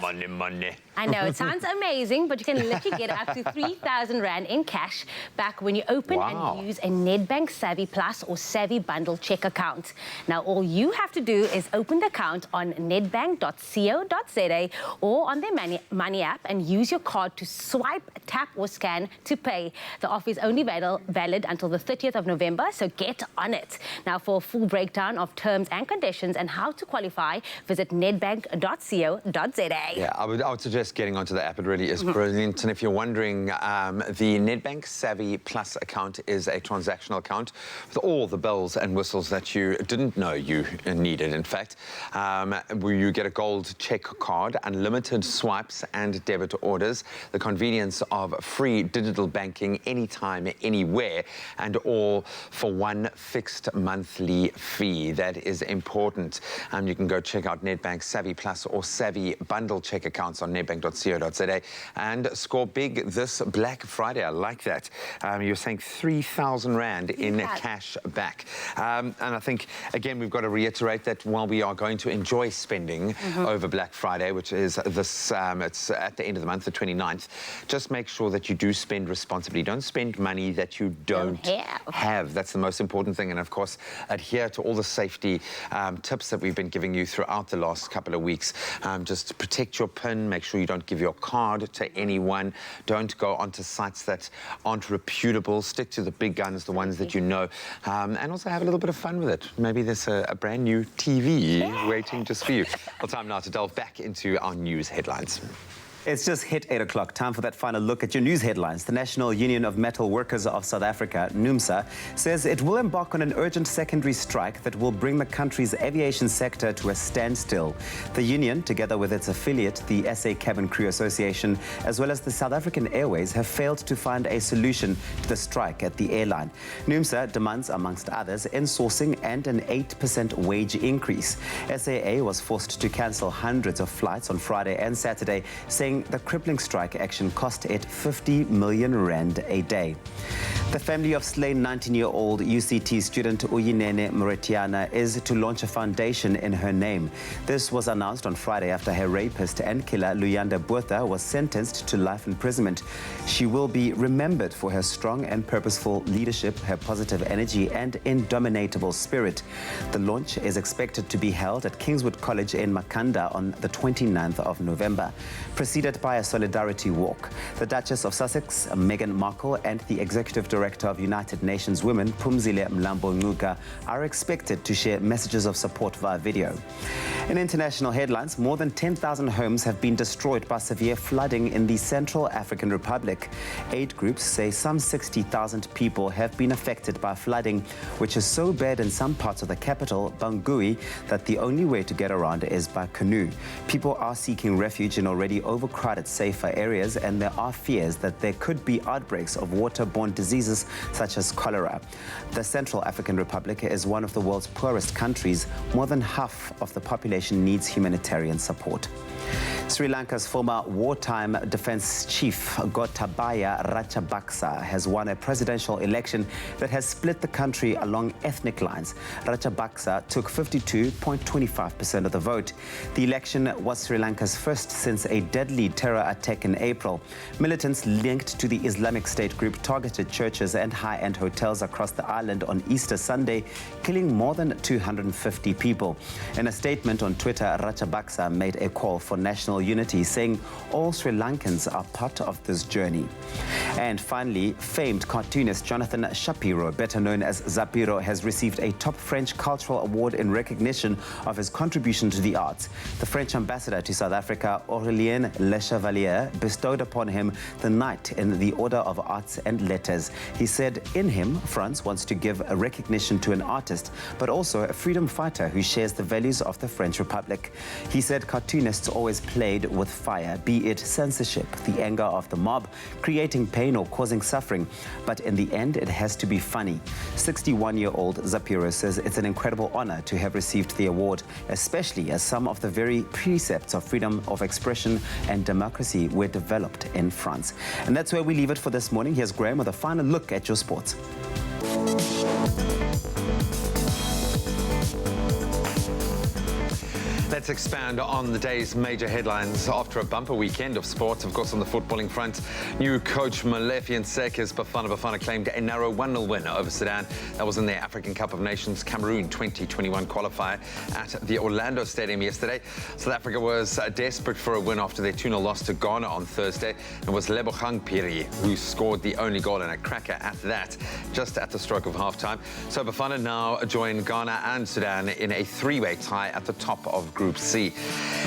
Money, money. I know, it sounds amazing, but you can literally get up to 3,000 Rand in cash back when you open and use a Nedbank Savvy Plus or Savvy Bundle check account. Now, all you have to do is open the account on nedbank.co.za or on their money app and use your card to swipe, tap or scan to pay. The offer is only valid until the 30th of November, so get on it. Now, for a full breakdown of terms and conditions and how to qualify, visit nedbank.co.za. Yeah, I would suggest getting onto the app. It really is brilliant. And if you're wondering, the Nedbank Savvy Plus account is a transactional account with all the bells and whistles that you didn't know you needed, in fact. Where you get a gold check card, unlimited swipes and debit orders, the convenience of free digital banking anytime, anywhere, and all for one fixed monthly fee. That is important. You can go check out Nedbank Savvy Plus or Savvy Bundle check accounts on nedbank.co.za and score big this Black Friday. I like that. You're saying 3,000 Rand in cash back. And I think, again, we've got to reiterate that while we are going to enjoy spending over Black Friday, which is this, it's at the end of the month, the 29th, just make sure that you do spend responsibly. Don't spend money that you don't have. That's the most important thing. And of course, adhere to all the safety tips that we've been giving you throughout the last couple of weeks. Just protect your PIN, make sure you don't give your card to anyone, don't go onto sites that aren't reputable, stick to the big guns, the ones that you know, and also have a little bit of fun with it. Maybe there's a brand new TV waiting just for you. Well, time now to delve back into our news headlines. It's just hit 8 o'clock. Time for that final look at your news headlines. The National Union of Metal Workers of South Africa, NUMSA, says it will embark on an urgent secondary strike that will bring the country's aviation sector to a standstill. The union, together with its affiliate, the SA Cabin Crew Association, as well as the South African Airways, have failed to find a solution to the strike at the airline. NUMSA demands, amongst others, insourcing and an 8% wage increase. SAA was forced to cancel hundreds of flights on Friday and Saturday, saying the crippling strike action cost it 50 million Rand a day. The family of slain 19-year-old UCT student Uyinene Muretiana is to launch a foundation in her name. This was announced on Friday after her rapist and killer Luyanda Botha was sentenced to life imprisonment. She will be remembered for her strong and purposeful leadership, her positive energy and indomitable spirit. The launch is expected to be held at Kingswood College in Makanda on the 29th of November. Preceded by a solidarity walk. The Duchess of Sussex, Meghan Markle, and the Executive Director of United Nations Women, Phumzile Mlambo-Ngcuka, are expected to share messages of support via video. In international headlines, more than 10,000 homes have been destroyed by severe flooding in the Central African Republic. Aid groups say some 60,000 people have been affected by flooding, which is so bad in some parts of the capital, Bangui, that the only way to get around is by canoe. People are seeking refuge in already overcrowded safer areas, and there are fears that there could be outbreaks of waterborne diseases such as cholera. The Central African Republic is one of the world's poorest countries. More than half of the population needs humanitarian support. Sri Lanka's former wartime defense chief Gotabaya Rajapaksa has won a presidential election that has split the country along ethnic lines. Rajapaksa took 52.25% of the vote. The election was Sri Lanka's first since a deadly terror attack in April. Militants linked to the Islamic State group targeted churches and high-end hotels across the island on Easter Sunday, killing more than 250 people. In a statement on Twitter, Rajapaksa made a call for national unity, saying all Sri Lankans are part of this journey. And finally, famed cartoonist Jonathan Shapiro, better known as Zapiro, has received a top French cultural award in recognition of his contribution to the arts. The French ambassador to South Africa, Aurélien Le Chevalier, bestowed upon him the Knight in the Order of Arts and Letters. He said, in him, France wants to give a recognition to an artist, but also a freedom fighter who shares the values of the French French Republic. He said cartoonists always played with fire, be it censorship, the anger of the mob, creating pain or causing suffering. But in the end, it has to be funny. 61-year-old Zapiro says it's an incredible honor to have received the award, especially as some of the very precepts of freedom of expression and democracy were developed in France. And that's where we leave it for this morning. Here's Graham with a final look at your sports. Let's expand on the day's major headlines after a bumper weekend of sports. Of course, on the footballing front, new coach Molefi Nseke's Bafana claimed a narrow 1-0 win over Sudan. That was in their African Cup of Nations Cameroon 2021 qualifier at the Orlando Stadium yesterday. South Africa was desperate for a win after their 2-0 loss to Ghana on Thursday. It was Lebogang Piri who scored the only goal, and a cracker at that, just at the stroke of halftime. So Bafana now join Ghana and Sudan in a three-way tie at the top of Group C.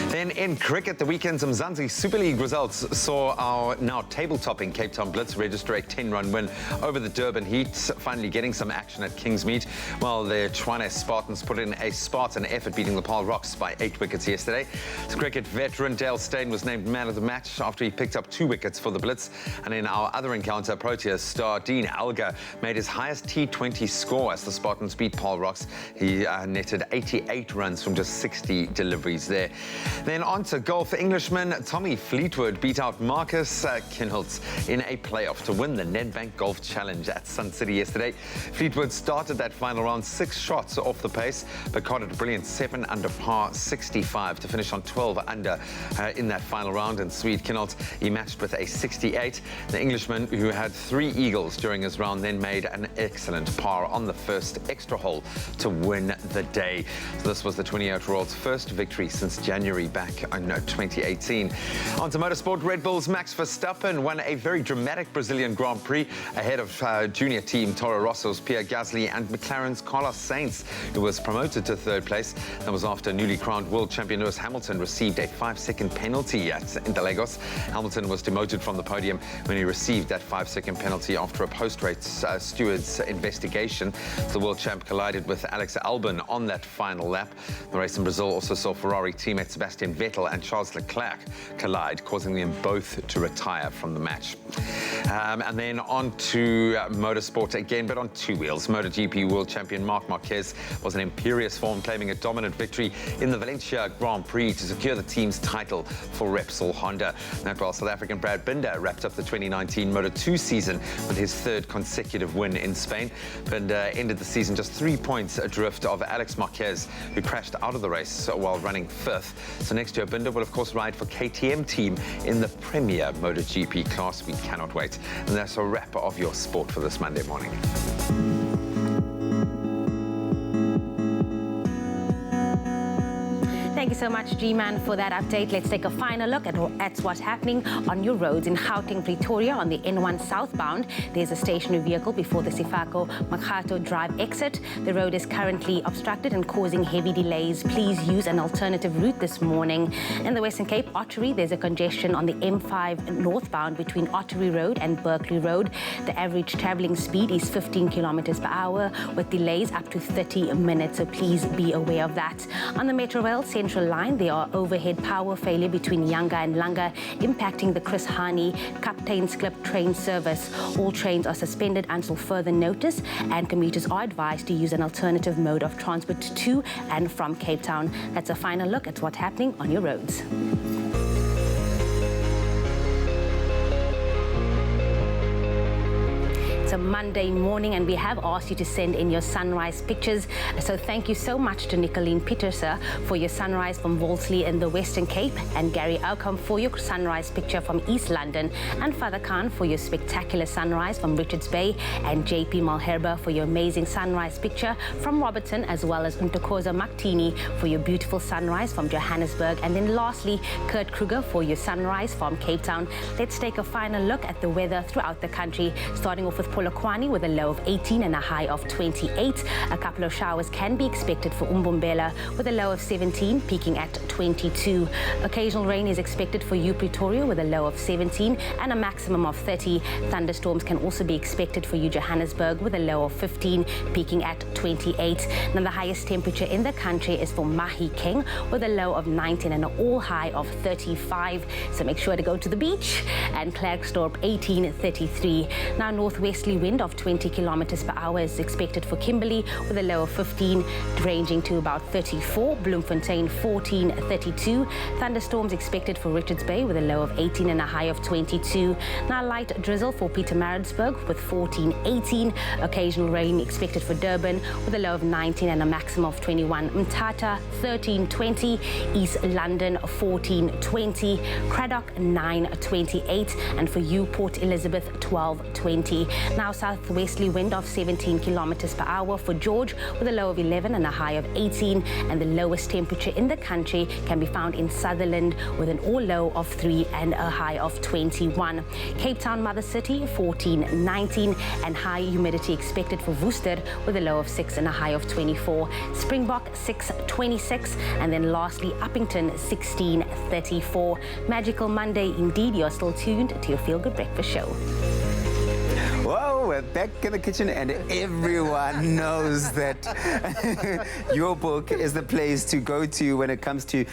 Then in cricket, the weekend's Mzansi Super League results saw our now table-topping Cape Town Blitz register a 10-run win over the Durban Heat, finally getting some action at Kingsmead, while the Tshwane Spartans put in a Spartan effort, beating the Paarl Rocks by 8 wickets yesterday. The cricket veteran Dale Steyn was named man of the match after he picked up 2 wickets for the Blitz. And in our other encounter, Proteas star Dean Alga made his highest T20 score as the Spartans beat Paarl Rocks. He netted 88 runs from just 60 deliveries there. Then on to golf. Englishman Tommy Fleetwood beat out Marcus Kinhult in a playoff to win the Nedbank Golf Challenge at Sun City yesterday. Fleetwood started that final round 6 shots off the pace, but caught it a brilliant 7 under par 65 to finish on 12 under in that final round. And Swede Kinhult, he matched with a 68. The Englishman, who had 3 eagles during his round, then made an excellent par on the first extra hole to win the day. So this was the 28-year-old's first victory since January back in 2018. On to motorsport. Red Bull's Max Verstappen won a very dramatic Brazilian Grand Prix ahead of junior team Toro Rosso's Pierre Gasly and McLaren's Carlos Sainz, who was promoted to 3rd place. That was after newly crowned world champion Lewis Hamilton received a 5-second penalty at Interlagos. Hamilton was demoted from the podium when he received that 5-second penalty after a post-race steward's investigation. The world champ collided with Alex Albon on that final lap. The race in Brazil also saw Ferrari teammate Sebastian Vettel and Charles Leclerc collide, causing them both to retire from the match. And then on to motorsport again, but on 2 wheels. MotoGP world champion Marc Marquez was in imperious form, claiming a dominant victory in the Valencia Grand Prix to secure the team's title for Repsol Honda. That while South African Brad Binder wrapped up the 2019 Moto2 season with his 3rd consecutive win in Spain. Binder ended the season just 3 points adrift of Alex Marquez, who crashed out of the race while running 5th. So next year, Binder will of course ride for KTM team in the Premier MotoGP class. We cannot wait. And that's a wrap of your sport for this Monday morning. Thank you so much, G-Man, for that update. Let's take a final look at what's happening on your roads. In Gauteng, Pretoria, on the N1 southbound, there's a stationary vehicle before the Sifako Makato Drive exit. The road is currently obstructed and causing heavy delays. Please use an alternative route this morning. In the Western Cape, Ottery, there's a congestion on the M5 northbound between Ottery Road and Berkeley Road. The average traveling speed is 15 kilometers per hour, with delays up to 30 minutes, so please be aware of that. On the Metro Rail Central Line, there are overhead power failure between Yanga and Langa, impacting the Chris Hani Captain's Club train service. All trains are suspended until further notice, and commuters are advised to use an alternative mode of transport to and from Cape Town. That's a final look at what's happening on your roads. It's a Monday morning and we have asked you to send in your sunrise pictures. So thank you so much to Nicolene Peterser for your sunrise from Wolseley in the Western Cape, and Gary Outcome for your sunrise picture from East London, and Father Khan for your spectacular sunrise from Richards Bay, and JP Malherba for your amazing sunrise picture from Robertson, as well as Ntokoza Maktini for your beautiful sunrise from Johannesburg, and then lastly Kurt Kruger for your sunrise from Cape Town. Let's take a final look at the weather throughout the country, starting off with Polo Polokwane with a low of 18 and a high of 28. A couple of showers can be expected for Umbombela with a low of 17, peaking at 22. Occasional rain is expected for U Pretoria with a low of 17 and a maximum of 30. Thunderstorms can also be expected for U Johannesburg with a low of 15, peaking at 28. Now the highest temperature in the country is for Mahikeng with a low of 19 and an all high of 35. So make sure to go to the beach. And Klerksdorp 1833. Now northwesterly wind of 20 kilometers per hour is expected for Kimberley with a low of 15, ranging to about 34. Bloemfontein 14, 32. Thunderstorms expected for Richards Bay with a low of 18 and a high of 22. Now light drizzle for Pietermaritzburg with 14, 18. Occasional rain expected for Durban with a low of 19 and a maximum of 21. Mthatha 13, 20. East London 14, 20. Craddock 9, 28. And for you, Port Elizabeth 12, 20. Now southwesterly wind of 17 kilometers per hour for George with a low of 11 and a high of 18. And the lowest temperature in the country can be found in Sutherland with an all low of 3 and a high of 21. Cape Town, Mother City 14, 19. And high humidity expected for Worcester with a low of 6 and a high of 24. Springbok 6, 26. And then lastly, Uppington 16, 34. Magical Monday indeed. You're still tuned to your Feel Good Breakfast Show. Whoa, we're back in the kitchen and everyone knows that your book is the place to go to when it comes to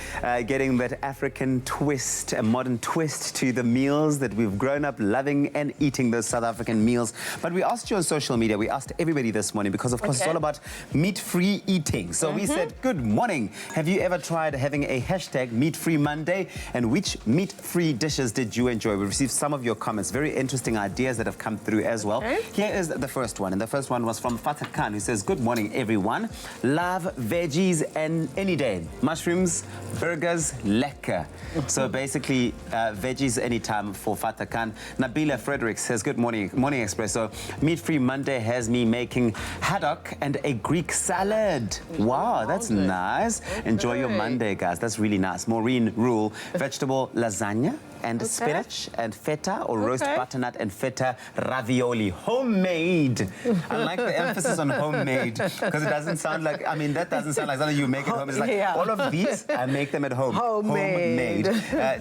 getting that African twist, a modern twist to the meals that we've grown up loving and eating, those South African meals. But we asked you on social media, we asked everybody this morning because of course it's all about meat-free eating. So we said, good morning. Have you ever tried having a hashtag meat-free Monday? And which meat-free dishes did you enjoy? We received some of your comments, very interesting ideas that have come through as well. Here is the first one, and the first one was from Fatah Khan, who says, good morning, everyone. Love veggies and any day. Mushrooms, burgers, lekker. So basically, veggies anytime for Fatah Khan. Nabila Frederick says, good morning, Morning Expresso. Meat-free Monday has me making haddock and a Greek salad. Wow, that's nice. Enjoy your Monday, guys. That's really nice. Maureen Rule, vegetable lasagna and spinach and feta or roast butternut and feta ravioli. Homemade. I like the emphasis on homemade because it doesn't sound like, I mean, that doesn't sound like something you make at home. It's like all of these, I make them at home. Homemade.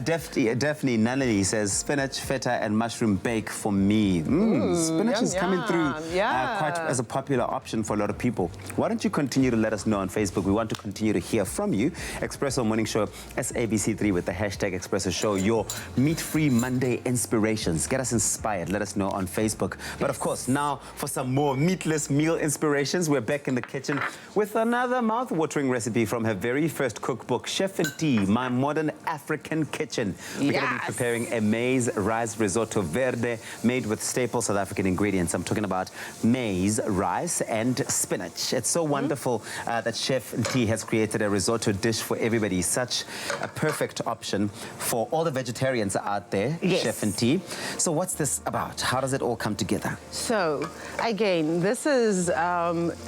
Daphne Nunley says, spinach, feta and mushroom bake for me. Spinach is coming through quite as a popular option for a lot of people. Why don't you continue to let us know on Facebook? We want to continue to hear from you. Expresso Morning Show, SABC3 with the hashtag Expresso Show, your meat-free Monday inspirations. Get us inspired. Let us know on Facebook. But of course, now for some more meatless meal inspirations, we're back in the kitchen with another mouth-watering recipe from her very first cookbook, Chef and Tea, My Modern African Kitchen. We're going to be preparing a maize rice risotto verde made with staple South African ingredients. I'm talking about maize, rice, and spinach. It's so wonderful that Chef and Tea has created a risotto dish for everybody. Such a perfect option for all the vegetarians out there, Chef and Tea. So what's this about? How does it all come together? So, again, this is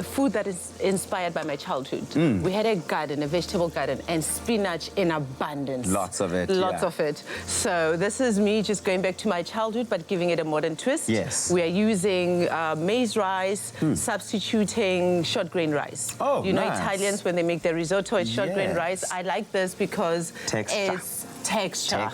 food that is inspired by my childhood. We had a garden, a vegetable garden, and spinach in abundance. Lots of it. Lots of it. So this is me just going back to my childhood, but giving it a modern twist. Yes. We are using maize rice, substituting short grain rice. Oh, you know, nice. Italians, when they make their risotto, it's short grain rice. I like this because it's texture.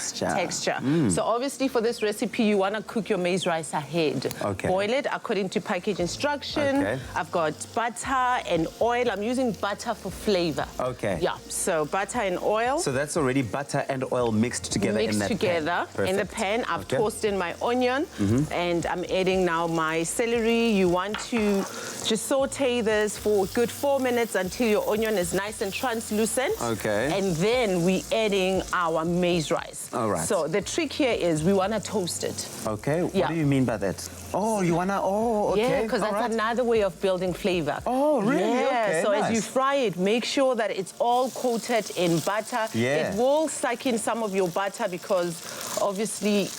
So obviously for this recipe, you want to cook your maize rice ahead. Boil it according to package instruction. I've got butter and oil. I'm using butter for flavor. Yeah, so butter and oil. So that's already butter and oil mixed together in that pan. In the pan. I've toasted in my onion and I'm adding now my celery. You want to just saute this for a good 4 minutes until your onion is nice and translucent. And then we adding our maize rice. So the trick here is we want to toast it. What do you mean by that? Oh, you want to, Yeah, because that's another way of building flavor. Oh, really? Yeah, so nice. as you fry it, make sure that it's all coated in butter. It will suck in some of your butter because obviously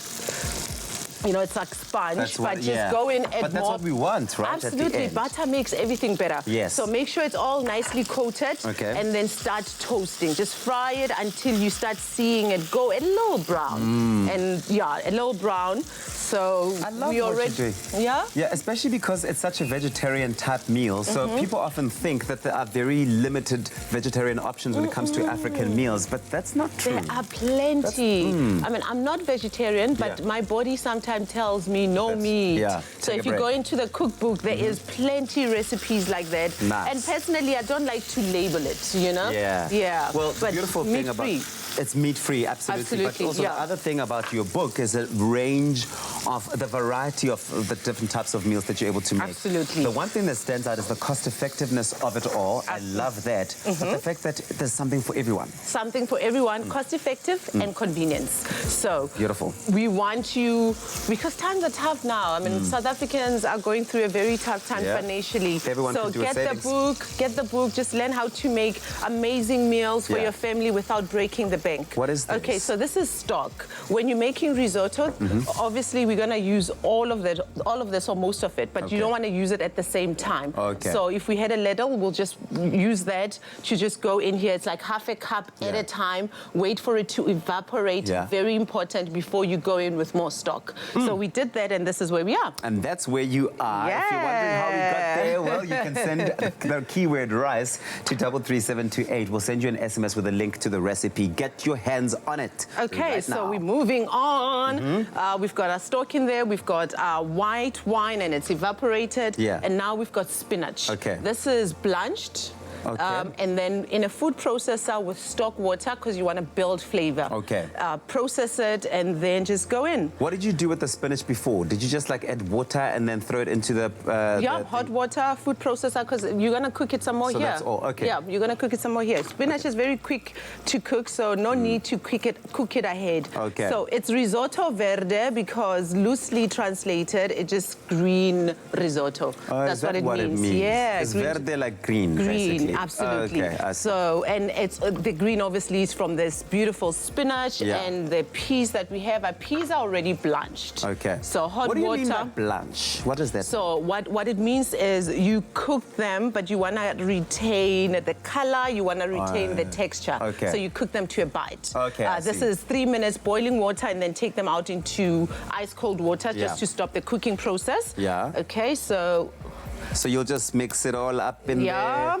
you know, it's like sponge, That's what- but just yeah. go in, add But that's more. what we want, right, at the Absolutely. end. Butter makes everything better. Yes. So make sure it's all nicely coated. Okay. And then start toasting. Just fry it until you start seeing it go a little brown. And yeah, a little brown. So I love we what already, you're doing. Yeah? Yeah, especially because it's such a vegetarian type meal. So people often think that there are very limited vegetarian options when it comes to African meals, but that's not true. There are plenty. I mean, I'm not vegetarian, but Yeah. my body sometimes tells me no meat. yeah, So take if a you go break. into the cookbook, there is plenty recipes like that. Nice. And personally, I don't like to label it, you know? Yeah. Yeah. Well, the but beautiful thing about meat-free. it's meat-free, absolutely. But Absolutely, also yeah. the other thing about your book is a range of the variety of the different types of meals that you're able to make. Absolutely. The one thing that stands out is the cost-effectiveness of it all. I love that. But the fact that there's something for everyone. Something for everyone, cost-effective and convenience. So Beautiful. we want you, because times are tough now. I mean, South Africans are going through a very tough time Yeah. financially. Everyone so can do a get the book, just learn how to make amazing meals for Yeah. your family without breaking the bank. What is this? Okay, so this is stock. When you're making risotto, obviously we're gonna use all of this or most of it, but you don't want to use it at the same time. Okay. So if we had a ladle, we'll just use that to just go in here. It's like half a cup at a time. Wait for it to evaporate. Yeah. Very important before you go in with more stock. So we did that, and this is where we are. And that's where you are. If you're wondering how we got there, well, you can send the keyword rice to 33728. We'll send you an SMS with a link to the recipe. Get your hands on it. Okay, right so now. we're moving on. We've got our stock in there. We've got our white wine, and it's evaporated. Yeah. And now we've got spinach. Okay. This is blanched. Okay. And then in a food processor with stock water, because you want to build flavor. Okay. Process it and then just go in. What did you do with the spinach before? Did you just like add water and then throw it into the... Hot water, food processor, because you're going to cook it some more So here. that's all, okay. Yeah, you're going to cook it some more here. Spinach is very quick to cook, so no need to cook it ahead. Okay. So it's risotto verde because loosely translated, it's just green risotto. Is that what it means? Yeah. It's green, verde like green, green, basically. absolutely. Okay, I see. So, and it's the green obviously is from this beautiful spinach, Yeah. and the peas that we have, our peas are already blanched. Okay. So hot what do you water. mean by blanch? What is that? So what it means is you cook them, but you want to retain the color, you want to retain the texture. Okay. So you cook them to a bite. Okay, I this see. is 3 minutes boiling water, and then take them out into ice cold water Yeah. just to stop the cooking process. Yeah. Okay, so So you'll just mix it all up in yeah,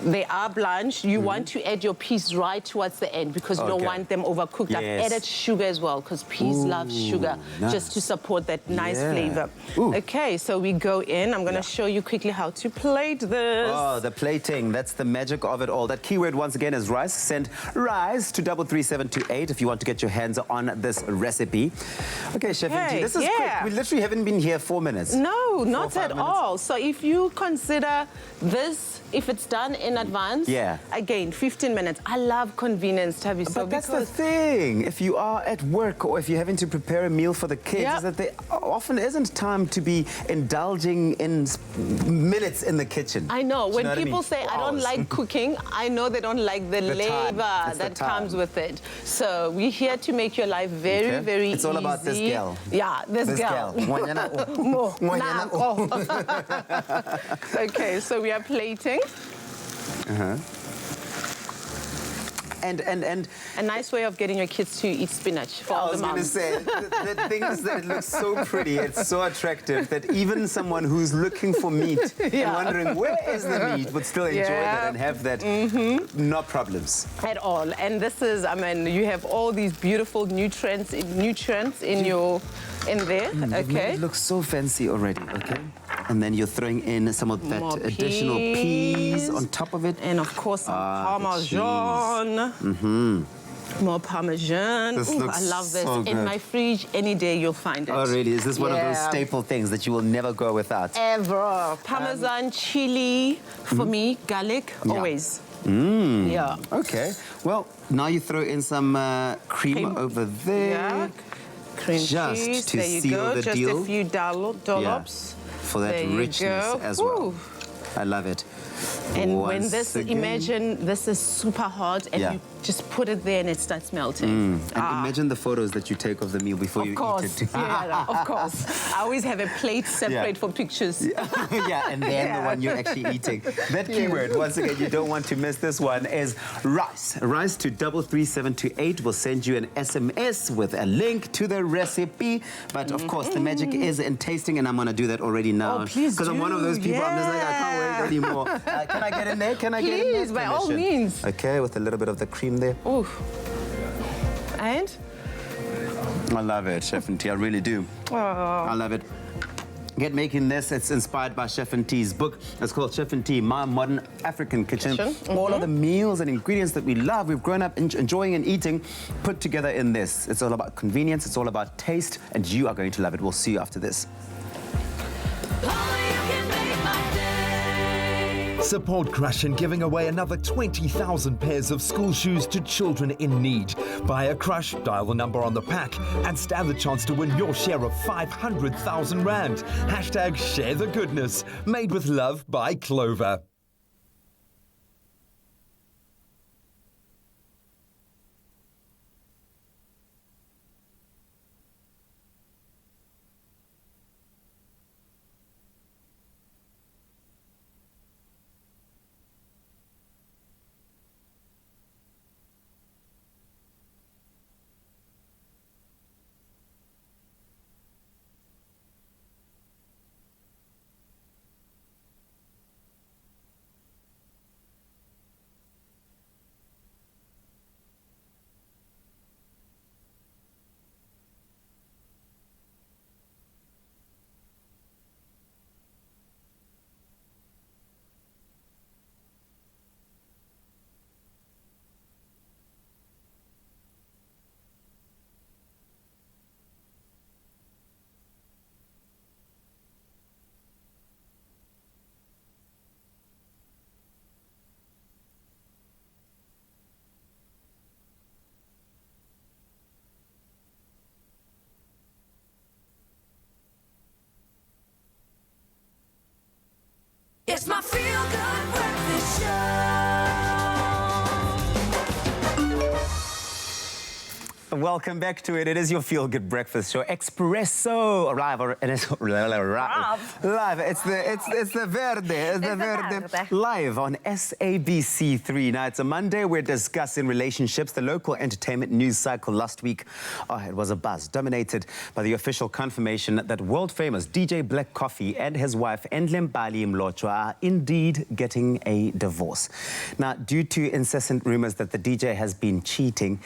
they are blanched. You want to add your peas right towards the end because you don't Okay. want them overcooked. Yes. I've added sugar as well because peas love sugar just to support that nice Yeah. flavor. Ooh. Okay, so we go in. I'm going to show you quickly how to plate this. Oh, the plating. That's the magic of it all. That keyword, once again, is rice. Send rice to 33728 if you want to get your hands on this recipe. Okay, Chef Okay, MG, this is yeah. quick. We literally haven't been here 4 minutes. No, 4 or not 5 at minutes. all. So if you consider this, if it's done in advance, Yeah. again, 15 minutes. I love convenience, Tabi. So But that's the thing. If you are at work or if you're having to prepare a meal for the kids, Yeah. is that there often isn't time to be indulging in minutes in the kitchen. I know. Do you When know what I people mean? say, I don't Hours. like cooking, I know they don't like the The time. labor It's the that time. comes with it. So we're here to make your life very, Okay. very It's all easy. about this gal. Yeah, this gal. Mwanyana o. Mo, Mwanyana na, oh. Okay, so we are plating. Uh-huh. And a nice way of getting your kids to eat spinach for all I was the going to moms. say, the thing is that it looks so pretty, it's so attractive that even someone who's looking for meat and Yeah. wondering where is the meat would still enjoy that and have that, no problems. At all. And this is, I mean, you have all these beautiful nutrients in there, okay? It looks so fancy already, okay? And then you're throwing in some of that More additional peas on top of it. And of course, some Parmesan. More Parmesan. This Ooh, looks I love this. so In good. my fridge, any day you'll find it. Oh, really? Is this one of those Yeah. staple things that you will never go without? Ever. Parmesan, chili, for me, garlic, always. Yeah. Okay. Well, now you throw in some cream over there. Yeah. Cream Just cheese, to there you seal go. the Just deal. a few dollops. For that There you richness go. as well. Ooh. I love it. And Once when this, again. imagine this is super hot and Yeah. you just put it there and it starts melting. And imagine the photos that you take of the meal before you eat it. Yeah, of course. I always have a plate separate for pictures. Yeah, and then the one you're actually eating. That keyword, once again, you don't want to miss this one, is rice. Rice to 33728 will send you an SMS with a link to the recipe. But of course, the magic is in tasting, and I'm going to do that already now. Oh, please because I'm one of those people, I'm just like, I can't wait anymore. Can I get in there? Can I get in there? Please, by all means. Okay, with a little bit of the cream there. Ooh. And? I love it, Chef and T. I really do. Oh. I love it. Get making this. It's inspired by Chef and T's book. It's called Chef and T, My Modern African Kitchen. All of the meals and ingredients that we love, we've grown up enjoying and eating, put together in this. It's all about convenience. It's all about taste, and you are going to love it. We'll see you after this. Support Crush in giving away another 20,000 pairs of school shoes to children in need. Buy a Crush, dial the number on the pack, and stand the chance to win your share of 500,000 Rand. Hashtag share the goodness. Made with love by Clover. It's my feel-good breakfast show. Welcome back to it. It is your feel-good breakfast show, Expresso. Live. It's the Verde. It's the Verde. Live on SABC3. Now, it's a Monday. We're discussing relationships. The local entertainment news cycle last week, it was a buzz, dominated by the official confirmation that world-famous DJ Black Coffee and his wife, Ndlembali Mlotshwa, are indeed getting a divorce. Now, due to incessant rumors that the DJ has been cheating,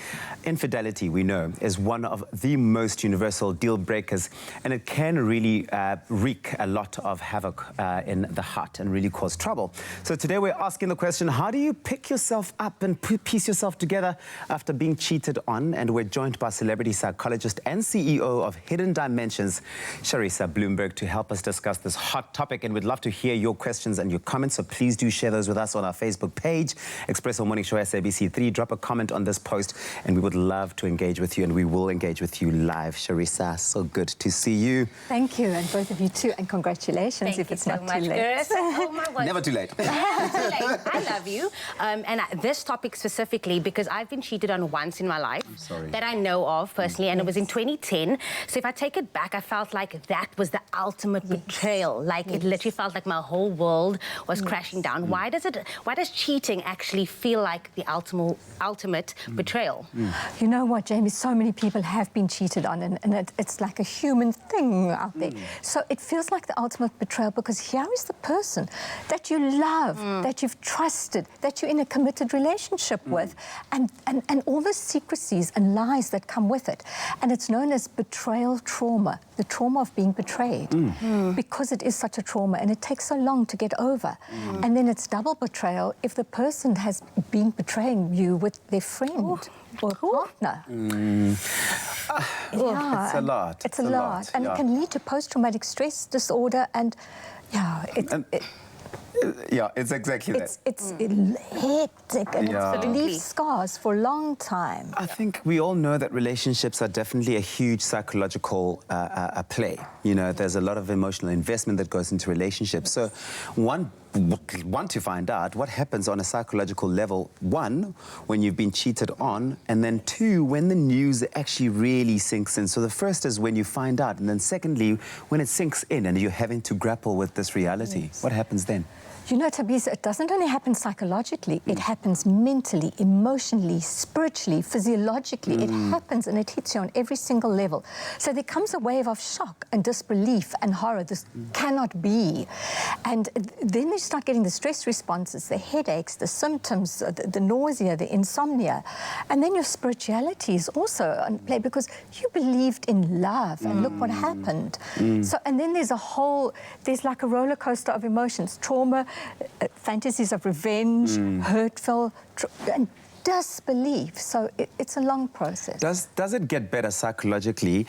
infidelity, we know, is one of the most universal deal breakers, and it can really wreak a lot of havoc in the heart and really cause trouble. So today we're asking the question, how do you pick yourself up and piece yourself together after being cheated on? And we're joined by celebrity psychologist and CEO of Hidden Dimensions, Charissa Bloomberg, to help us discuss this hot topic. And we'd love to hear your questions and your comments, so please do share those with us on our Facebook page, Expresso Morning Show SABC3. Drop a comment on this post, and we would love to engage with you, and we will engage with you live. Charissa, so good to see you. Thank you, and both of you too, and congratulations. Thank if you it's so not much, too late. Oh my God. Never too late. Never too late. I love you. And this topic specifically, because I've been cheated on once in my life that I know of personally, and it was in 2010. So if I take it back, I felt like that was the ultimate betrayal. Like it literally felt like my whole world was crashing down. Why does cheating actually feel like the ultimate betrayal? You know what, Jamie? So many people have been cheated on, and it's like a human thing out there. So it feels like the ultimate betrayal, because here is the person that you love, that you've trusted, that you're in a committed relationship with, and all the secrecies and lies that come with it. And it's known as betrayal trauma, the trauma of being betrayed, because it is such a trauma and it takes so long to get over. And then it's double betrayal if the person has been betraying you with their friend or partner. It's a lot. It's a lot. And it can lead to post-traumatic stress disorder, and it's exactly that. It's hectic, and it leaves scars for a long time. I think we all know that relationships are definitely a huge psychological play. You know, there's a lot of emotional investment that goes into relationships. So one want to find out what happens on a psychological level, one, when you've been cheated on, and then two, when the news actually really sinks in. So the first is when you find out, and then secondly, when it sinks in and you're having to grapple with this reality. Yes. What happens then? You know, Tabisa, it doesn't only happen psychologically, it happens mentally, emotionally, spiritually, physiologically. It happens and it hits you on every single level. So there comes a wave of shock and disbelief and horror. This cannot be. And then you start getting the stress responses, the headaches, the symptoms, the nausea, the insomnia. And then your spirituality is also on play because you believed in love and look what happened. So, and then there's like a roller coaster of emotions, trauma, fantasies of revenge, hurtful, and disbelief. So it's a long process. Does it get better psychologically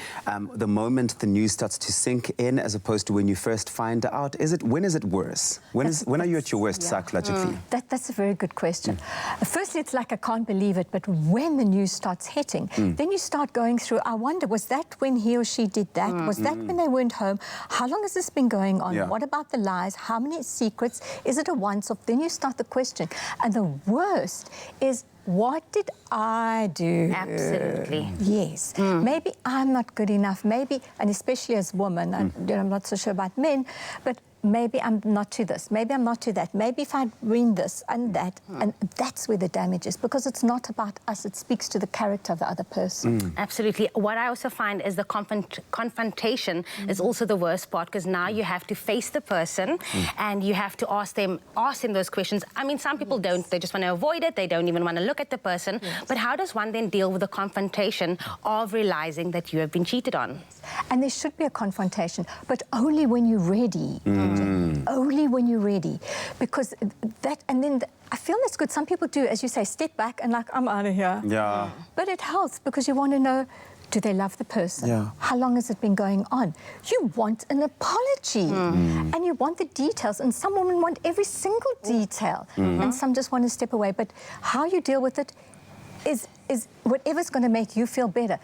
the moment the news starts to sink in, as opposed to when you first find out? When is it worse? When are you at your worst psychologically? That's a very good question. Firstly, it's like I can't believe it, but when the news starts hitting, then you start going through, I wonder, was that when he or she did that? Was that when they weren't home? How long has this been going on? What about the lies? How many secrets? Is it a once-off? Then you start the question. And the worst is, what did I do? Absolutely. Yes. Maybe I'm not good enough. Maybe, and especially as women, I'm not so sure about men, but maybe I'm not to this, maybe I'm not to that, maybe if I'd win this and that, and that's where the damage is, because it's not about us, it speaks to the character of the other person. Absolutely. What I also find is the confrontation is also the worst part, because now you have to face the person and you have to ask them those questions. I mean, some people don't, they just want to avoid it, they don't even want to look at the person, but how does one then deal with the confrontation of realizing that you have been cheated on? And there should be a confrontation, but only when you're ready. Only when you're ready. Because that, and then I feel that's good. Some people do, as you say, step back and like, I'm out of here. Yeah. But it helps because you want to know, do they love the person? Yeah. How long has it been going on? You want an apology and you want the details, and some women want every single detail and some just want to step away. But how you deal with it is whatever's going to make you feel better.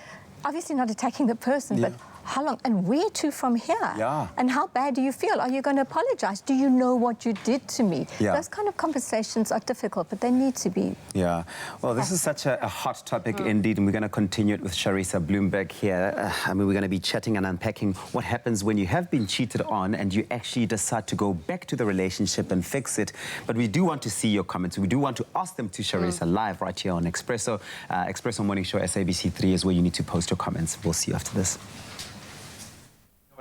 Obviously not attacking the person, but how long and where to from here? Yeah. And how bad do you feel? Are you going to apologize? Do you know what you did to me? Yeah. Those kind of conversations are difficult, but they need to be. Yeah. Well, this is such a hot topic indeed, and we're going to continue it with Charissa Bloomberg here. I mean, we're going to be chatting and unpacking what happens when you have been cheated on and you actually decide to go back to the relationship and fix it. But we do want to see your comments. We do want to ask them to Charissa live right here on Expresso. Expresso Morning Show, SABC3 is where you need to post your comments. We'll see you after this.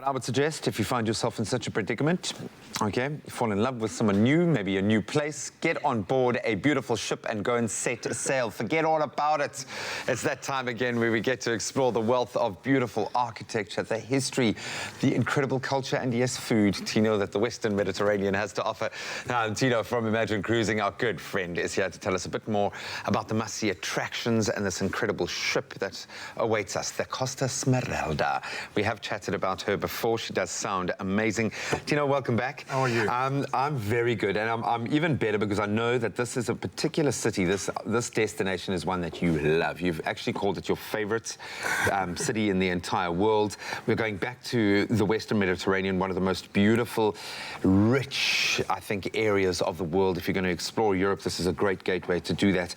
I would suggest, if you find yourself in such a predicament, okay, you fall in love with someone new, maybe a new place, get on board a beautiful ship and go and set sail. Forget all about it. It's that time again where we get to explore the wealth of beautiful architecture, the history, the incredible culture, and yes, food, Tino, that the Western Mediterranean has to offer. Now, Tino from Imagine Cruising, our good friend, is here to tell us a bit more about the must-see attractions and this incredible ship that awaits us, the Costa Smeralda. We have chatted about her before. She does sound amazing. Tino, welcome back. How are you? I'm very good, and I'm even better because I know that this is a particular city. This destination is one that you love. You've actually called it your favorite city in the entire world. We're going back to the Western Mediterranean, one of the most beautiful, rich, I think, areas of the world. If you're going to explore Europe, this is a great gateway to do that.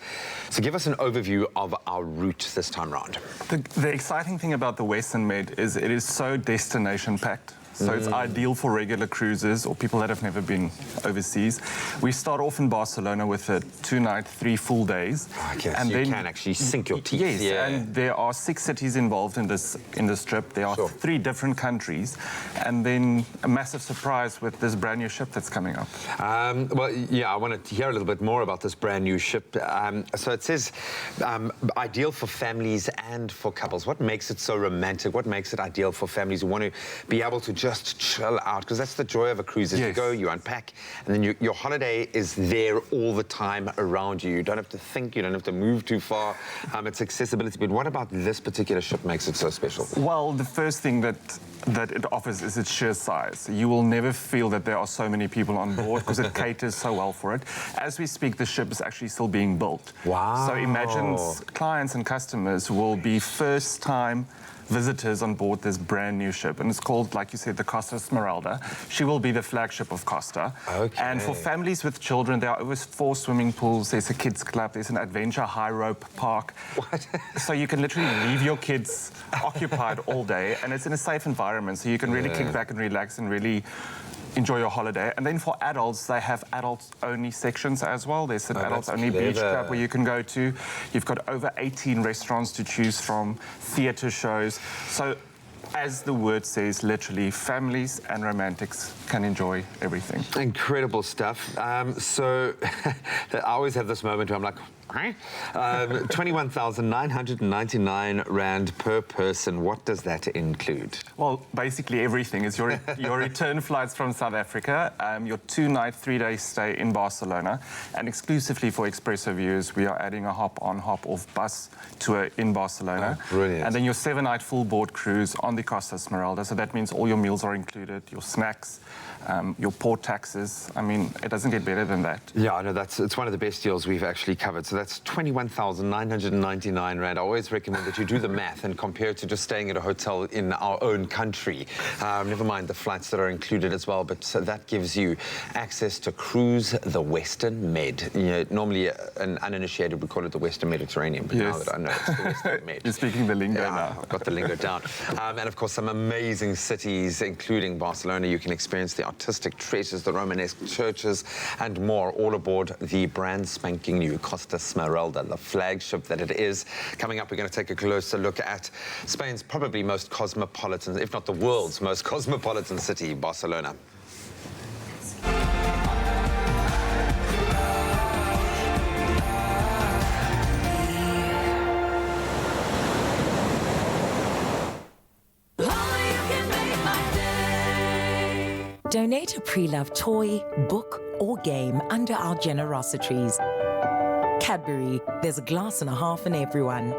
So give us an overview of our route this time round. The exciting thing about the Western Med is it is so destination-packed. So it's ideal for regular cruisers or people that have never been overseas. We start off in Barcelona with a 2-night, 3 full days. Okay, and so you can actually sink your teeth. Yes, and there are 6 cities involved in this trip. There are 3 different countries, and then a massive surprise with this brand new ship that's coming up. Well, yeah, I wanted to hear a little bit more about this brand new ship. So it says ideal for families and for couples. What makes it so romantic? What makes it ideal for families who want to be able to just chill out? Because that's the joy of a cruise, is you go, you unpack, and then your holiday is there all the time around you. You don't have to think, you don't have to move too far. It's accessibility. But what about this particular ship makes it so special? Well, the first thing that it offers is its sheer size. You will never feel that there are so many people on board because it caters so well for it. As we speak, the ship is actually still being built. Wow. So Imagine's clients and customers will be first-time visitors on board this brand new ship, and it's called, like you said, the Costa Smeralda. She will be the flagship of Costa. Okay. And for families with children, there are over 4 swimming pools. There's a kids club. There's an adventure high rope park. What? So you can literally leave your kids occupied all day, and it's in a safe environment, so you can really kick back and relax and really enjoy your holiday. And then for adults, they have adults-only sections as well. There's an adults-only beach club where you can go to. You've got over 18 restaurants to choose from, theatre shows. So, as the word says, literally, families and romantics can enjoy everything. Incredible stuff. So, I always have this moment where I'm like, 21,999 Rand per person. What does that include? Well, basically everything. It's your return flights from South Africa, your 2-night, 3-day stay in Barcelona, and exclusively for Expresso viewers, we are adding a hop-on, hop-off bus tour in Barcelona. Oh, brilliant. And then your 7-night full board cruise on the Costa Smeralda. So that means all your meals are included, your snacks, your port taxes. I mean, it doesn't get better than that. Yeah, I know, it's one of the best deals we've actually covered. So that's 21,999 Rand. I always recommend that you do the math and compare it to just staying at a hotel in our own country. Never mind the flights that are included as well, but so that gives you access to cruise the Western Med. You know, normally an uninitiated would call it the Western Mediterranean, but now that I know it's the Western Med. You're speaking the lingo now. I've got the lingo down. And of course, some amazing cities, including Barcelona. You can experience the artistic treasures, the Romanesque churches, and more, all aboard the brand spanking new Costa Smeralda, the flagship that it is. Coming up, we're going to take a closer look at Spain's probably most cosmopolitan, if not the world's most cosmopolitan city, Barcelona. Donate a pre-loved toy, book, or game under our generosities. Cadbury, there's a glass and a half in everyone.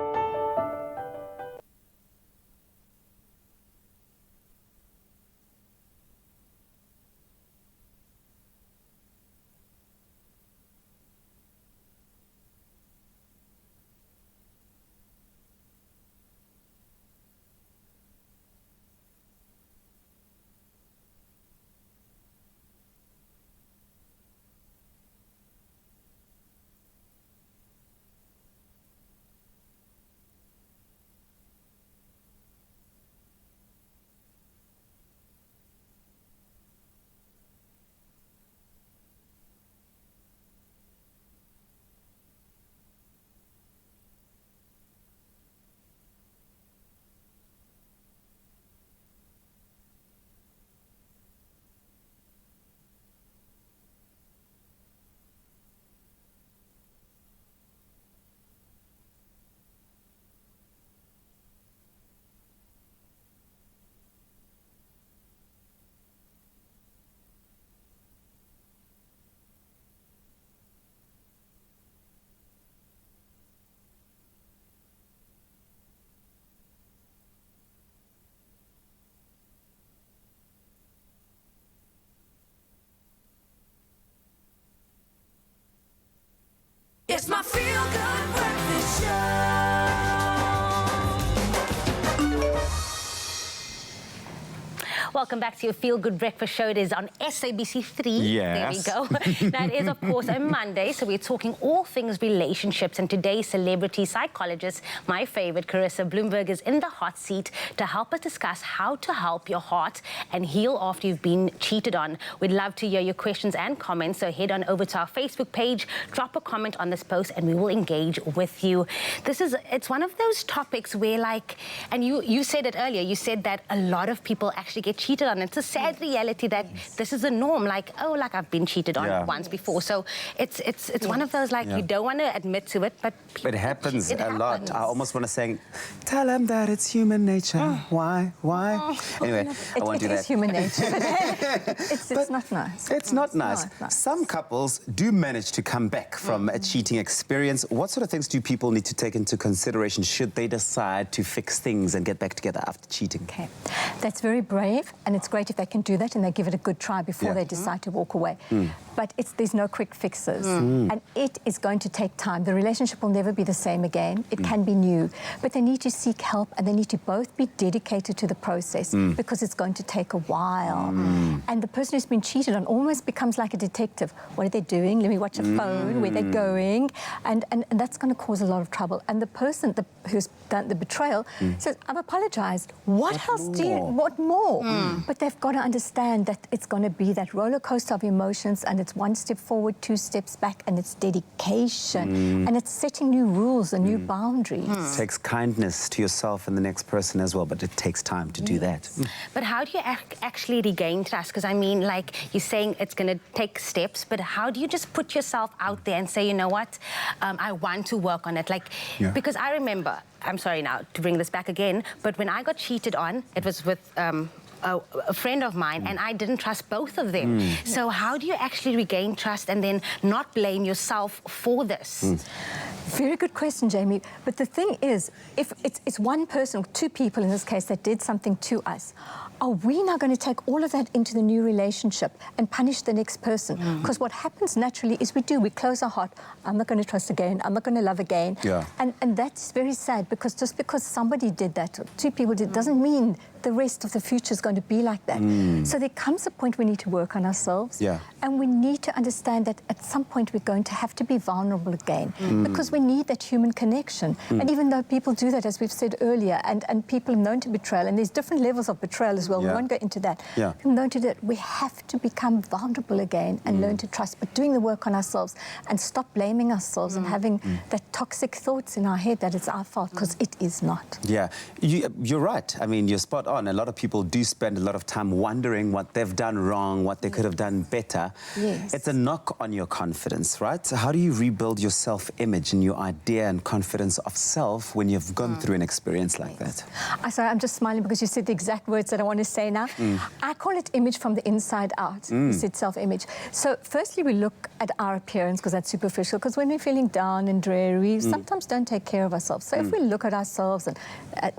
It's my feel-good breakfast show. Welcome back to your Feel Good Breakfast Show. It is on SABC3. Yes. There we go. That is, of course, a Monday, so we're talking all things relationships. And today's celebrity psychologist, my favorite, Carissa Bloomberg, is in the hot seat to help us discuss how to help your heart and heal after you've been cheated on. We'd love to hear your questions and comments, so head on over to our Facebook page, drop a comment on this post, and we will engage with you. It's one of those topics where, like, and you said it earlier, you said that a lot of people actually get cheated on. It's a sad reality that this is the norm. Like, oh, like I've been cheated on once before. So it's one of those, like, you don't want to admit to it, but it happens a lot. I almost want to say, tell them that it's human nature. Why? Anyway, I won't do that. It is human nature, but it's not nice. It's not nice. Some couples do manage to come back from a cheating experience. What sort of things do people need to take into consideration should they decide to fix things and get back together after cheating? Okay, that's very brave. and it's great if they can do that and they give it a good try before they decide to walk away. But there's no quick fixes, and it is going to take time. The relationship will never be the same again. It can be new, but they need to seek help, and they need to both be dedicated to the process because it's going to take a while. And the person who's been cheated on almost becomes like a detective. What are they doing? Let me watch a phone. Where they're going, and that's going to cause a lot of trouble. And the person who's done the betrayal says, "I've apologized. What else do you? What more?" But they've got to understand that it's going to be that roller coaster of emotions, and it's one step forward, two steps back, and it's dedication, and it's setting new rules and new boundaries. It takes kindness to yourself and the next person as well, but it takes time to do that. But how do you actually regain trust? Because I mean, like you're saying, it's going to take steps, but how do you just put yourself out there and say, you know what, I want to work on it? Like, because I remember, I'm sorry now to bring this back again, but when I got cheated on, it was with a friend of mine, and I didn't trust both of them. So how do you actually regain trust and then not blame yourself for this? Very good question, Jamie. But the thing is, if it's one person, two people in this case, that did something to us, are we now going to take all of that into the new relationship and punish the next person? Because what happens naturally is we close our heart. I'm not going to trust again. I'm not going to love again. And that's very sad, because just because somebody did that, or two people did, doesn't mean the rest of the future is going to be like that. So there comes a point we need to work on ourselves. And we need to understand that at some point we're going to have to be vulnerable again, because we need that human connection. And even though people do that, as we've said earlier, and people are known to betrayal, and there's different levels of betrayal as well. We won't go into that. People known to do it. We have to become vulnerable again and learn to trust, but doing the work on ourselves and stop blaming ourselves and having that toxic thoughts in our head that it's our fault, because it is not. You're right. I mean, you're spot on. A lot of people do spend a lot of time wondering what they've done wrong, what they could have done better. It's a knock on your confidence, right? So how do you rebuild your self-image and your idea and confidence of self when you've gone through an experience like that? Sorry, I'm just smiling because you said the exact words that I want to say now. I call it image from the inside out. You said self-image. So firstly, we look at our appearance, because that's superficial, because when we're feeling down and dreary, we sometimes don't take care of ourselves. So if we look at ourselves and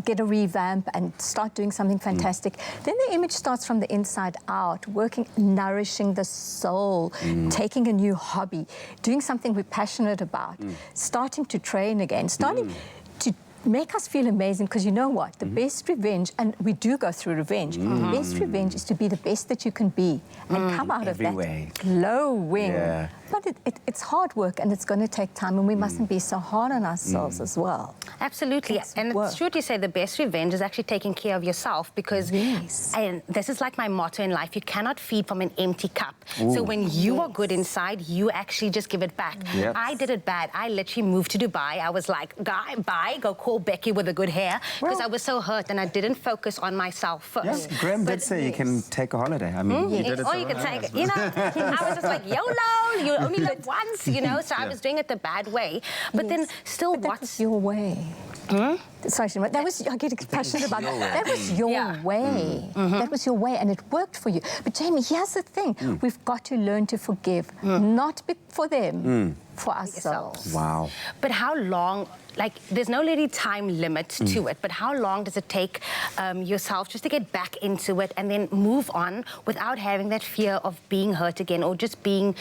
get a revamp and start doing something fantastic, then the image starts from the inside out, working, nourishing the soul, taking a new hobby, doing something we're passionate about, starting to train again, starting to make us feel amazing, because you know what? The best revenge, and we do go through revenge, the best revenge is to be the best that you can be and come out of that glowing. But it's hard work, and it's going to take time, and we mustn't be so hard on ourselves as well. Absolutely. And it's true to say the best revenge is actually taking care of yourself, because and this is like my motto in life: you cannot feed from an empty cup. So when you are good inside, you actually just give it back. I did it bad. I literally moved to Dubai. I was like, go call Becky with the good hair, because I was so hurt and I didn't focus on myself first. Graham did say you can take a holiday. I mean, you did it. Or you can take it. You know, I was just like, YOLO, you only live once, you know, so I was doing it the bad way. But then still, what's your way? Sorry, that was, I get passionate about it. That was your way. That was your way, and it worked for you. But Jamie, here's the thing. We've got to learn to forgive, not for them, for ourselves. Wow. But how long, like, there's no really time limit to it, but how long does it take yourself just to get back into it and then move on without having that fear of being hurt again or just being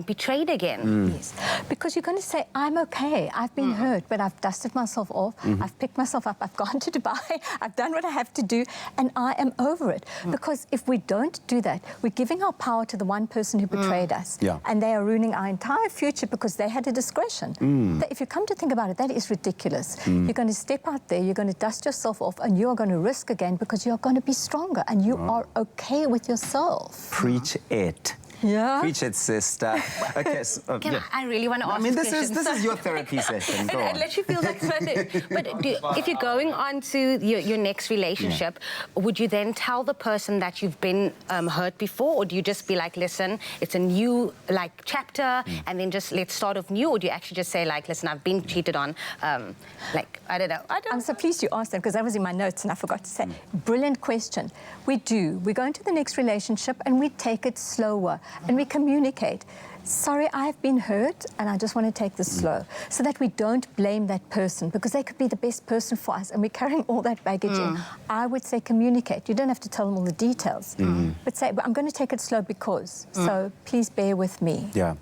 betrayed again? Yes, because you're going to say, I'm okay, I've been hurt, but I've dusted myself off, I've picked myself up, I've gone to Dubai, I've done what I have to do, and I am over it. Because if we don't do that, we're giving our power to the one person who betrayed us, and they are ruining our entire future because they had a discretion. If you come to think about it, that is ridiculous. You're going to step out there, you're going to dust yourself off, and you are going to risk again because you're going to be stronger and you are okay with yourself. Preach it. Yeah. Preach it, sister. Okay, so, I really want to ask. I mean, this is your therapy session. Go on. It literally feels like something. But if you're going on to your next relationship, would you then tell the person that you've been hurt before, or do you just be like, listen, it's a new chapter, and then just let's start off new, or do you actually just say like, listen, I've been cheated on, I don't know. I'm so pleased you asked that, because that was in my notes and I forgot to say. Brilliant question. We do. We go into the next relationship and we take it slower. and we communicate. Sorry, I've been hurt, and I just want to take this slow, so that we don't blame that person, because they could be the best person for us, and we're carrying all that baggage in. I would say communicate. You don't have to tell them all the details, but say, I'm going to take it slow because, so please bear with me. Yeah.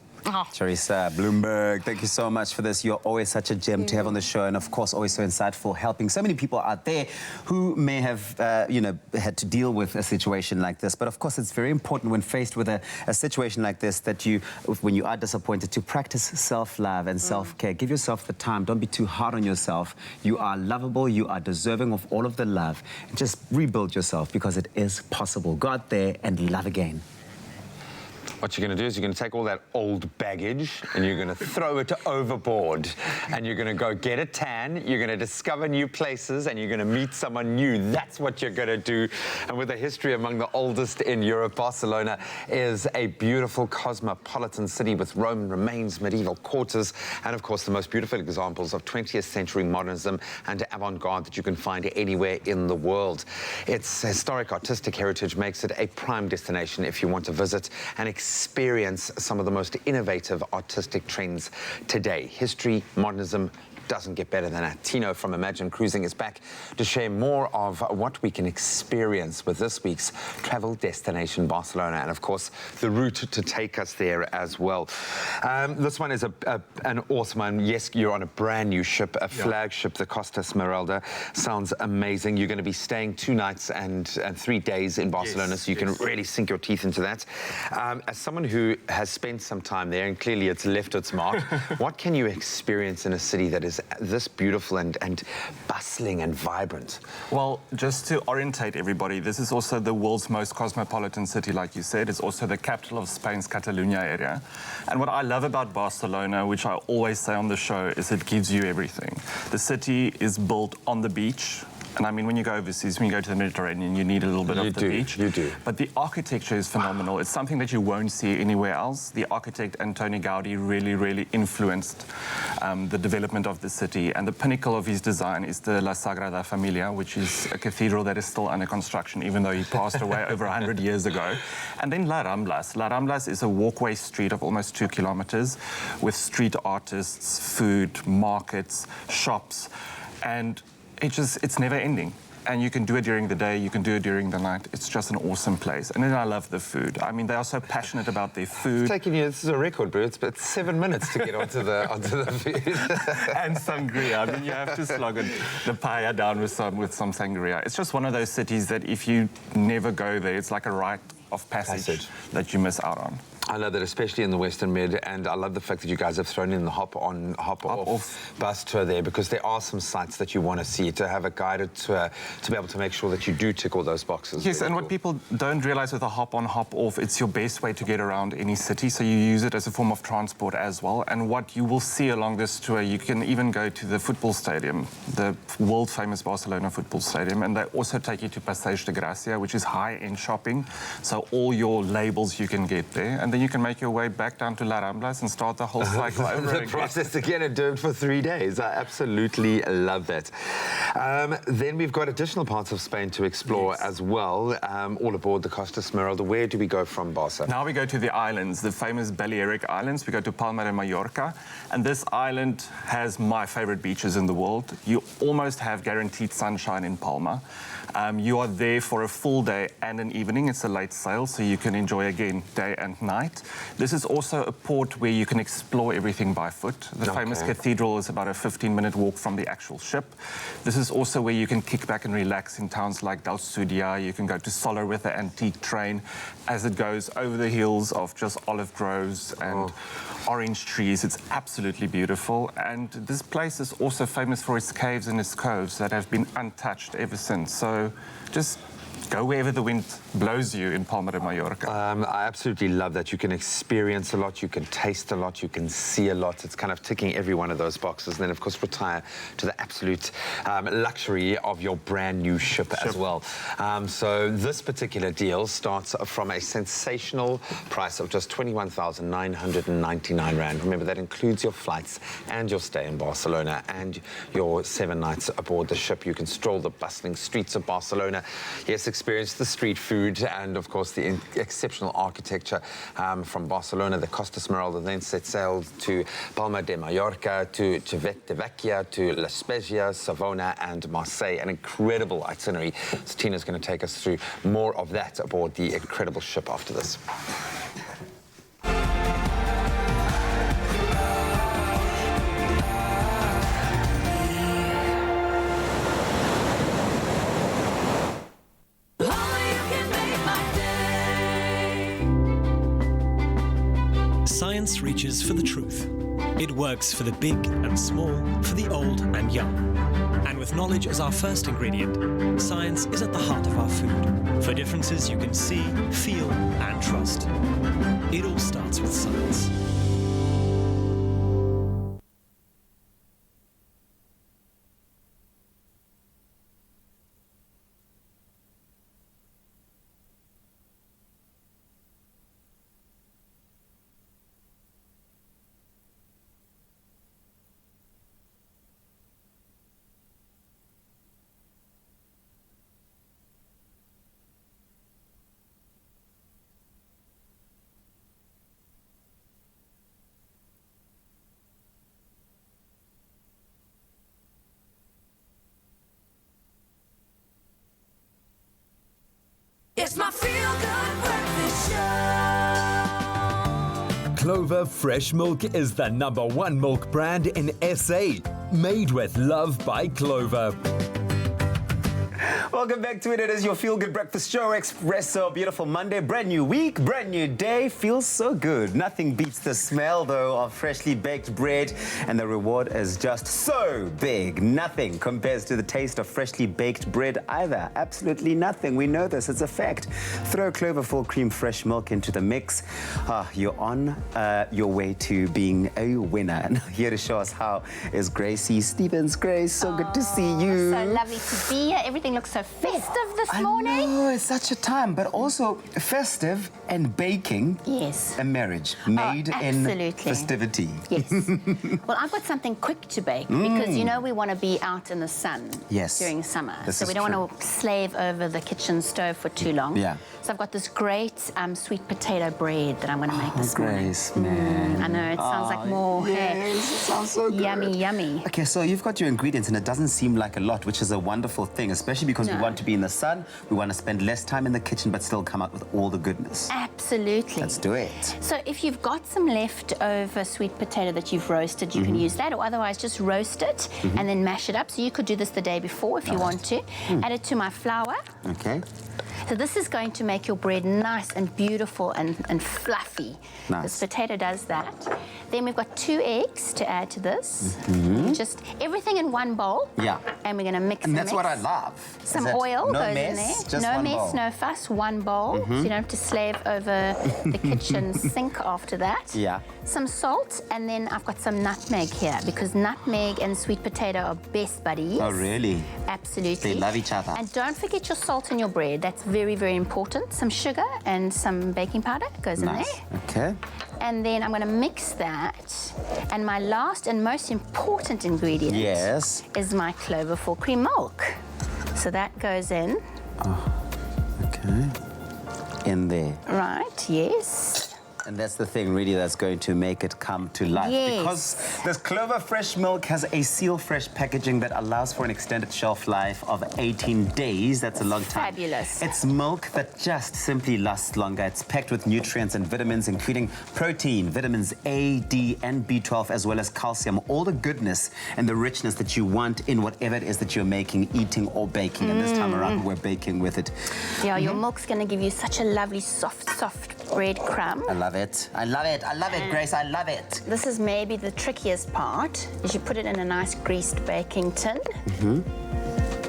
Teresa Bloomberg, thank you so much for this. You're always such a gem to have on the show, and of course always so insightful, helping so many people out there who may have you know, had to deal with a situation like this. But of course it's very important when faced with a situation like this that you, when you are disappointed, to practice self-love and self-care. Give yourself the time. Don't be too hard on yourself. You are lovable. You are deserving of all of the love. Just rebuild yourself, because it is possible. Go out there and love again. What you're going to do is you're going to take all that old baggage and you're going to throw it overboard, and you're going to go get a tan, you're going to discover new places, and you're going to meet someone new. That's what you're going to do. And with a history among the oldest in Europe, Barcelona is a beautiful cosmopolitan city with Roman remains, medieval quarters, and of course the most beautiful examples of 20th century modernism and avant-garde that you can find anywhere in the world. Its historic artistic heritage makes it a prime destination if you want to visit and experience some of the most innovative artistic trends today. History, modernism, doesn't get better than that. Tino from Imagine Cruising is back to share more of what we can experience with this week's travel destination, Barcelona, and of course the route to take us there as well. This one is an awesome one. Yes, you're on a brand new ship, a flagship, the Costa Smeralda. Sounds amazing. You're going to be staying 2 nights and 3 days in Barcelona, so you can really sink your teeth into that. As someone who has spent some time there, and clearly it's left its mark, what can you experience in a city that is this beautiful and bustling and vibrant? Well, just to orientate everybody, this is also the world's most cosmopolitan city, like you said. It's also the capital of Spain's Catalonia area. And what I love about Barcelona, which I always say on the show, is it gives you everything. The city is built on the beach. And I mean, when you go overseas, when you go to the Mediterranean, you need a little bit of the beach. You do. But the architecture is phenomenal. It's something that you won't see anywhere else. The architect, Antoni Gaudi, really influenced the development of the city. And the pinnacle of his design is the La Sagrada Familia, which is a cathedral that is still under construction, even though he passed away over 100 years ago. And then La Ramblas. La Ramblas is a walkway street of almost 2 kilometers with street artists, food, markets, shops, and it's never ending. And you can do it during the day, you can do it during the night. It's just an awesome place. And then I love the food. I mean, they are so passionate about their food. It's taking you, this is a record, bro. It's 7 minutes to get onto the food. And sangria. I mean, you have to slug it, the paella down with some sangria. It's just one of those cities that if you never go there, it's like a rite of passage that you miss out on. I love that, especially in the Western Mid, and I love the fact that you guys have thrown in the hop-on, hop-off bus tour there, because there are some sites that you want to see, to have a guided tour, to be able to make sure that you do tick all those boxes. Yes, and what people don't realize with a hop-on, hop-off, it's your best way to get around any city, so you use it as a form of transport as well. And what you will see along this tour, you can even go to the football stadium, the world-famous Barcelona football stadium, and they also take you to Passeig de Gràcia, which is high-end shopping, so all your labels you can get there. And then you can make your way back down to La Ramblas and start the whole cycle over again. The process again and do it for 3 days. I absolutely love that. Then we've got additional parts of Spain to explore as well, all aboard the Costa Smeralda. Where do we go from Barca? Now we go to the islands, the famous Balearic Islands. We go to Palma de Mallorca, and this island has my favorite beaches in the world. You almost have guaranteed sunshine in Palma. You are there for a full day and an evening. It's a late sail, so you can enjoy again day and night. This is also a port where you can explore everything by foot. The famous cathedral is about a 15-minute walk from the actual ship. This is also where you can kick back and relax in towns like Dalsudia. You can go to Soler with the antique train as it goes over the hills of just olive groves and orange trees. It's absolutely beautiful. And this place is also famous for its caves and its coves that have been untouched ever since. So just go wherever the wind blows you in Palma de Mallorca. I absolutely love that. You can experience a lot, you can taste a lot, you can see a lot. It's kind of ticking every one of those boxes. And then, of course, retire to the absolute luxury of your brand new ship as well. So this particular deal starts from a sensational price of just 21,999 Rand. Remember, that includes your flights and your stay in Barcelona and your 7 nights aboard the ship. You can stroll the bustling streets of Barcelona. Yes, experience, the street food, and of course the exceptional architecture from Barcelona. The Costa Smeralda then set sail to Palma de Mallorca, to Vecchia, to La Spezia, Savona, and Marseille. An incredible itinerary. So Tina's going to take us through more of that aboard the incredible ship after this. Science reaches for the truth. It works for the big and small, for the old and young. And with knowledge as our first ingredient, science is at the heart of our food. For differences you can see, feel, and trust. It all starts with science. It's my feel-good breakfast show. Clover Fresh Milk is the #1 milk brand in SA. Made with love by Clover. Welcome back to it. It is your feel-good breakfast show, Expresso. Beautiful Monday, brand new week, brand new day. Feels so good. Nothing beats the smell, though, of freshly baked bread. And the reward is just so big. Nothing compares to the taste of freshly baked bread either. Absolutely nothing. We know this. It's a fact. Throw Clover full cream fresh milk into the mix. You're on your way to being a winner. And here to show us how is Gracie Stevens. Grace, so good to see you. So lovely to be here. Everything looks so festive this morning. I know, it's such a time, but also festive and baking. Yes. A marriage made in festivity. Yes. Well, I've got something quick to bake because, you know, we want to be out in the sun during summer. So we don't want to slave over the kitchen stove for too long. Yeah. So I've got this great sweet potato bread that I'm going to make this morning. Grace, man. I know, it sounds like more. Yes, it sounds so good. Yummy, yummy. Okay, so you've got your ingredients and it doesn't seem like a lot, which is a wonderful thing, especially because we want to be in the sun, we want to spend less time in the kitchen, but still come out with all the goodness. Absolutely. Let's do it. So if you've got some leftover sweet potato that you've roasted, you can use that, or otherwise just roast it and then mash it up. So you could do this the day before if you want to. Add it to my flour. Okay. So this is going to make your bread nice and beautiful and fluffy. Nice. This potato does that. Then we've got 2 eggs to add to this. Just everything in one bowl. Yeah. And we're going to mix And that's what I love. Some oil no goes mess, in there. just No one mess, bowl. no fuss, one bowl. So you don't have to slave over the kitchen sink after that. Yeah. Some salt, and then I've got some nutmeg here because nutmeg and sweet potato are best buddies. Oh, really? Absolutely. They love each other. And don't forget your salt in your bread. That's very, very important. Some sugar and some baking powder goes in there. Okay. And then I'm going to mix that. And my last and most important ingredient is my Clover full cream milk. So that goes in. Okay. In there. Right, yes. And that's the thing, really, that's going to make it come to life. Yes. Because this Clover Fresh Milk has a seal fresh packaging that allows for an extended shelf life of 18 days. That's a long time. Fabulous. It's milk that just simply lasts longer. It's packed with nutrients and vitamins, including protein, vitamins A, D, and B12, as well as calcium. All the goodness and the richness that you want in whatever it is that you're making, eating, or baking. And this time around, we're baking with it. Yeah, your milk's going to give you such a lovely, soft bread crumb. I love it. I love it. I love it, Grace. I love it. This is maybe the trickiest part, is you put it in a nice greased baking tin.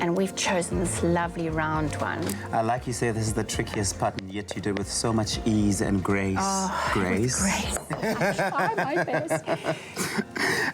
And we've chosen this lovely round one. Like you say, this is the trickiest part, and yet you do it with so much ease and grace. Oh, Grace. Grace. I try my best.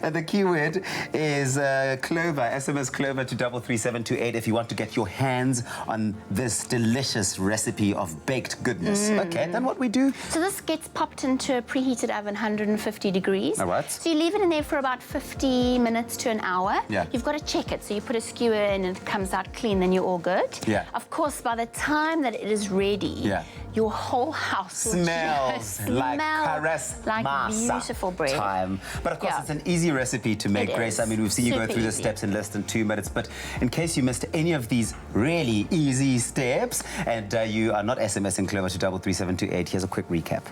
And the keyword is Clover. SMS Clover to 33728 if you want to get your hands on this delicious recipe of baked goodness. Okay, then what we do? So this gets popped into a preheated oven, 150 degrees. All right. So you leave it in there for about 50 minutes to an hour. Yeah. You've got to check it. So you put a skewer in and it comes out clean, then you're all good. Yeah. Of course, by the time that it is ready, your whole house will Smells like caress like masa beautiful bread. time. But of course, it's an easy recipe to make, It Grace. is. I mean, we've seen you go Super through the easy. steps in less than 2 minutes. But in case you missed any of these really easy steps and you are not SMSing Clover to 33728, here's a quick recap.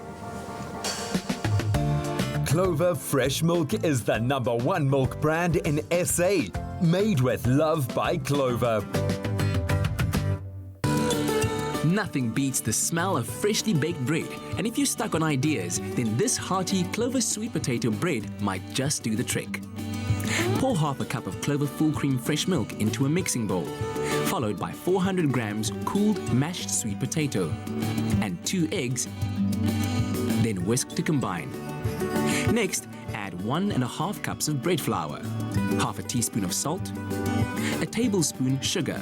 Clover Fresh Milk is the #1 milk brand in SA. Made with love by Clover. Nothing beats the smell of freshly baked bread. And if you're stuck on ideas, then this hearty Clover sweet potato bread might just do the trick. Pour half a cup of Clover full cream fresh milk into a mixing bowl, followed by 400 grams cooled mashed sweet potato and 2 eggs, then whisk to combine. Next, add 1.5 cups of bread flour, half a teaspoon of salt, a tablespoon sugar,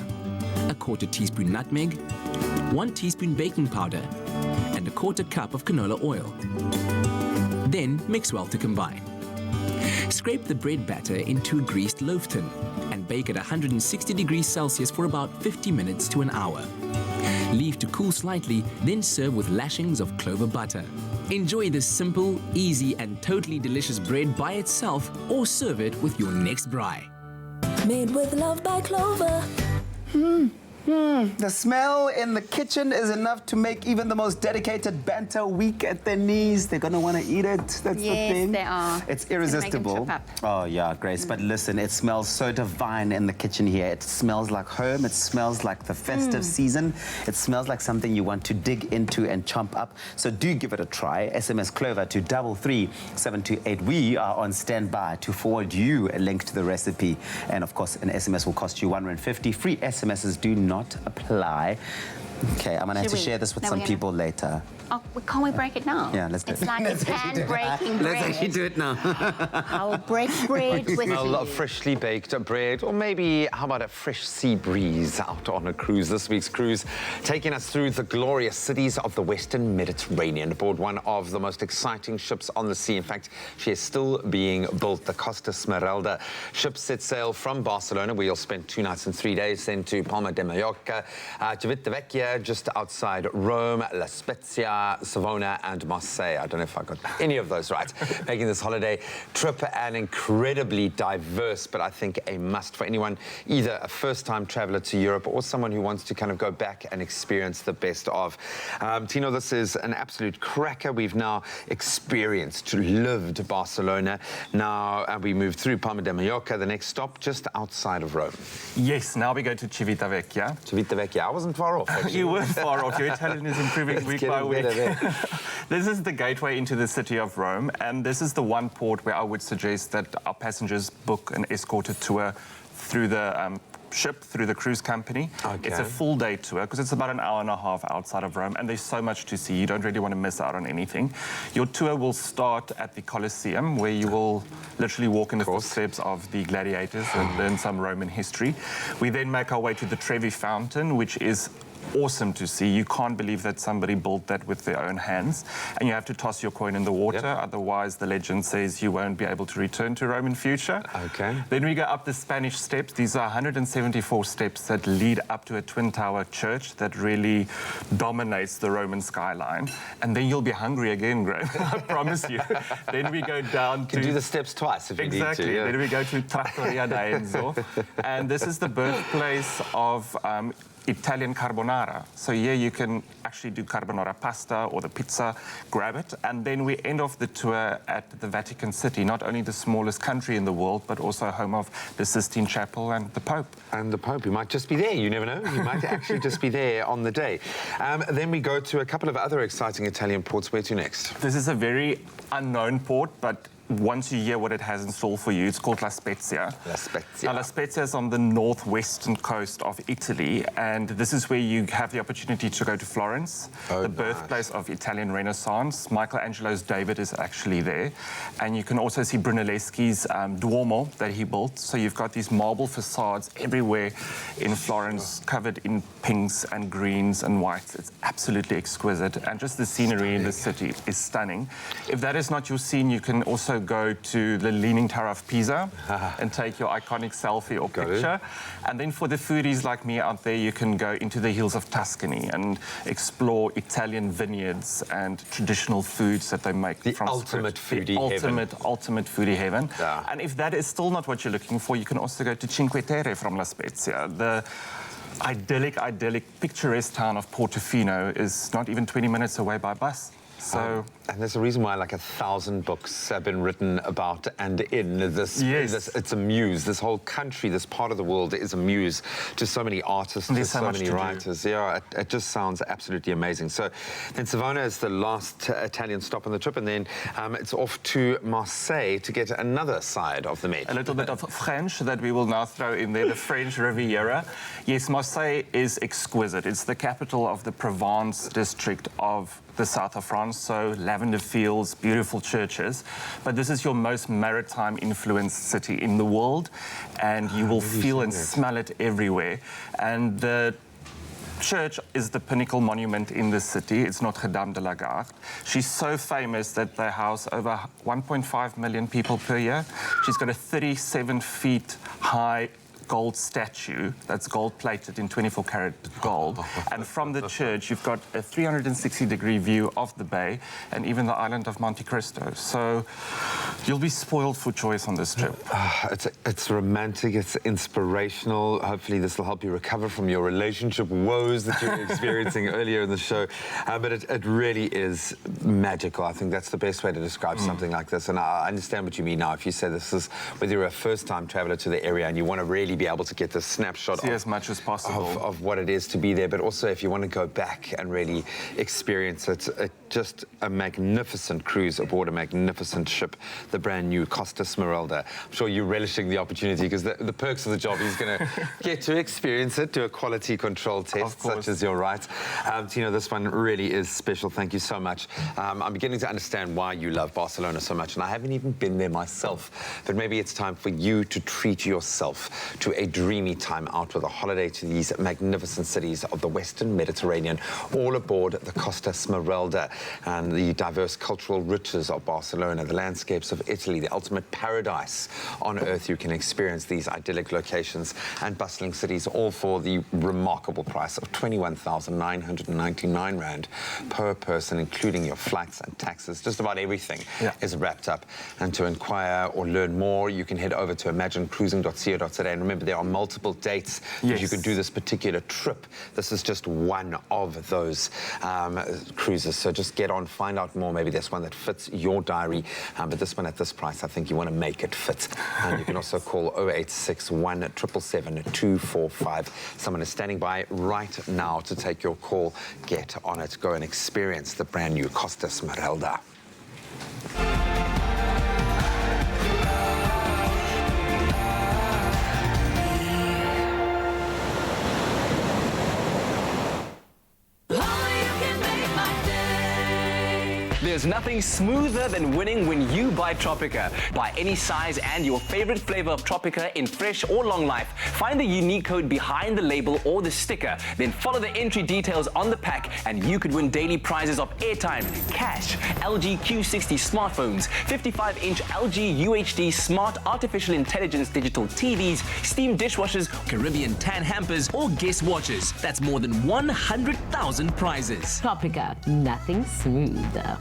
a 1/4 teaspoon nutmeg, 1 teaspoon baking powder, and a 1/4 cup of canola oil. Then mix well to combine. Scrape the bread batter into a greased loaf tin and bake at 160 degrees Celsius for about 50 minutes to an hour. Leave to cool slightly, then serve with lashings of Clover butter. Enjoy this simple, easy, and totally delicious bread by itself, or serve it with your next braai. Made with love by Clover. The smell in the kitchen is enough to make even the most dedicated banter weak at their knees. They're going to want to eat it. That's the thing. Yes, they are. It's irresistible. Oh, yeah, Grace. But listen, it smells so divine in the kitchen here. It smells like home. It smells like the festive season. It smells like something you want to dig into and chomp up. So do give it a try. SMS Clover to 33728. We are on standby to forward you a link to the recipe. And, of course, an SMS will cost you $150. Free SMSs do not apply. Okay, I'm going to have to share this with some people later. Oh, can't we break it now? Yeah, let's do it. It's like it's hand-breaking bread. Let's actually do it now. I will break bread with smell you. of freshly baked bread, or maybe, how about a fresh sea breeze out on a cruise? This week's cruise taking us through the glorious cities of the Western Mediterranean aboard one of the most exciting ships on the sea. In fact, she is still being built, the Costa Smeralda. Ship set sail from Barcelona, where you'll spend 2 nights and 3 days, then to Palma de Mallorca, Civitavecchia, just outside Rome, La Spezia, Savona and Marseille. I don't know if I got any of those right. Making this holiday trip an incredibly diverse, but I think a must for anyone, either a first-time traveler to Europe or someone who wants to kind of go back and experience the best of. Tino, this is an absolute cracker. We've now experienced, lived Barcelona. Now we move through Palma de Mallorca, the next stop just outside of Rome. Yes, now we go to Civitavecchia. Civitavecchia. I wasn't far off, actually. You weren't far off. Your Italian is improving week by week. This is the gateway into the city of Rome, and this is the one port where I would suggest that our passengers book an escorted tour through the ship, through the cruise company. Okay. It's a full day tour because it's about an hour and a half outside of Rome, and there's so much to see. You don't really want to miss out on anything. Your tour will start at the Colosseum, where you will literally walk in the footsteps of the gladiators and learn some Roman history. We then make our way to the Trevi Fountain, which is awesome to see. You can't believe that somebody built that with their own hands, and you have to toss your coin in the water, otherwise the legend says you won't be able to return to Rome in future. Okay. Then we go up the Spanish Steps. These are 174 steps that lead up to a twin-tower church that really dominates the Roman skyline, and then you'll be hungry again, Graham. I promise you. Then we go down to... You can do the steps twice if you need to. Exactly. Then we go to Trattoria d'Enzo, and this is the birthplace of Italian carbonara. So here you can actually do carbonara pasta or the pizza, grab it, and then we end off the tour at the Vatican City, not only the smallest country in the world, but also home of the Sistine Chapel and the Pope. And the Pope, you might just be there, you never know. You might actually just be there on the day. Then we go to a couple of other exciting Italian ports. Where to next? This is a very unknown port, but once you hear what it has in store for you, it's called La Spezia. La Spezia. Now, La Spezia is on the northwestern coast of Italy, and this is where you have the opportunity to go to Florence, the birthplace of Italian Renaissance. Michelangelo's David is actually there. And you can also see Brunelleschi's Duomo that he built. So you've got these marble facades everywhere in Florence, covered in pinks and greens and whites. It's absolutely exquisite. And just the scenery in the city is stunning. If that is not your scene, you can also go to the Leaning Tower of Pisa and take your iconic selfie or picture. And then for the foodies like me out there, you can go into the hills of Tuscany and explore Italian vineyards and traditional foods that they make from ultimate scratch. foodie heaven. Ultimate foodie heaven. Yeah. And if that is still not what you're looking for, you can also go to Cinque Terre from La Spezia. The idyllic, picturesque town of Portofino is not even 20 minutes away by bus. So, and there's a reason why like 1,000 books have been written about and in this. Yes. It's a muse. This whole country, this part of the world is a muse to so many artists, to so many writers. Yeah, it just sounds absolutely amazing. So then Savona is the last Italian stop on the trip, and then it's off to Marseille to get another side of the Med. A little bit of French that we will now throw in there, the French Riviera. Yes, Marseille is exquisite. It's the capital of the Provence district of the south of France, so lavender fields, beautiful churches. But this is your most maritime influenced city in the world, and you will feel and smell it everywhere. And the church is the pinnacle monument in the city. It's Notre Dame de la Garde. She's so famous that they house over 1.5 million people per year. She's got a 37 feet high gold statue that's gold-plated in 24-karat gold. And from the church, you've got a 360-degree view of the bay and even the island of Monte Cristo. So you'll be spoiled for choice on this trip. It's romantic, it's inspirational. Hopefully this will help you recover from your relationship woes that you were experiencing earlier in the show. But it really is magical. I think that's the best way to describe something like this. And I understand what you mean now. If you say this is, whether you're a first-time traveler to the area and you want to really be able to get this snapshot as much as possible of what it is to be there, but also if you want to go back and really experience it, just a magnificent cruise aboard a magnificent ship, the brand new Costa Smeralda. I'm sure you're relishing the opportunity because the perks of the job is going to get to experience it, do a quality control test such as your right. Tino, this one really is special. Thank you so much. I'm beginning to understand why you love Barcelona so much, and I haven't even been there myself, but maybe it's time for you to treat yourself to a dreamy time out with a holiday to these magnificent cities of the Western Mediterranean, all aboard the Costa Smeralda. And the diverse cultural riches of Barcelona, the landscapes of Italy, the ultimate paradise on earth. You can experience these idyllic locations and bustling cities, all for the remarkable price of 21,999 Rand per person, including your flights and taxes. Just about everything is wrapped up. And to inquire or learn more, you can head over to imaginecruising.co.za. And remember, there are multiple dates that you can do this particular trip. This is just one of those cruises. So just get on, find out more. Maybe there's one that fits your diary. But this one at this price, I think you want to make it fit. And you can also call 0861 777 245. Someone is standing by right now to take your call. Get on it. Go and experience the brand new Costa Smeralda. There's nothing smoother than winning when you buy Tropica. Buy any size and your favorite flavor of Tropica in fresh or long life. Find the unique code behind the label or the sticker. Then follow the entry details on the pack and you could win daily prizes of airtime, cash, LG Q60 smartphones, 55-inch LG UHD smart artificial intelligence digital TVs, steam dishwashers, Caribbean tan hampers, or guest watches. That's more than 100,000 prizes. Tropica, nothing smoother.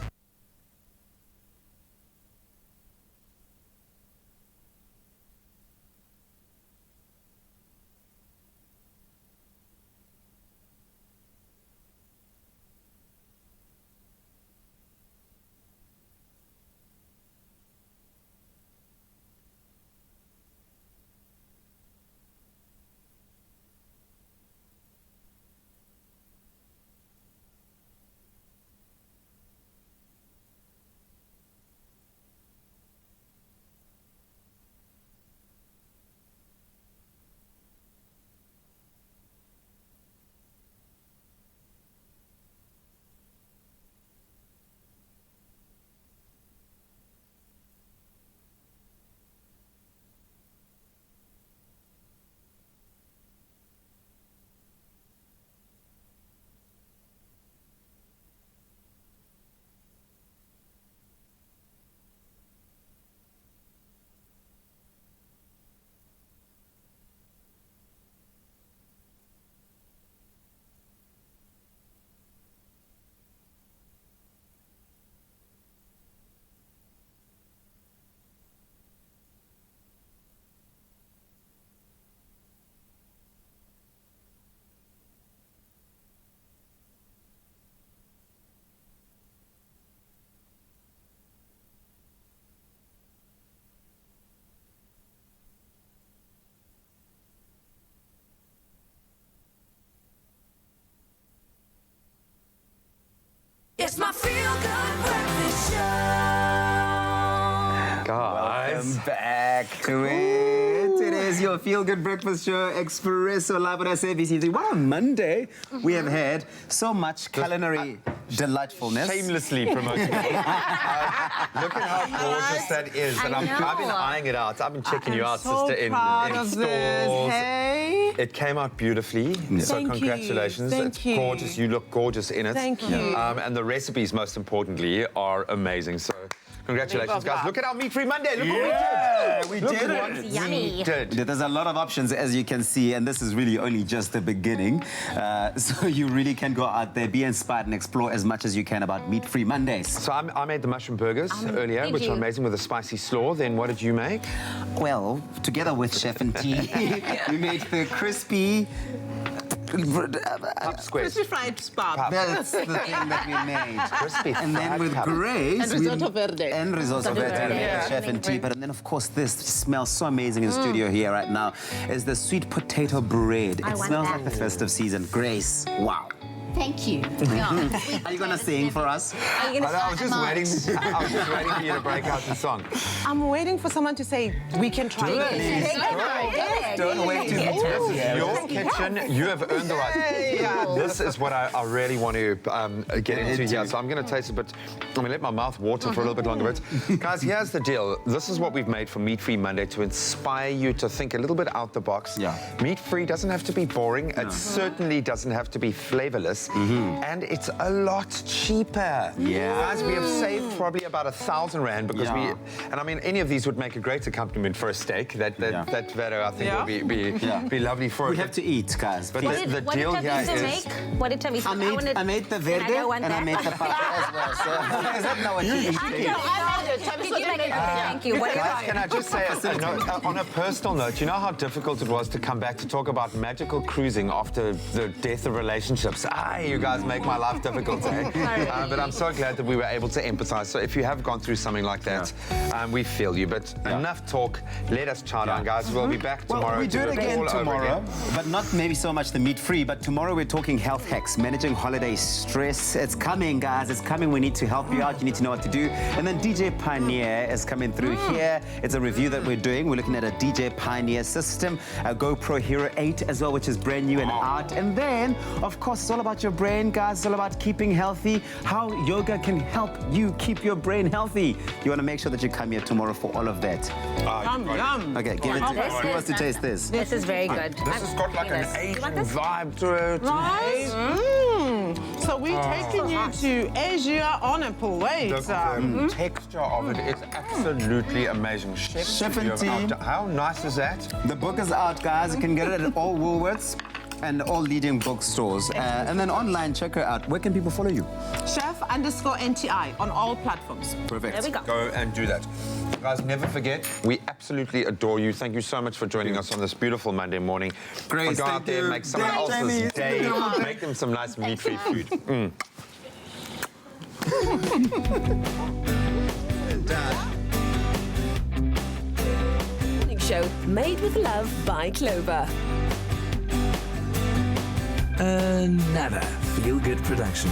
Back to it. It is your feel-good breakfast show, Expresso, live on SABC3. What a Monday we have had. So much culinary delightfulness. Shamelessly promoting it. Look at how gorgeous that is. And I've been eyeing it out. I've been checking you out, so sister, in proud stores. of this. Hey. It came out beautifully. So Thank congratulations. you. It's gorgeous. You look gorgeous in it. Thank you. And the recipes, most importantly, are amazing. So congratulations, guys. Look at our meat-free Monday. Look what we did. We did what yummy. we did. There's a lot of options, as you can see, and this is really only just the beginning. So you really can go out there, be inspired, and explore as much as you can about meat-free Mondays. So I made the mushroom burgers earlier, which are amazing, with a spicy slaw. Then what did you make? Well, together with Chef and T, we made the crispy... Crispy fried spab. That's the thing that we made. Crispy and then with Grace... And risotto verde. And risotto verde. Yeah. Chef and T. But then, of course, this smells so amazing in the studio here right now, is the sweet potato bread. It smells like the festive season. Grace, wow. Thank you. Are you going to sing for us? I was just waiting for you to break out the song. I'm waiting for someone to say, we can try it. Don't wait to meet us. Your kitchen, you have earned the right. This is what I really want to get into here. So I'm going to taste it, but I'm going to let my mouth water for a little bit longer. But guys, here's the deal. This is what we've made for Meat Free Monday to inspire you to think a little bit out the box. Yeah. Meat Free doesn't have to be boring. It certainly doesn't have to be flavorless. And it's a lot cheaper. Yeah. Guys, we have saved probably about 1,000 Rand because and I mean, any of these would make a great accompaniment for a steak. That Vero, I think, will be lovely for We have to eat, guys. But the deal here is... What did Tamisa make? I made the verde and I made the papa as well. So is that not what you eat? Thank you. Guys, can I just say, on a personal note, you know how difficult it was to come back to talk about magical cruising after the death of relationships? You guys make my life difficult, eh? But I'm so glad that we were able to empathize. So if you have gone through something like that, we feel you. But enough talk. Let us chow down, guys. We'll be back tomorrow. Well, we do it again tomorrow, but not maybe so much the meat-free. But tomorrow we're talking health hacks, managing holiday stress. It's coming, guys. It's coming. We need to help you out. You need to know what to do. And then DJ Pioneer is coming through here. It's a review that we're doing. We're looking at a DJ Pioneer system, a GoPro Hero 8 as well, which is brand new and out. And then, of course, it's all about your brain, guys. It's all about keeping healthy, how yoga can help you keep your brain healthy. You want to make sure that you come here tomorrow for all of that. Yum. Okay, give it to me. Who wants to taste this? This is very good. This has got like an Asian vibe to it. Right? So we're taking you to Asia on a plate. The texture of it is absolutely amazing. Chef and T. How nice is that? The book is out, guys. You can get it at all Woolworths and all leading bookstores. And then online, check her out. Where can people follow you? Chef_NTI on all platforms. Perfect. There we go. Go and do that. Guys, never forget, we absolutely adore you. Thank you so much for joining us on this beautiful Monday morning. Grace, Go out there and make someone else's day. Make them some nice meat-free food. Show made with love by Clover. Another feel-good production.